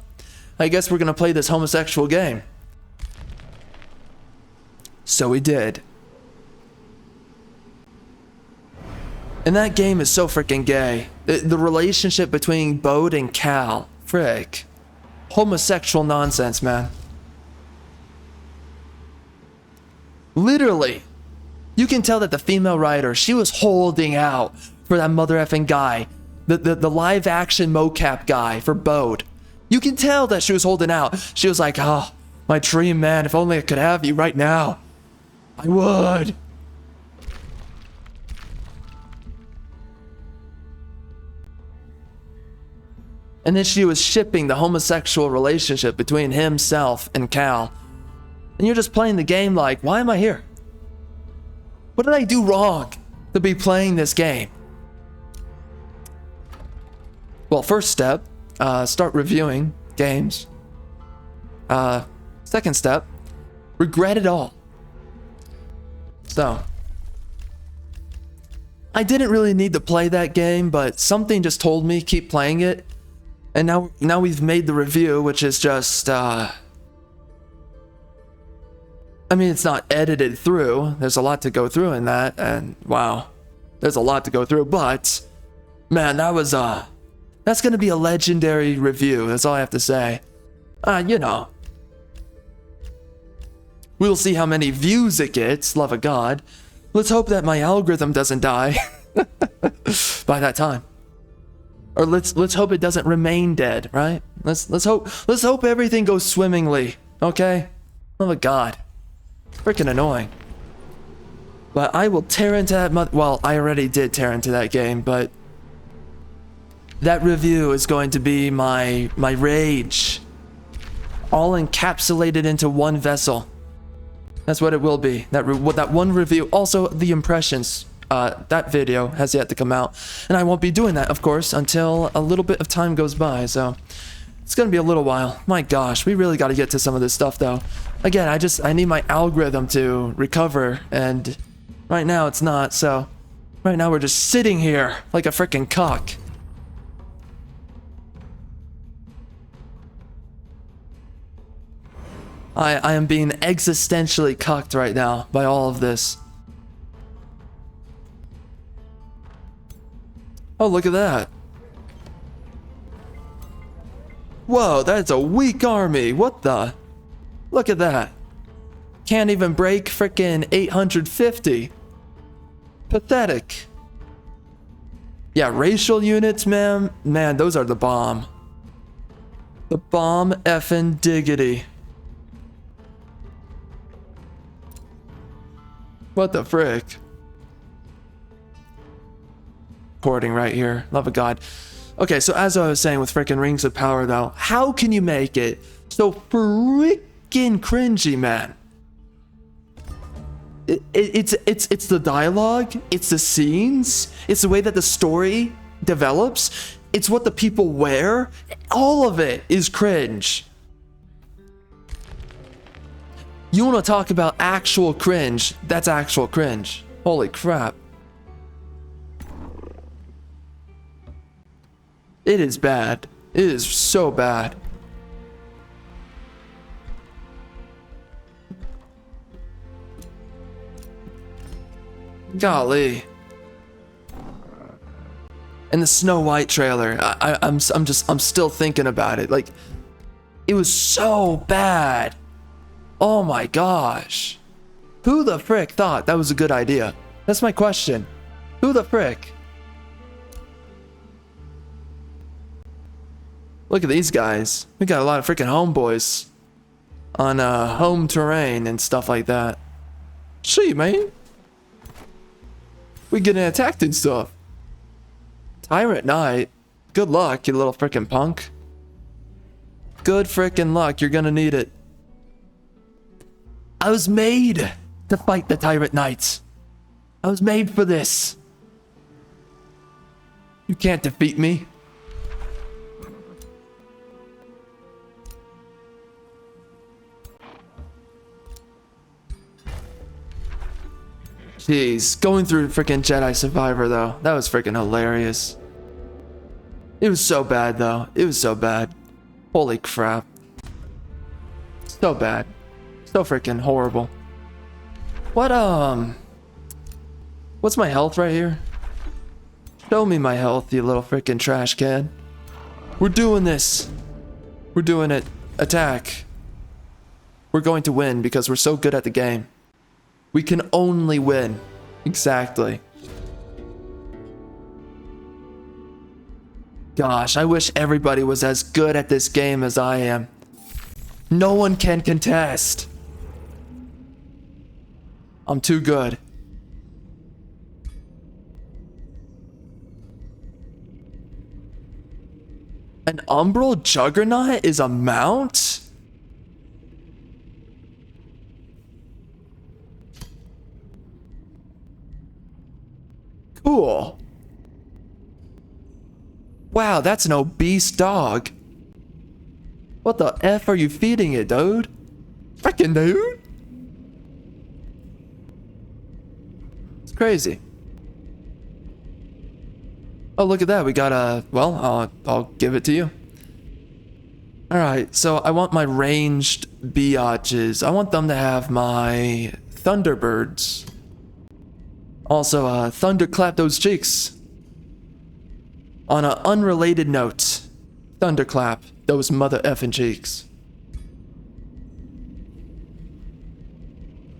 [SPEAKER 1] I guess we're gonna play this homosexual game. So we did. And that game is so freaking gay. The relationship between Bode and Cal, frick. Homosexual nonsense, man. Literally. You can tell that the female writer, she was holding out for that mother effing guy. The live action mocap guy for Bode. You can tell that she was holding out. She was like, oh, my dream, man, if only I could have you right now. I would. And then she was shipping the homosexual relationship between himself and Cal. And you're just playing the game like, why am I here? What did I do wrong to be playing this game? Well, first step, start reviewing games. Second step, regret it all. So, I didn't really need to play that game, but something just told me keep playing it. And now we've made the review, which is just, I mean, it's not edited through. There's a lot to go through in that, and wow, there's a lot to go through, but man, that's gonna be a legendary review. That's all I have to say. You know, we'll see how many views it gets, love of God. Let's hope that my algorithm doesn't die by that time. Or let's hope it doesn't remain dead, right? Let's hope everything goes swimmingly, okay? Oh my God, freaking annoying. But I will tear into that well, I already did tear into that game, but that review is going to be my rage, all encapsulated into one vessel. That's what it will be. That one review. Also, the impressions. That video has yet to come out, and I won't be doing that, of course, until a little bit of time goes by, so it's gonna be a little while. My gosh, we really got to get to some of this stuff, though. Again, I need my algorithm to recover, and right now it's not, so right now we're just sitting here like a freaking cock. I am being existentially cucked right now by all of this. Oh, look at that. Whoa, that's a weak army. What the? Look at that. Can't even break frickin' 850. Pathetic. Yeah, racial units, man. Man, those are the bomb. The bomb effing diggity. What the frick? Recording right here. Love of God. Okay, so as I was saying with freaking Rings of Power, though, how can you make it so freaking cringy, man? It's the dialogue, it's the scenes, it's the way that the story develops, it's what the people wear. All of it is cringe. You want to talk about actual cringe? That's actual cringe. Holy crap. It is bad. It is so bad. Golly. And the Snow White trailer, I'm still thinking about it. Like, it was so bad. Oh my gosh. Who the frick thought that was a good idea? That's my question. Who the frick? Look at these guys. We got a lot of freaking homeboys on home terrain and stuff like that. See, man. We getting attacked and stuff. Tyrant Knight. Good luck, you little freaking punk. Good freaking luck. You're gonna need it. I was made to fight the Tyrant Knights. I was made for this. You can't defeat me. Jeez, going through freaking Jedi Survivor though, that was freaking hilarious. It was so bad though, it was so bad. Holy crap. So bad. So freaking horrible. What's my health right here? Show me my health, you little freaking trash can. We're doing this. We're doing it. Attack. We're going to win because we're so good at the game. We can only win. Exactly. Gosh, I wish everybody was as good at this game as I am. No one can contest. I'm too good. An Umbral Juggernaut is a mount? Cool. Wow, that's an obese dog. What the F are you feeding it, dude? Frickin' dude? It's crazy. Oh, look at that. We got a... Well, I'll give it to you. Alright, so I want my ranged biatches. I want them to have my Thunderbirds. Also, thunderclap those cheeks. On an unrelated note, thunderclap those mother effing cheeks.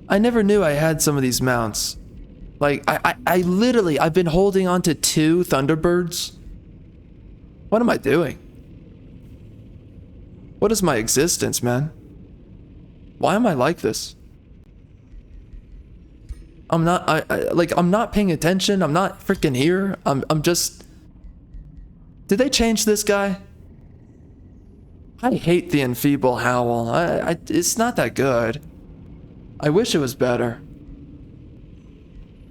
[SPEAKER 1] I never knew I had some of these mounts. Like, I literally, I've been holding on to 2 Thunderbirds. What am I doing? What is my existence, man? Why am I like this? I'm not, I'm not paying attention. I'm not freaking here. I'm just... Did they change this guy? I hate the enfeeble howl. It's not that good. I wish it was better.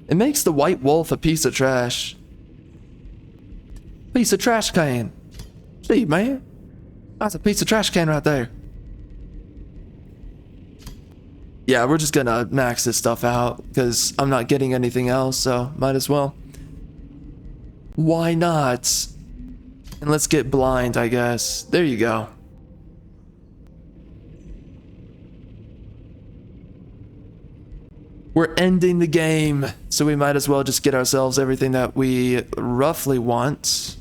[SPEAKER 1] It makes the white wolf a piece of trash. Piece of trash can. See, man? That's a piece of trash can right there. Yeah, we're just gonna max this stuff out because I'm not getting anything else, so might as well. Why not? And let's get blind, I guess. There you go. We're ending the game, so we might as well just get ourselves everything that we roughly want,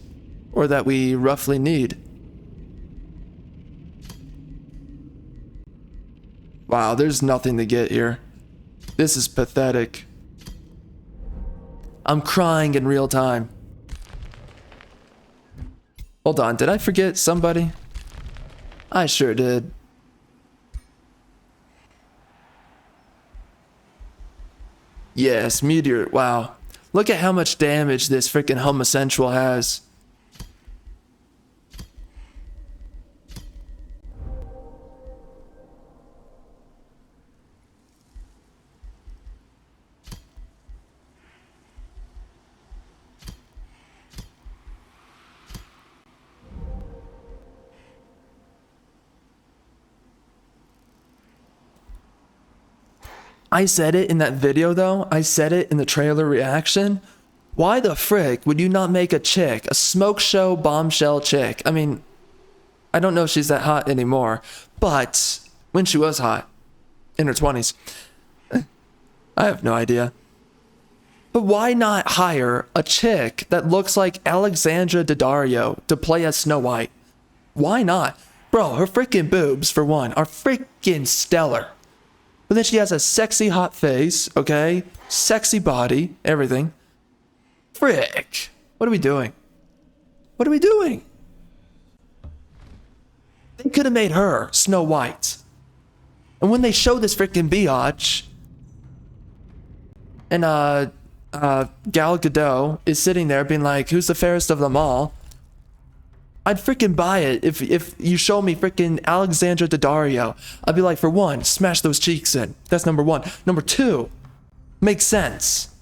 [SPEAKER 1] or that we roughly need. Wow, there's nothing to get here. This is pathetic. I'm crying in real time. Hold on, did I forget somebody? I sure did. Yes, meteor. Wow. Look at how much damage this freaking homosexual has. I said it in that video though. I said it in the trailer reaction. Why the frick would you not make a chick, a smoke show bombshell chick? I mean, I don't know if she's that hot anymore, but when she was hot, in her 20s, I have no idea. But why not hire a chick that looks like Alexandra Daddario to play as Snow White? Why not? Bro, her freaking boobs, for one, are freaking stellar. But then she has a sexy hot face, okay? Sexy body, everything. Frick. What are we doing? What are we doing? They could have made her Snow White. And when they show this freaking biatch, and Gal Gadot is sitting there being like, who's the fairest of them all? I'd freaking buy it if you show me freaking Alexandra Daddario. I'd be like, for one, smash those cheeks in. That's number one. Number two, makes sense.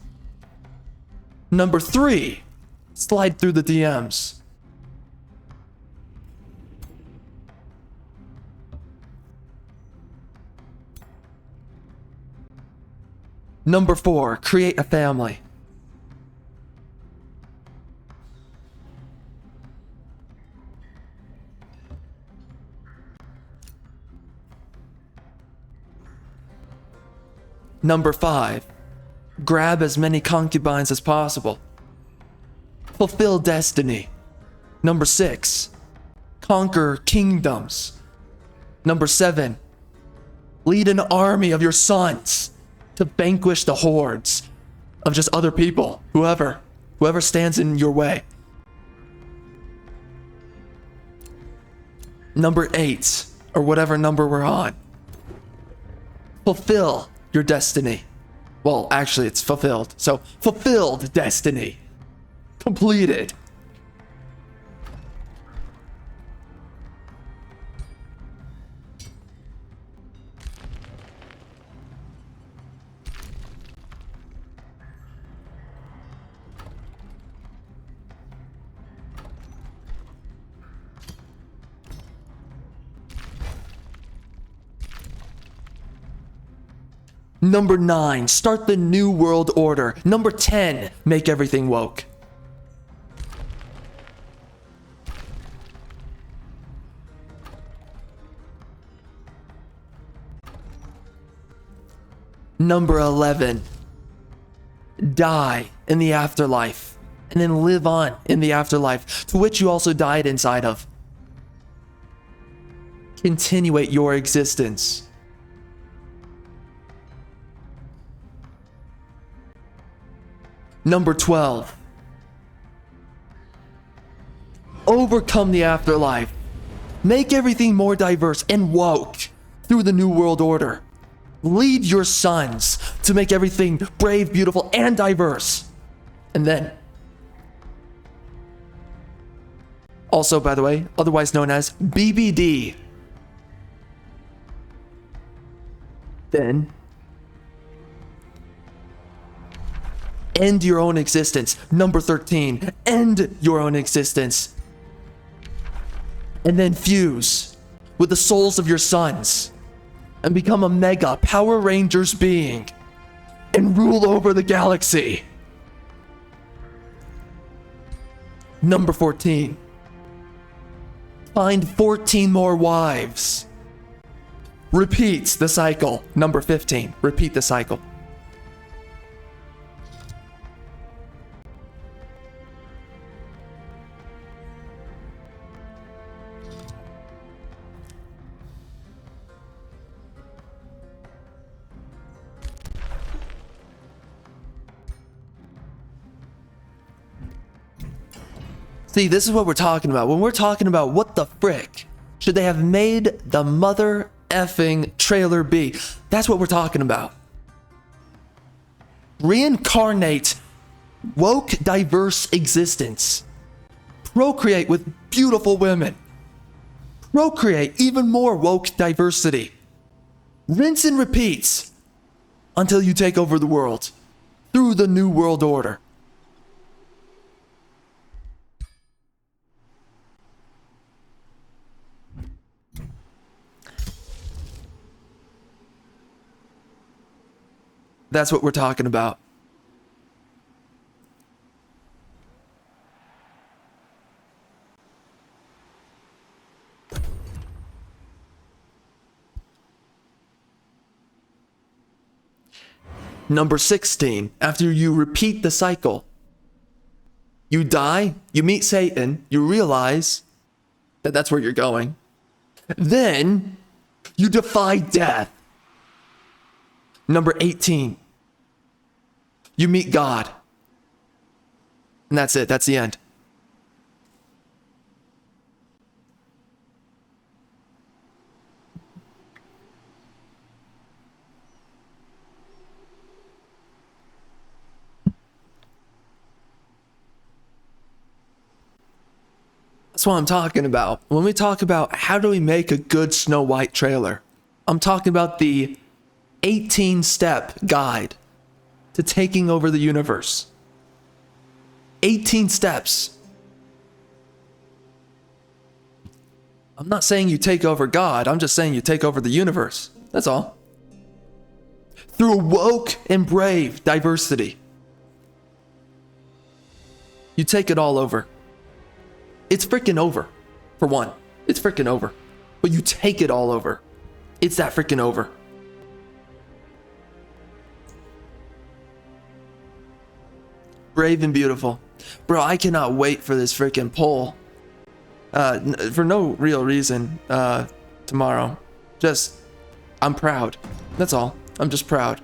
[SPEAKER 1] Number three, Slide through the DMs. Number 4, create a family. Number 5, grab as many concubines as possible. Fulfill destiny. Number 6, conquer kingdoms. Number 7, lead an army of your sons to vanquish the hordes of just other people, whoever stands in your way. Number 8, or whatever number we're on, fulfill your destiny. Well, actually, it's fulfilled. So, fulfilled destiny. Completed. Number 9, start the new world order. Number 10, make everything woke. Number 11, die in the afterlife, and then live on in the afterlife, to which you also died inside of. Continuate your existence. Number 12, overcome the afterlife. Make everything more diverse and woke through the New World Order. Lead your sons to make everything brave, beautiful, and diverse. And then, also, by the way, otherwise known as BBD. Then, end your own existence. Number 13, end your own existence. And then fuse with the souls of your sons and become a mega Power Rangers being and rule over the galaxy. Number 14, find 14 more wives. Repeat the cycle. Number 15, repeat the cycle. See, this is what we're talking about. When we're talking about what the frick should they have made the mother effing trailer be, that's what we're talking about. Reincarnate woke, diverse existence. Procreate with beautiful women. Procreate even more woke diversity. Rinse and repeat until you take over the world through the New World Order. That's what we're talking about. Number 16, after you repeat the cycle, you die, you meet Satan, you realize that that's where you're going. Then you defy death. Number 18, you meet God. And that's it, that's the end. That's what I'm talking about. When we talk about how do we make a good Snow White trailer, I'm talking about the 18-step guide to taking over the universe. 18 steps. I'm not saying you take over God. I'm just saying you take over the universe. That's all. Through woke and brave diversity. You take it all over. It's freaking over, for one. It's freaking over. But you take it all over. It's that freaking over. Brave and beautiful. Bro, I cannot wait for this freaking poll. For no real reason, tomorrow. Just, I'm proud. That's all. I'm just proud.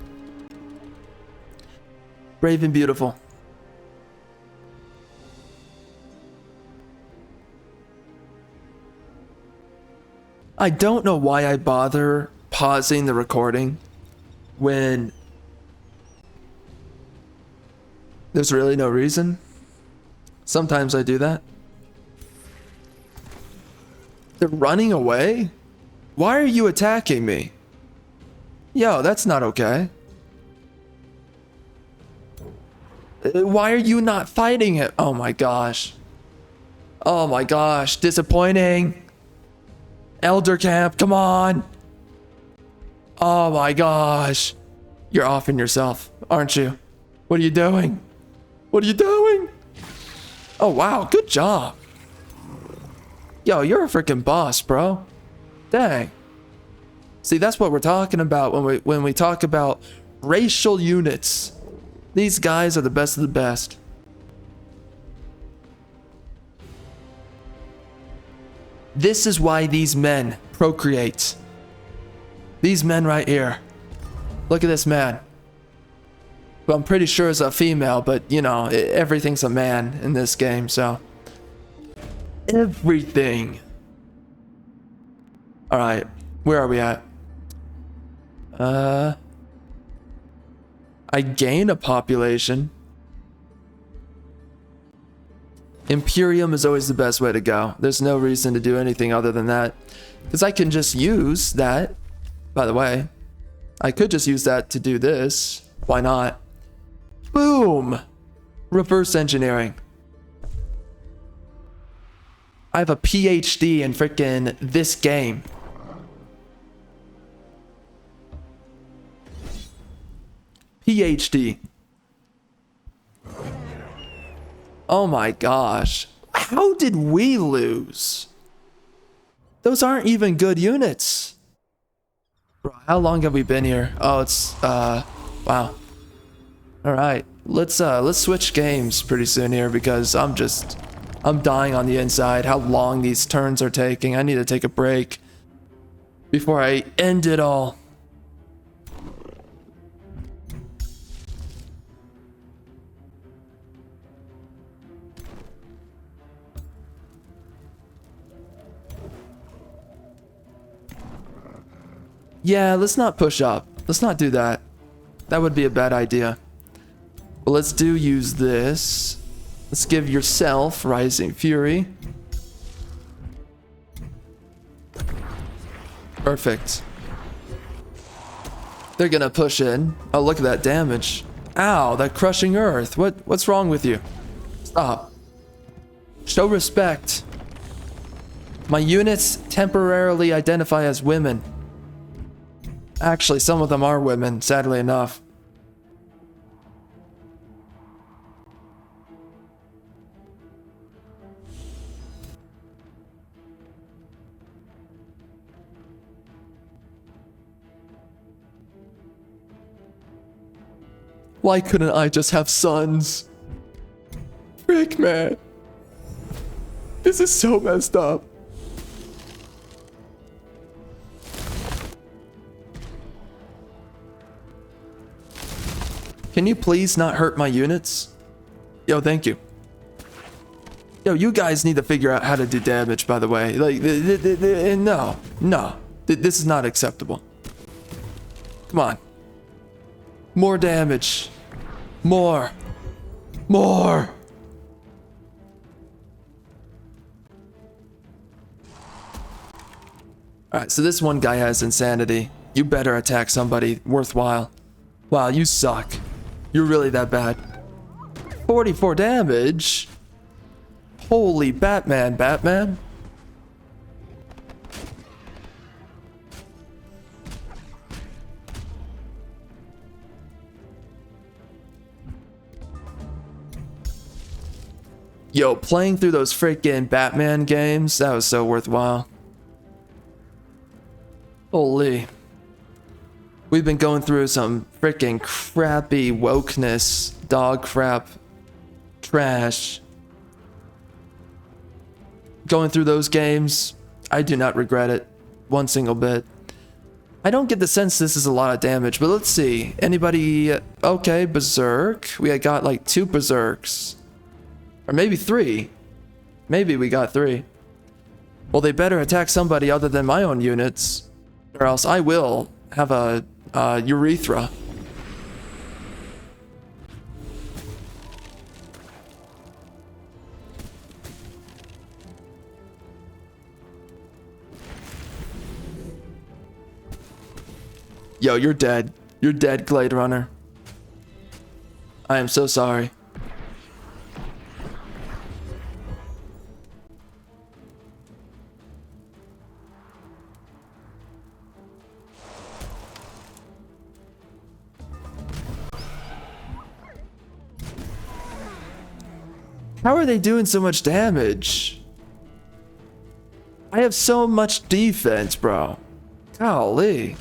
[SPEAKER 1] Brave and beautiful. I don't know why I bother pausing the recording when there's really no reason. Sometimes I do that. They're running away? Why are you attacking me? Yo, that's not okay. Why are you not fighting it? Oh my gosh. Oh my gosh, disappointing. Elder Camp, come on. Oh my gosh. You're offing yourself, aren't you? What are you doing? What are you doing? Oh wow, good job. Yo, you're a freaking boss, bro. Dang. See, that's what we're talking about when we talk about racial units. These guys are the best of the best. This is why these men procreate. These men right here. Look at this man. Well, I'm pretty sure it's a female, but you know, everything's a man in this game, so. Everything. Alright, where are we at? I gain a population. Imperium is always the best way to go. There's no reason to do anything other than that. Because I can just use that. By the way, I could just use that to do this. Why not? Boom! Reverse engineering. I have a PhD in freaking this game. PhD. Oh my gosh. How did we lose? Those aren't even good units. Bro, how long have we been here? Oh, it's wow. All right. Let's switch games pretty soon here because I'm dying on the inside. How long these turns are taking. I need to take a break before I end it all. Yeah, let's not push up. Let's not do that. That would be a bad idea. But let's use this. Let's give yourself Rising Fury. Perfect. They're gonna push in. Oh, look at that damage. Ow, that crushing earth. What's wrong with you? Stop. Show respect. My units temporarily identify as women. Actually, some of them are women, sadly enough. Why couldn't I just have sons? Frick, man. This is so messed up. Can you please not hurt my units? Yo, thank you. Yo, you guys need to figure out how to do damage, by the way. Like, no. This is not acceptable. Come on. More damage. More. Alright, so this one guy has insanity. You better attack somebody worthwhile. Wow, you suck. You're really that bad. 44 damage? Holy Batman, Batman. Yo, playing through those freaking Batman games, that was so worthwhile. Holy. We've been going through some freaking crappy wokeness, dog crap, trash. Going through those games, I do not regret it one single bit. I don't get the sense this is a lot of damage, but let's see. Anybody? Okay, Berserk. We had got like 2 Berserks. Or maybe 3. Maybe we got 3. Well, they better attack somebody other than my own units, or else I will have a urethra. Yo, you're dead. You're dead, Glade Runner. I am so sorry. How are they doing so much damage? I have so much defense, bro. Golly.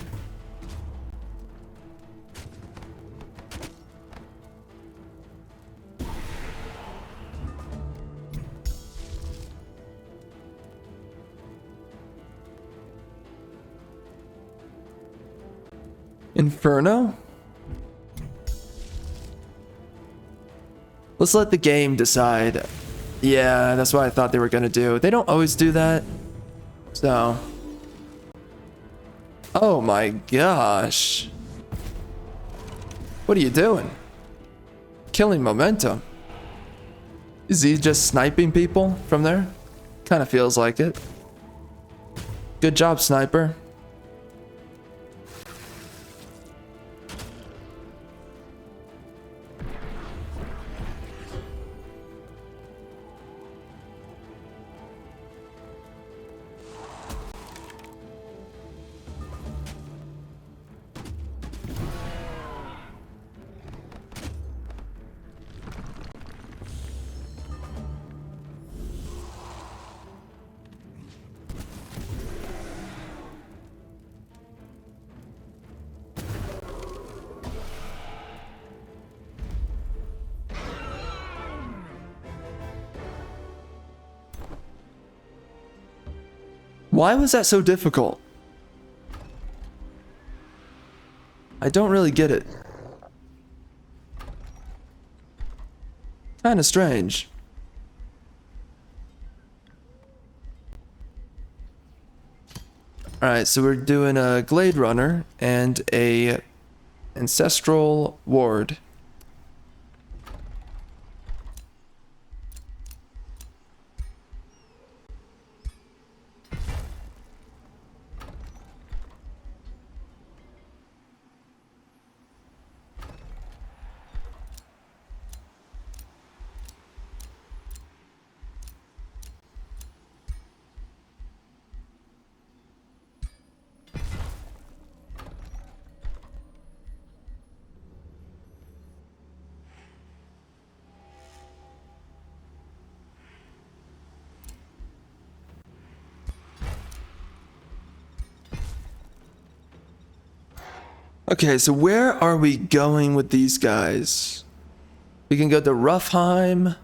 [SPEAKER 1] Inferno? Let's let the game decide. Yeah, that's what I thought they were gonna do. They don't always do that. So. Oh my gosh. What are you doing? Killing momentum. Is he just sniping people from there? Kind of feels like it. Good job, sniper. Why was that so difficult? I don't really get it. Kinda strange. Alright, so we're doing a Glade Runner and a Ancestral Ward. Okay, so where are we going with these guys? We can go to Roughheim.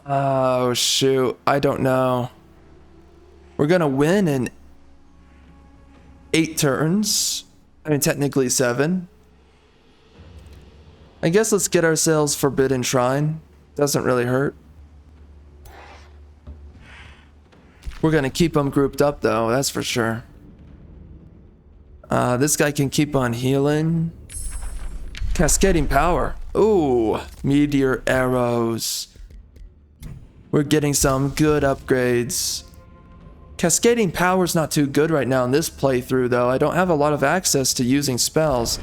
[SPEAKER 1] Oh, shoot. I don't know. We're gonna win in 8 turns. I mean, technically 7. I guess let's get ourselves Forbidden Shrine. Doesn't really hurt. We're gonna keep them grouped up, though, that's for sure. This guy can keep on healing. Cascading power. Ooh, meteor arrows. We're getting some good upgrades. Cascading power's not too good right now in this playthrough, though. I don't have a lot of access to using spells.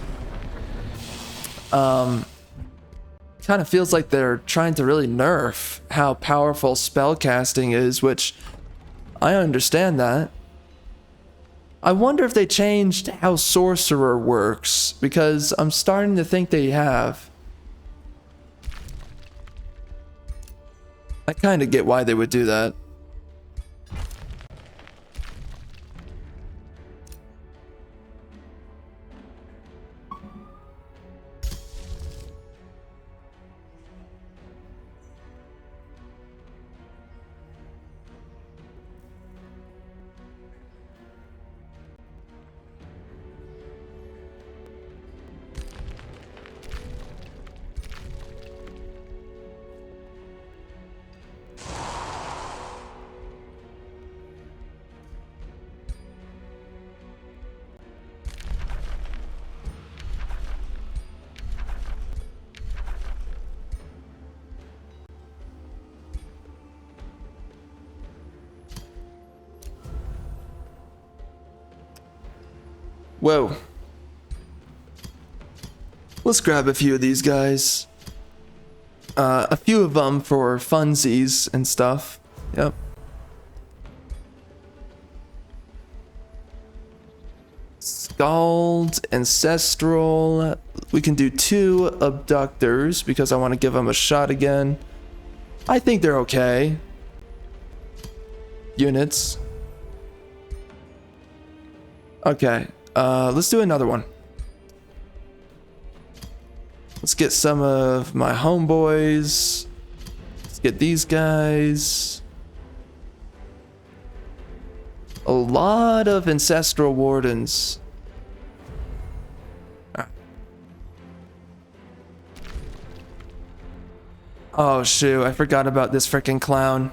[SPEAKER 1] Kind of feels like they're trying to really nerf how powerful spellcasting is, which I understand that. I wonder if they changed how sorcerer works, because I'm starting to think they have. I kind of get why they would do that. Whoa. Let's grab a few of these guys. A few of them for funsies and stuff. Yep. Scald, Ancestral. We can do 2 Abductors because I want to give them a shot again. I think they're okay. Units. Okay. Let's do another one. Let's get some of my homeboys. Let's get these guys. A lot of Ancestral Wardens. Oh shoot, I forgot about this freaking clown.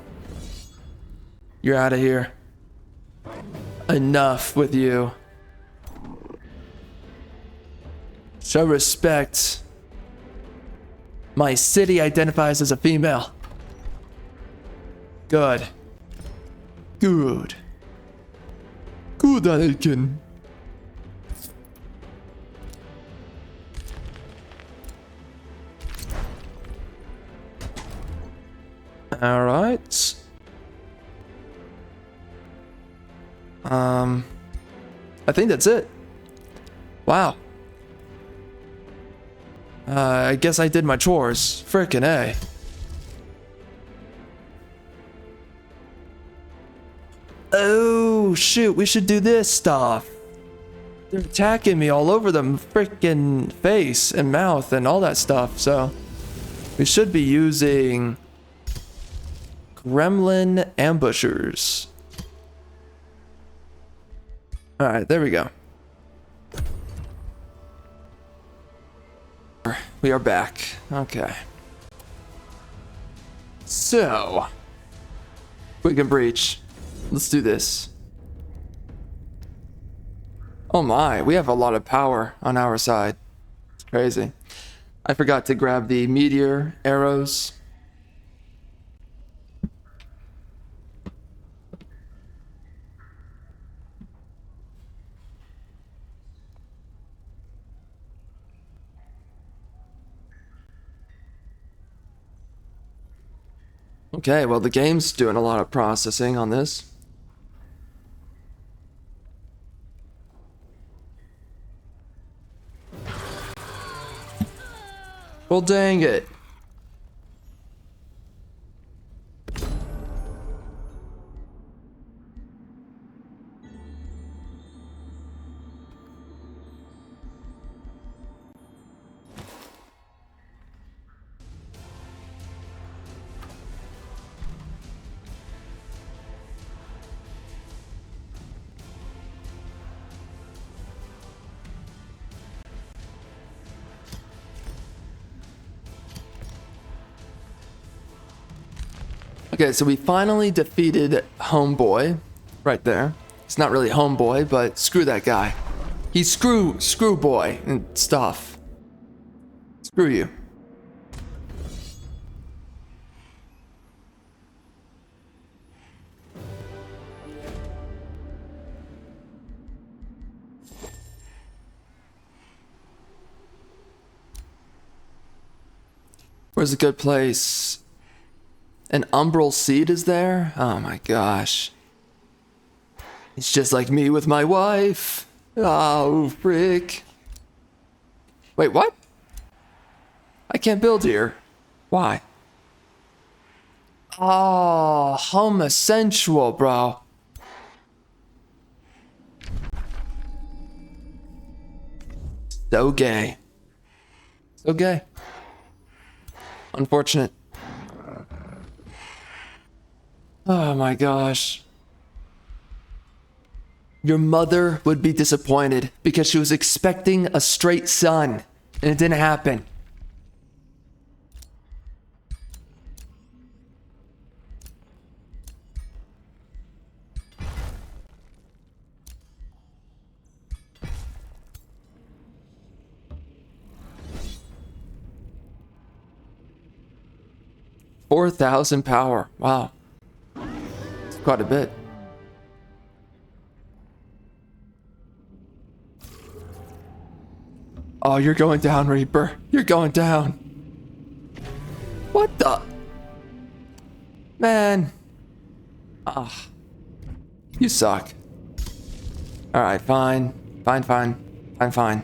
[SPEAKER 1] You're out of here. Enough with you. Show respect. My city identifies as a female. Good. Good. Good, Anakin. All right. I think that's it. Wow. I guess I did my chores. Frickin' A. Oh, shoot. We should do this stuff. They're attacking me all over the frickin' face and mouth and all that stuff, so we should be using Gremlin Ambushers. Alright, there we go. We are back. Okay. So, we can breach. Let's do this. Oh my, we have a lot of power on our side. It's crazy. I forgot to grab the meteor arrows. Okay, well the game's doing a lot of processing on this. Well, dang it. Okay, so we finally defeated Homeboy right there. It's not really Homeboy, but screw that guy. He's screw boy and stuff. Screw you. Where's a good place? An umbral seed is there? Oh my gosh. It's just like me with my wife. Oh, frick. Wait, what? I can't build here. Why? Oh, homosexual, bro. So gay. So gay. Unfortunate. Oh my gosh. Your mother would be disappointed because she was expecting a straight son and it didn't happen. $4,000 power. Wow. It's quite a bit. Oh, you're going down, Reaper. You're going down. What the? Man. Ah. You suck. Alright, fine. Fine.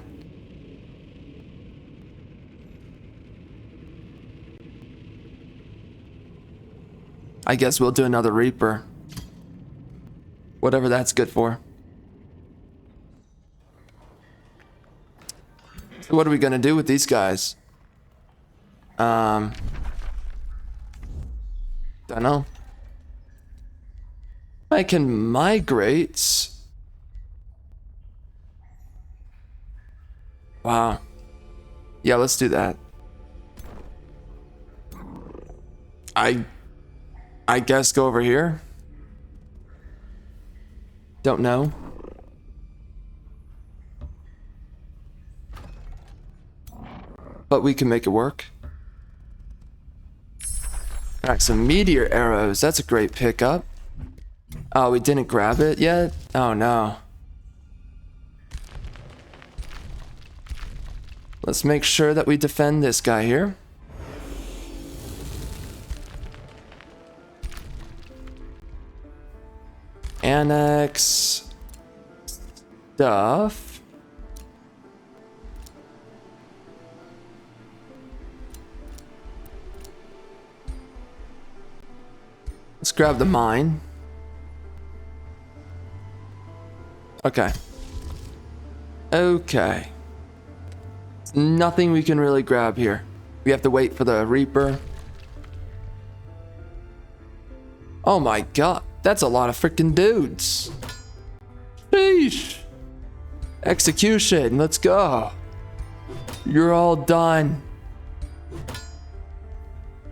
[SPEAKER 1] I guess we'll do another Reaper. Whatever that's good for. So what are we gonna do with these guys? Don't know. I can migrate. Wow. Yeah, let's do that. I guess go over here. Don't know. But we can make it work. Alright, some meteor arrows. That's a great pickup. Oh, we didn't grab it yet? Oh no. Let's make sure that we defend this guy here. Annex stuff. Let's grab the mine. Okay. Okay. There's nothing we can really grab here. We have to wait for the Reaper. Oh my god. That's a lot of freaking dudes. Sheesh. Execution. Let's go. You're all done.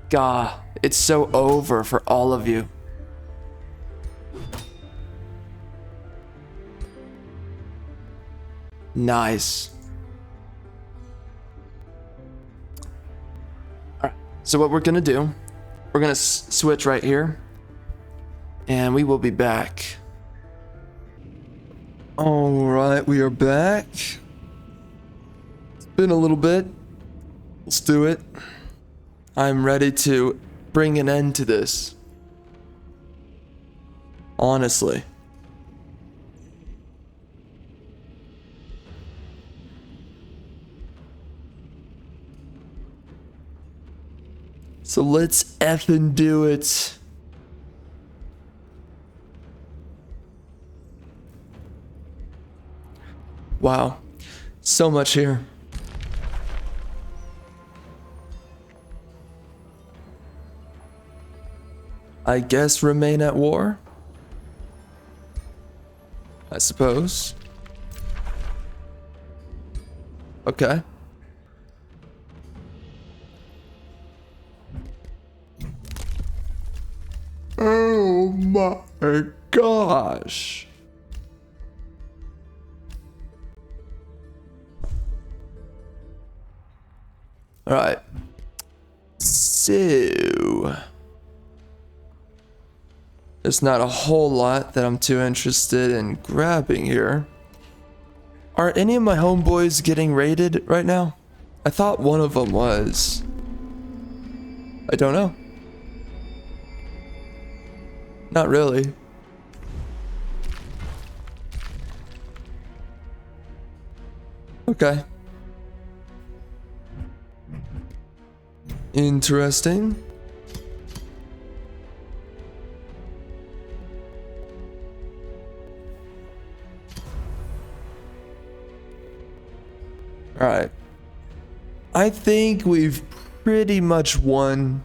[SPEAKER 1] God, it's so over for all of you. Nice. All right. So what we're gonna do, we're gonna switch right here. And we will be back. Alright, we are back. It's been a little bit. Let's do it. I'm ready to bring an end to this. Honestly. So let's effing do it. Wow, so much here. I guess remain at war? I suppose. Okay. Oh my gosh. All right. So there's not a whole lot that I'm too interested in grabbing here. Are any of my homeboys getting raided right now? I thought one of them was. I don't know. Not really. Okay. Interesting. All right. I think we've pretty much won.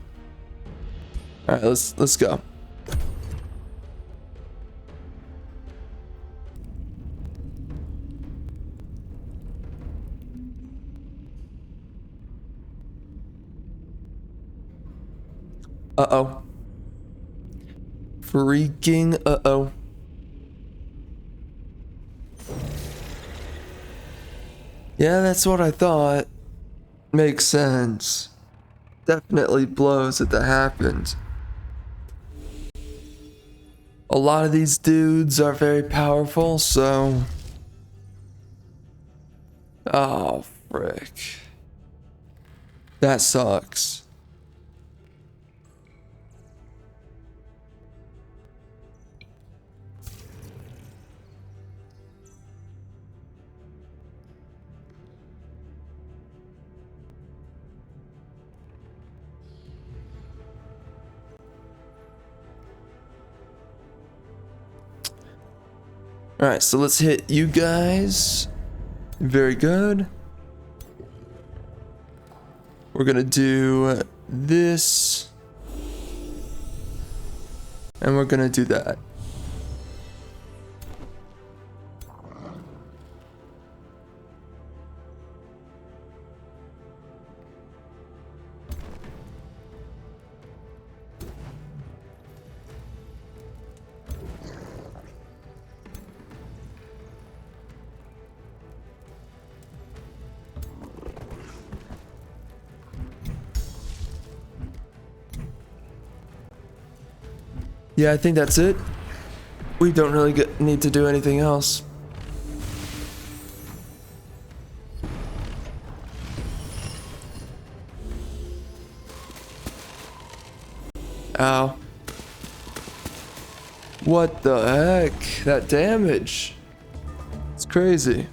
[SPEAKER 1] All right, let's go. Uh-oh. Freaking uh-oh. Yeah, that's what I thought. Makes sense. Definitely blows that that happened. A lot of these dudes are very powerful, so... Oh, frick. That sucks. Alright, so let's hit you guys. Very good. We're gonna do this. And we're gonna do that. Yeah, I think that's it. We don't really need to do anything else. Ow. What the heck? That damage. It's crazy.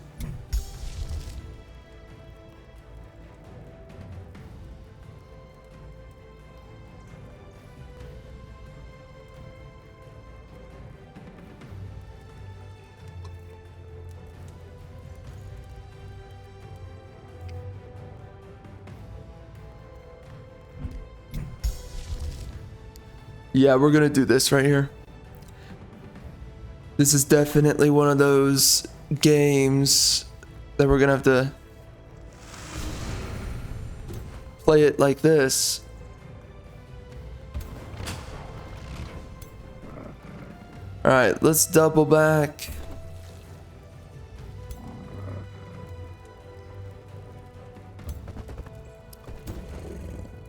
[SPEAKER 1] Yeah, we're gonna do this right here. This is definitely one of those games that we're gonna have to play it like this. Alright, let's double back.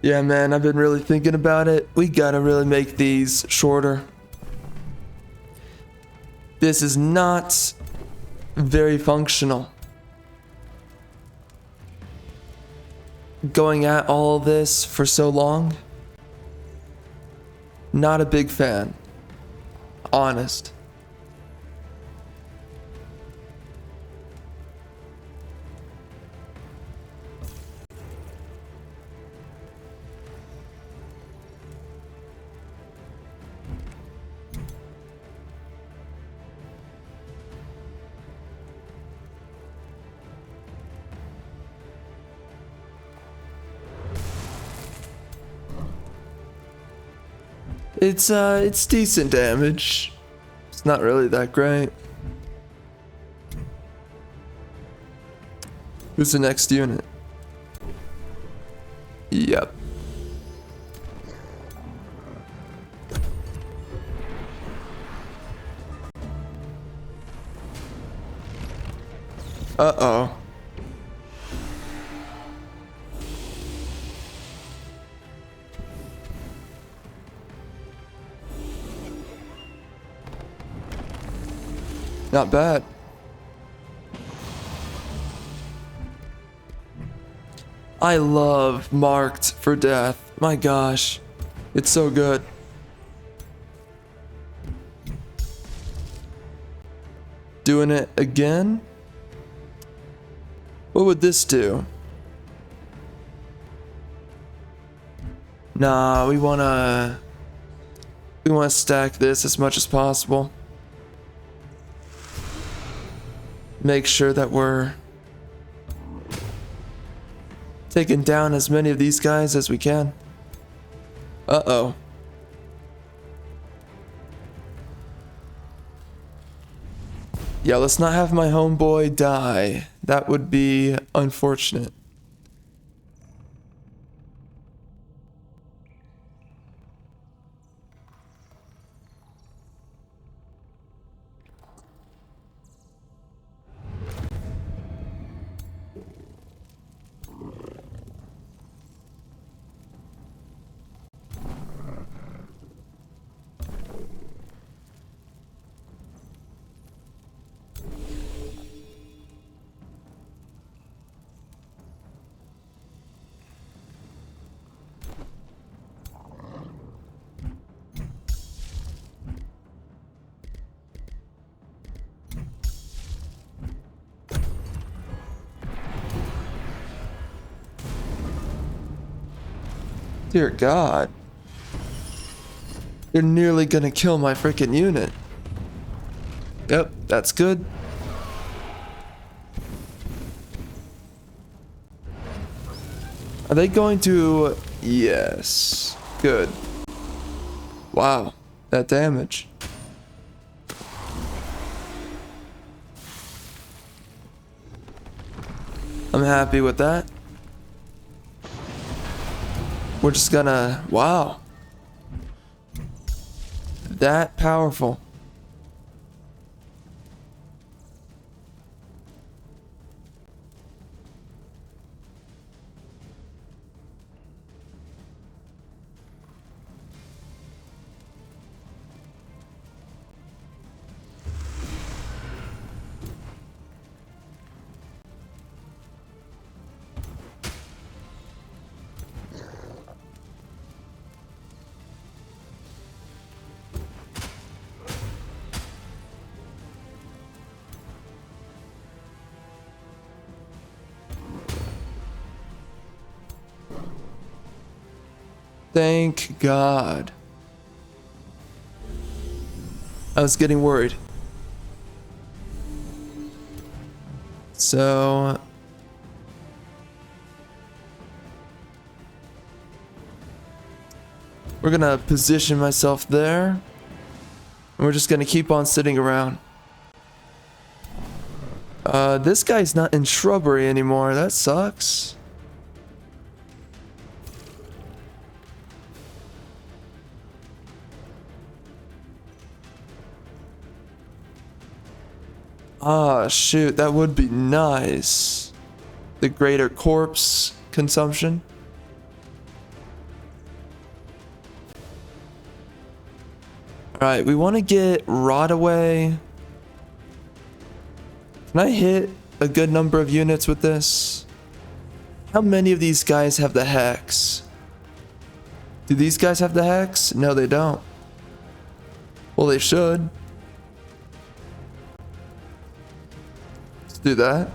[SPEAKER 1] Yeah, man, I've been really thinking about it. We gotta really make these shorter. This is not very functional. Going at all of this for so long. Not a big fan. Honest. It's decent damage. It's not really that great. Who's the next unit? Yep. Uh-oh. Not bad. I love marked for death. My gosh. It's so good. Doing it again? What would this do? Nah, we wanna stack this as much as possible. Make sure that we're taking down as many of these guys as we can. Uh-oh. Yeah, let's not have my homeboy die. That would be unfortunate. Dear God. You're nearly gonna kill my freaking unit. Yep, that's good. Are they going to... Yes. Good. Wow. That damage. I'm happy with that. We're just gonna... Wow. That powerful. Thank God. I was getting worried. So... we're gonna position myself there. And we're just gonna keep on sitting around. This guy's not in shrubbery anymore. That sucks. Ah, shoot, that would be nice. The greater corpse consumption. Alright, we want to get rot away. Can I hit a good number of units with this? How many of these guys have the hex? Do these guys have the hex? No, they don't. Well, they should. Do that.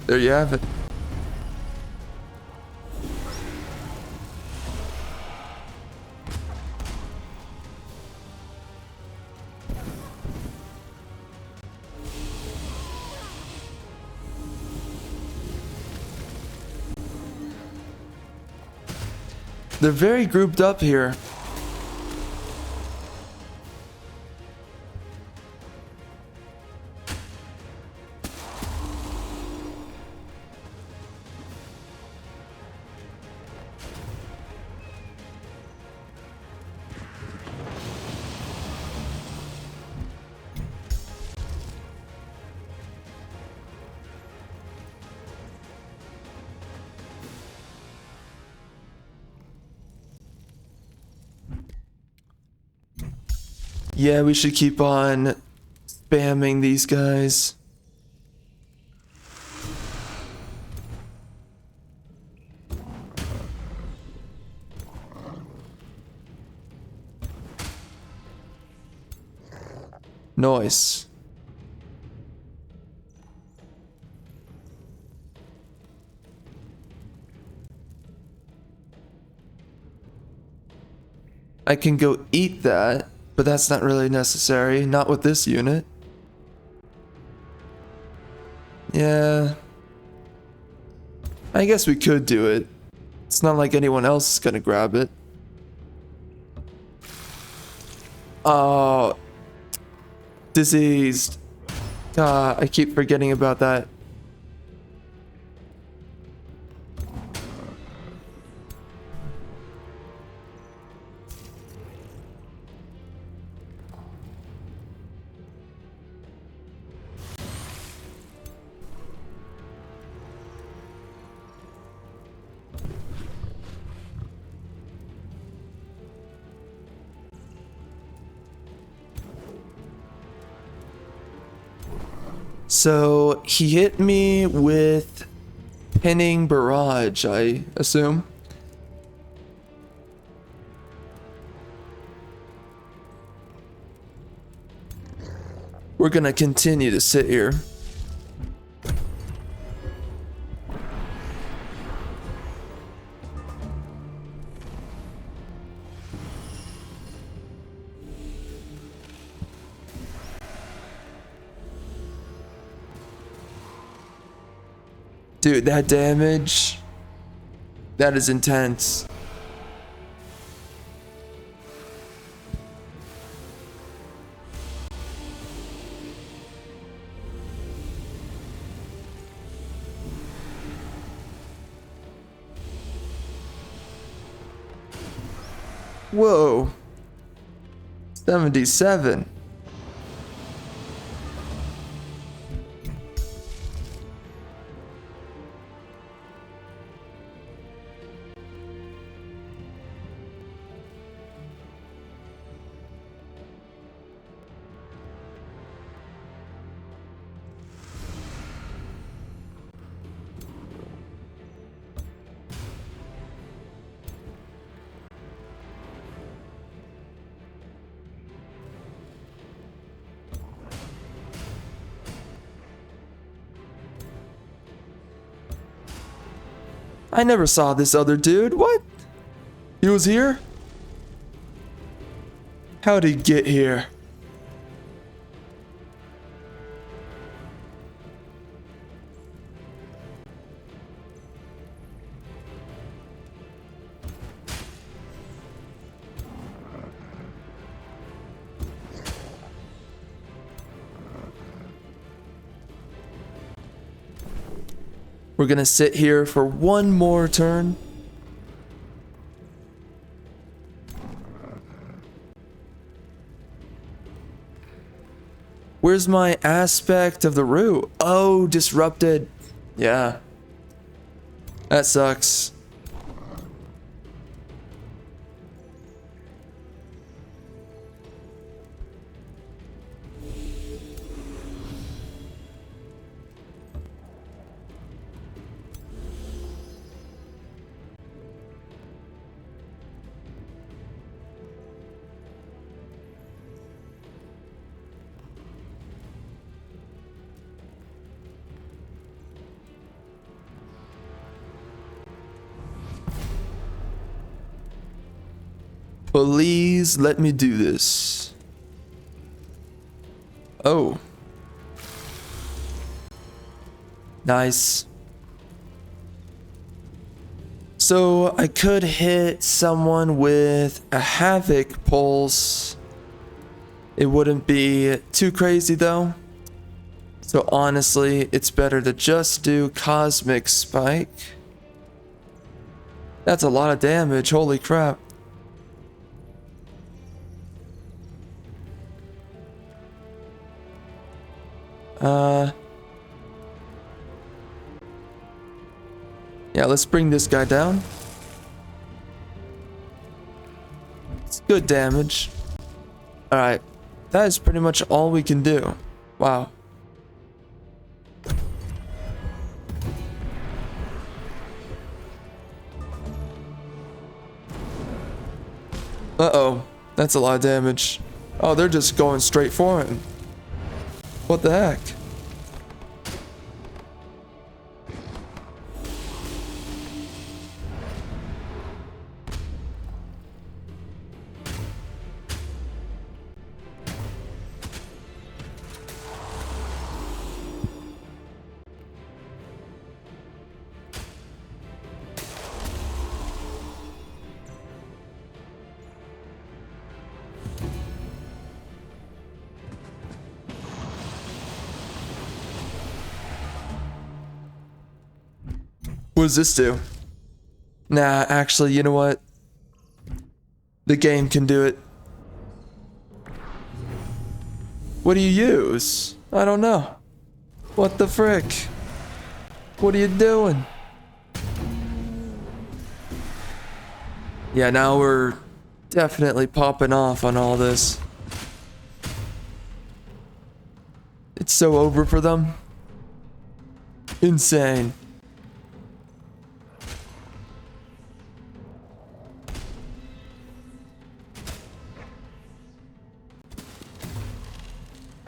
[SPEAKER 1] There you have it. They're very grouped up here. Yeah, we should keep on spamming these guys. Nice. I can go eat that, but that's not really necessary. Not with this unit. Yeah. I guess we could do it. It's not like anyone else is gonna grab it. Oh. Diseased. God, I keep forgetting about that. So he hit me with pinning barrage, I assume. We're gonna continue to sit here. Dude, that damage, that is intense. Whoa. 77. I never saw this other dude. What? He was here? How'd he get here? We're gonna sit here for one more turn. Where's my aspect of the route? Oh, disrupted. Yeah. That sucks. Please let me do this. Oh. Nice. So I could hit someone with a Havoc Pulse. It wouldn't be too crazy though. So honestly, it's better to just do Cosmic Spike. That's a lot of damage, holy crap. Yeah, let's bring this guy down. It's good damage. Alright, that is pretty much all we can do. Wow. Uh-oh. That's a lot of damage. Oh, they're just going straight for him. What the heck? What does this do? Nah, actually, you know what? The game can do it. What do you use? I don't know. What the frick? What are you doing? Yeah, now we're definitely popping off on all this. It's so over for them. Insane.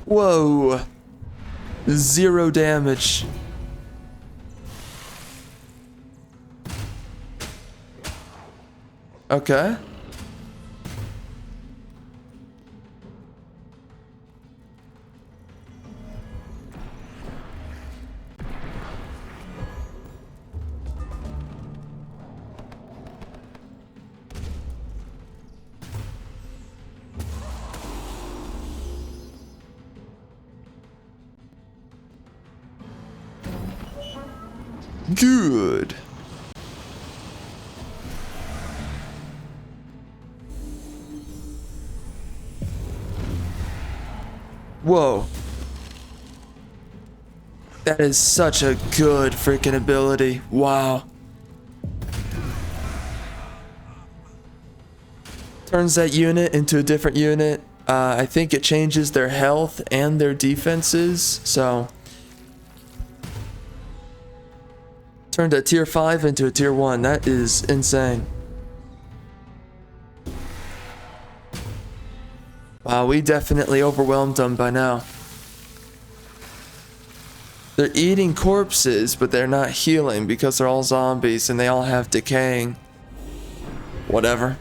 [SPEAKER 1] Whoa. 0 damage. Okay. Good. Whoa. That is such a good freaking ability. Wow. Turns that unit into a different unit. I think it changes their health and their defenses. So turned a tier 5 into a tier 1. That is insane. Wow, we definitely overwhelmed them by now. They're eating corpses, but they're not healing because they're all zombies and they all have decaying. Whatever.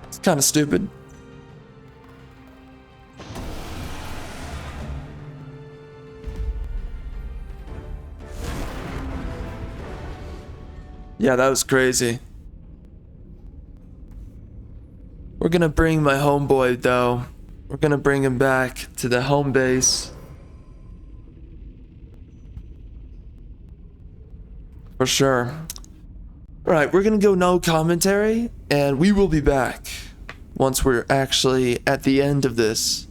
[SPEAKER 1] It's kind of stupid. Yeah, that was crazy. We're gonna bring my homeboy though. We're gonna bring him back to the home base. For sure. Alright, we're gonna go no commentary, and we will be back once we're actually at the end of this.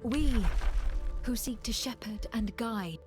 [SPEAKER 2] We, who seek to shepherd and guide.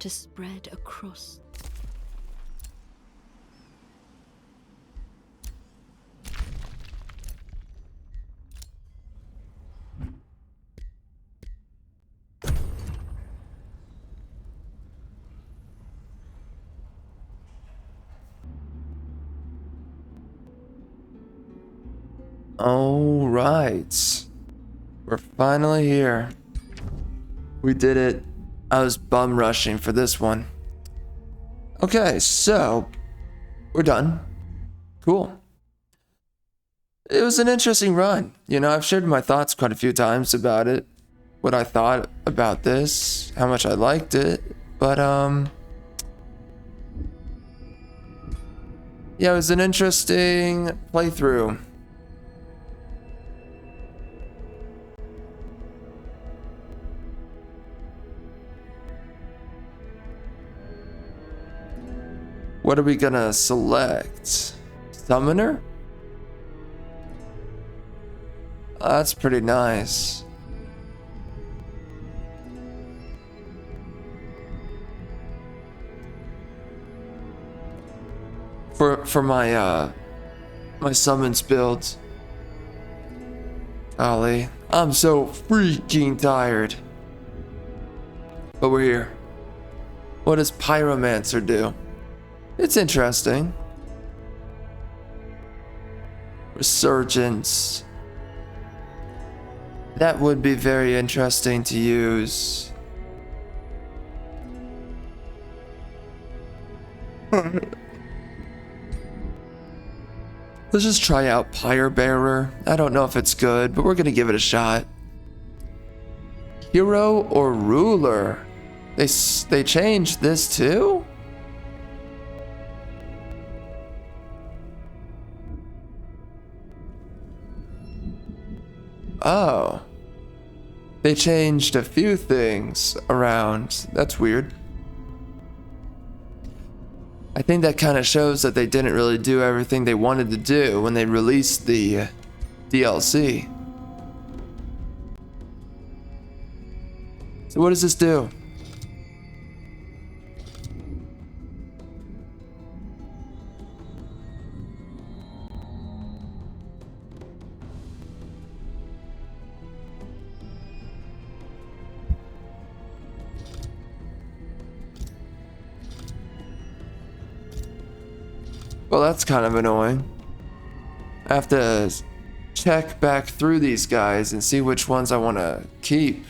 [SPEAKER 2] to spread across.
[SPEAKER 1] All right. We're finally here. We did it. I was bum rushing for this one. Okay, so we're done. Cool. It was an interesting run. You know, I've shared my thoughts quite a few times about it. What I thought about this, how much I liked it. But, yeah, it was an interesting playthrough. What are we gonna select? Summoner? Oh, that's pretty nice. For my my summons build. Golly, I'm so freaking tired. But we're here. What does Pyromancer do? It's interesting. Resurgence. That would be very interesting to use. Let's just try out Pyre Bearer. I don't know if it's good, but we're gonna give it a shot. Hero or Ruler? They changed this too? Oh. They changed a few things around. That's weird. I think that kind of shows that they didn't really do everything they wanted to do when they released the DLC. So what does this do? Well, that's kind of annoying. I have to check back through these guys and see which ones I want to keep.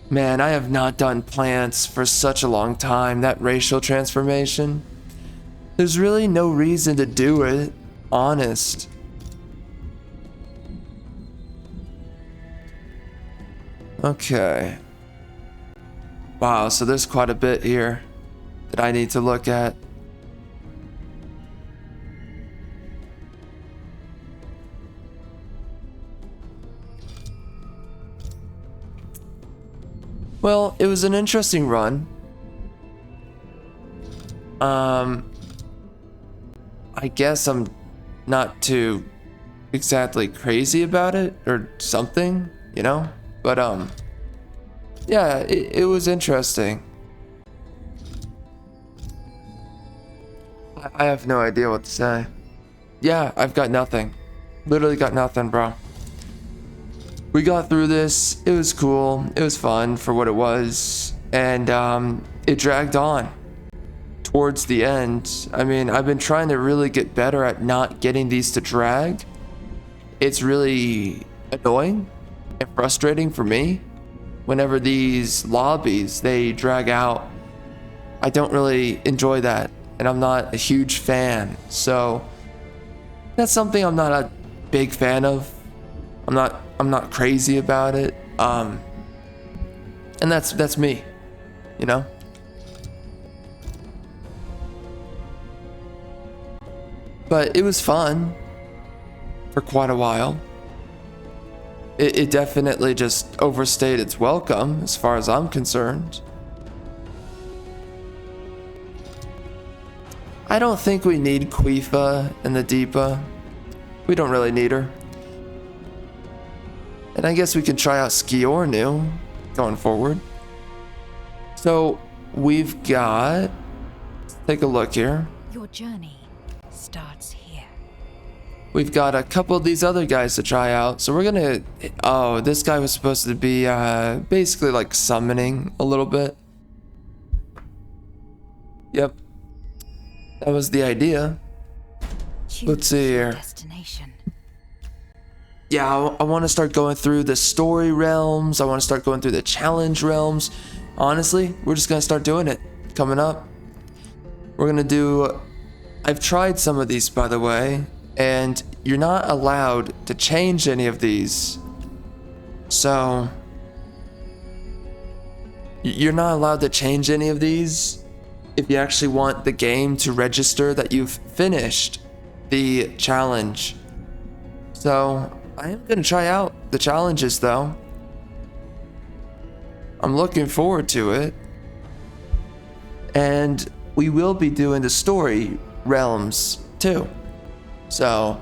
[SPEAKER 1] Man, I have not done plants for such a long time. That racial transformation. There's really no reason to do it, honest. Okay. Wow, so there's quite a bit here that I need to look at. Well, it was an interesting run. I guess I'm not too exactly crazy about it or something, you know? But yeah, it was interesting. I have no idea what to say. Yeah, I've got nothing. Literally got nothing, bro. We got through this. It was cool. It was fun for what it was. And it dragged on towards the end. I mean, I've been trying to really get better at not getting these to drag. It's really annoying and frustrating for me whenever these lobbies, they drag out. I don't really enjoy that, and I'm not a huge fan. So that's something I'm not a big fan of. I'm not crazy about it. And that's me, you know? But it was fun for quite a while. It definitely just overstayed its welcome as far as I'm concerned. I don't think we need Quifa and the Deepa. We don't really need her. And I guess we can try out Skiornu going forward. So we've got, take a look here.
[SPEAKER 2] Your journey starts here.
[SPEAKER 1] We've got a couple of these other guys to try out. So we're gonna, oh, this guy was supposed to be basically like summoning a little bit. Yep. That was the idea. Let's see here.
[SPEAKER 2] Destination.
[SPEAKER 1] Yeah, I want to start going through the story realms. I want to start going through the challenge realms. Honestly, we're just going to start doing it. Coming up, we're going to do... I've tried some of these, by the way, and you're not allowed to change any of these. So... you're not allowed to change any of these if you actually want the game to register that you've finished the challenge. So... I am going to try out the challenges though. I'm looking forward to it. And we will be doing the story realms too. So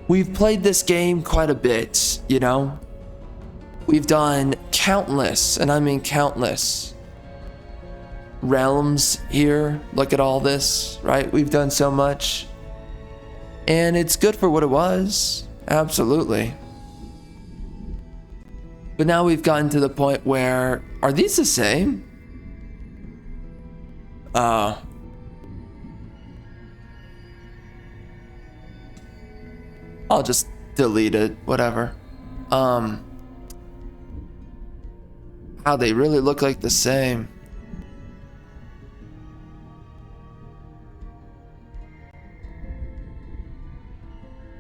[SPEAKER 1] we've played this game quite a bit, you know. We've done countless, and I mean countless, realms here. Look at all this, right? We've done so much. And it's good for what it was, absolutely. But now we've gotten to the point where, are these the same? I'll just delete it, whatever. How they really look like the same.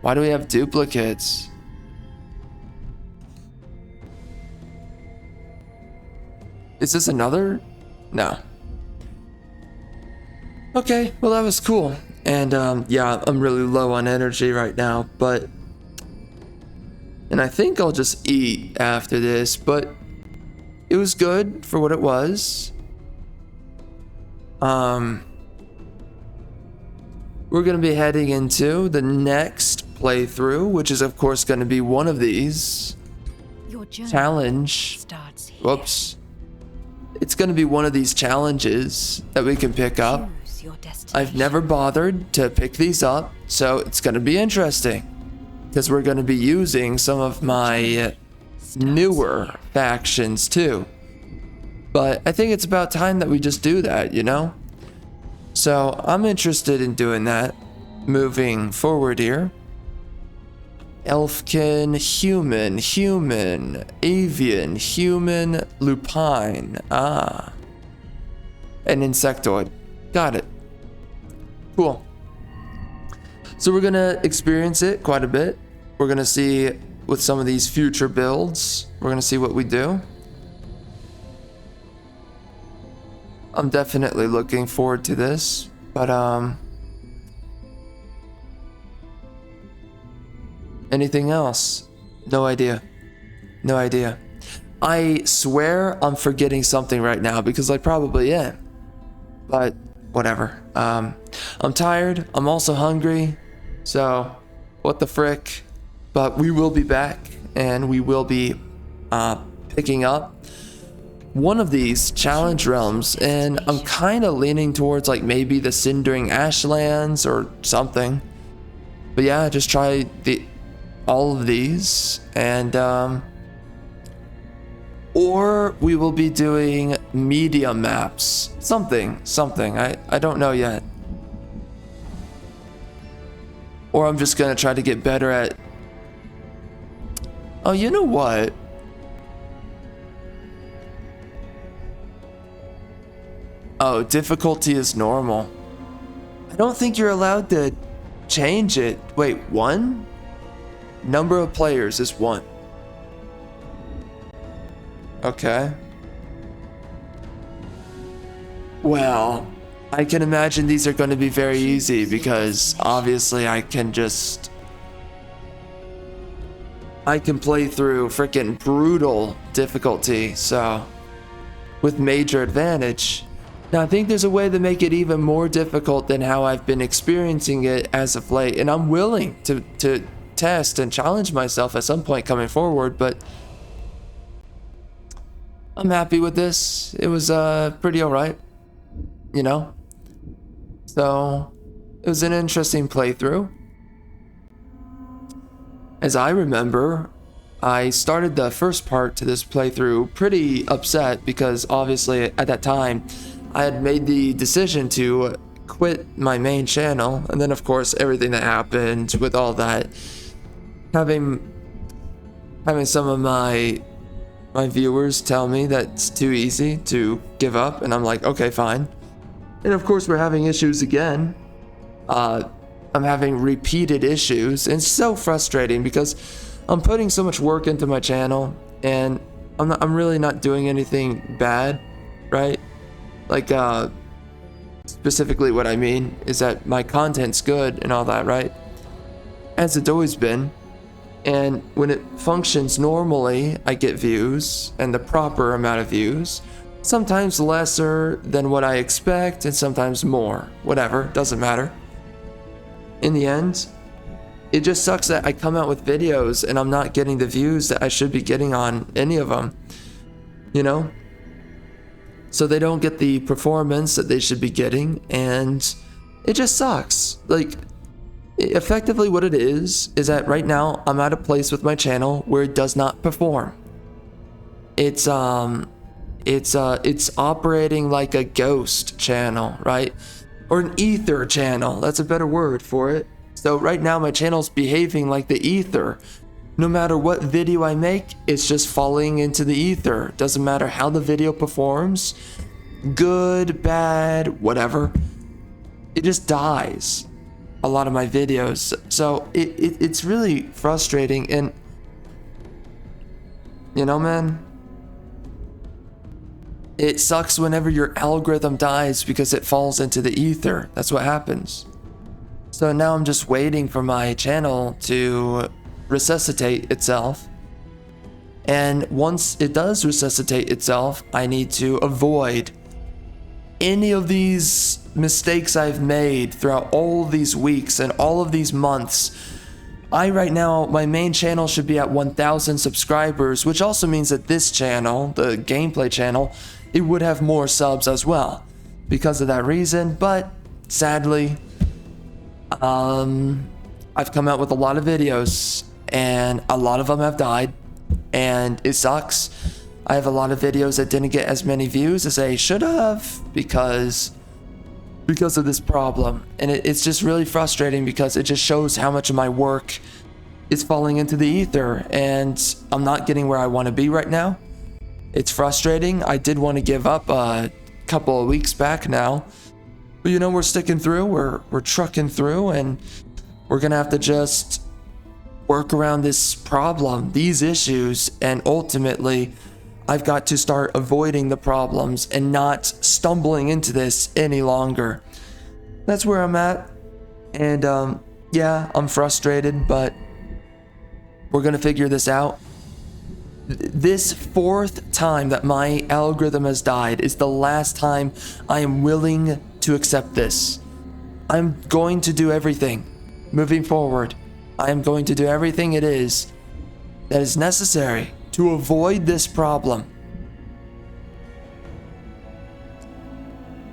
[SPEAKER 1] Why do we have duplicates? Is this another? No. Okay, well that was cool. And yeah, I'm really low on energy right now, but... and I think I'll just eat after this, but it was good for what it was. We're gonna be heading into the next playthrough, which is of course going to be one of these.
[SPEAKER 2] Your journey
[SPEAKER 1] challenge.
[SPEAKER 2] Starts here.
[SPEAKER 1] Whoops. It's going to be one of these challenges that we can pick up.
[SPEAKER 2] Choose your destination.
[SPEAKER 1] I've never bothered to pick these up, so it's going to be interesting because we're going to be using some of my newer factions too. But I think it's about time that we just do that, you know? So I'm interested in doing that. Moving forward here. Elfkin, human, avian, human, lupine. Ah. An insectoid. Got it. Cool. So we're gonna experience it quite a bit. We're gonna see with some of these future builds. We're gonna see what we do. I'm definitely looking forward to this, but anything else? No idea. No idea. I swear I'm forgetting something right now because I probably am. But whatever. I'm tired. I'm also hungry. So what the frick? But we will be back and we will be picking up one of these challenge realms, and I'm kind of leaning towards like maybe the Cindering Ashlands or something. But yeah, just try all of these, and or we will be doing medium maps, something. I don't know yet. Or I'm just gonna try to get better at. Oh, you know what? Oh, difficulty is normal. I don't think you're allowed to change it. Wait, 1? Number of players is 1. Okay. Well, I can imagine these are going to be very easy because obviously I can play through freaking brutal difficulty, so with major advantage. Now, I think there's a way to make it even more difficult than how I've been experiencing it as of late, and I'm willing to test and challenge myself at some point coming forward, but I'm happy with this. It was pretty alright, you know? So, it was an interesting playthrough. As I remember, I started the first part to this playthrough pretty upset because obviously at that time I had made the decision to quit my main channel, and then of course everything that happened with all that, having some of my viewers tell me that it's too easy to give up, and I'm like, okay, fine. And of course we're having issues again. I'm having repeated issues, and it's so frustrating because I'm putting so much work into my channel, and I'm really not doing anything bad, right? Like, specifically what I mean is that my content's good and all that, right? As it's always been. And when it functions normally, I get views, and the proper amount of views. Sometimes lesser than what I expect, and sometimes more. Whatever, doesn't matter. In the end, it just sucks that I come out with videos and I'm not getting the views that I should be getting on any of them, you know? So they don't get the performance that they should be getting, and it just sucks. Like, effectively what it is that right now I'm at a place with my channel where it does not perform. It's operating like a ghost channel, right? Or an ether channel, that's a better word for it. So right now my channel's behaving like the ether. No matter what video I make, it's just falling into the ether. Doesn't matter how the video performs, good, bad, whatever. It just dies. A lot of my videos. So it's really frustrating, and you know, man, it sucks whenever your algorithm dies because it falls into the ether. That's what happens. So now I'm just waiting for my channel to resuscitate itself. And once it does resuscitate itself, I need to avoid any of these mistakes I've made throughout all of these weeks and all of these months. Right now, my main channel should be at 1,000 subscribers, which also means that this channel, the gameplay channel, it would have more subs as well because of that reason. But sadly, I've come out with a lot of videos and a lot of them have died, and it sucks. I have a lot of videos that didn't get as many views as they should have because of this problem, and it's just really frustrating because it just shows how much of my work is falling into the ether, and I'm not getting where I want to be right now. It's frustrating. I did want to give up a couple of weeks back now, but you know, we're sticking through, we're trucking through, and we're gonna have to just work around this problem, these issues, and ultimately I've got to start avoiding the problems and not stumbling into this any longer. That's where I'm at. And yeah, I'm frustrated, but we're gonna figure this out. This fourth time that my algorithm has died is the last time I am willing to accept this. I'm going to do everything moving forward. I am going to do everything it is that is necessary to avoid this problem.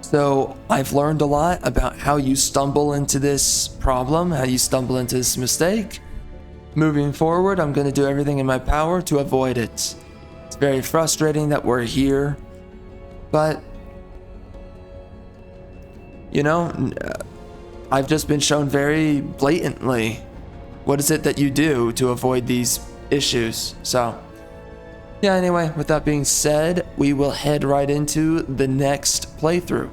[SPEAKER 1] So I've learned a lot about how you stumble into this problem, how you stumble into this mistake. Moving forward, I'm going to do everything in my power to avoid it. It's very frustrating that we're here, but you know, I've just been shown very blatantly what is it that you do to avoid these issues. So yeah, anyway, with that being said, we will head right into the next playthrough.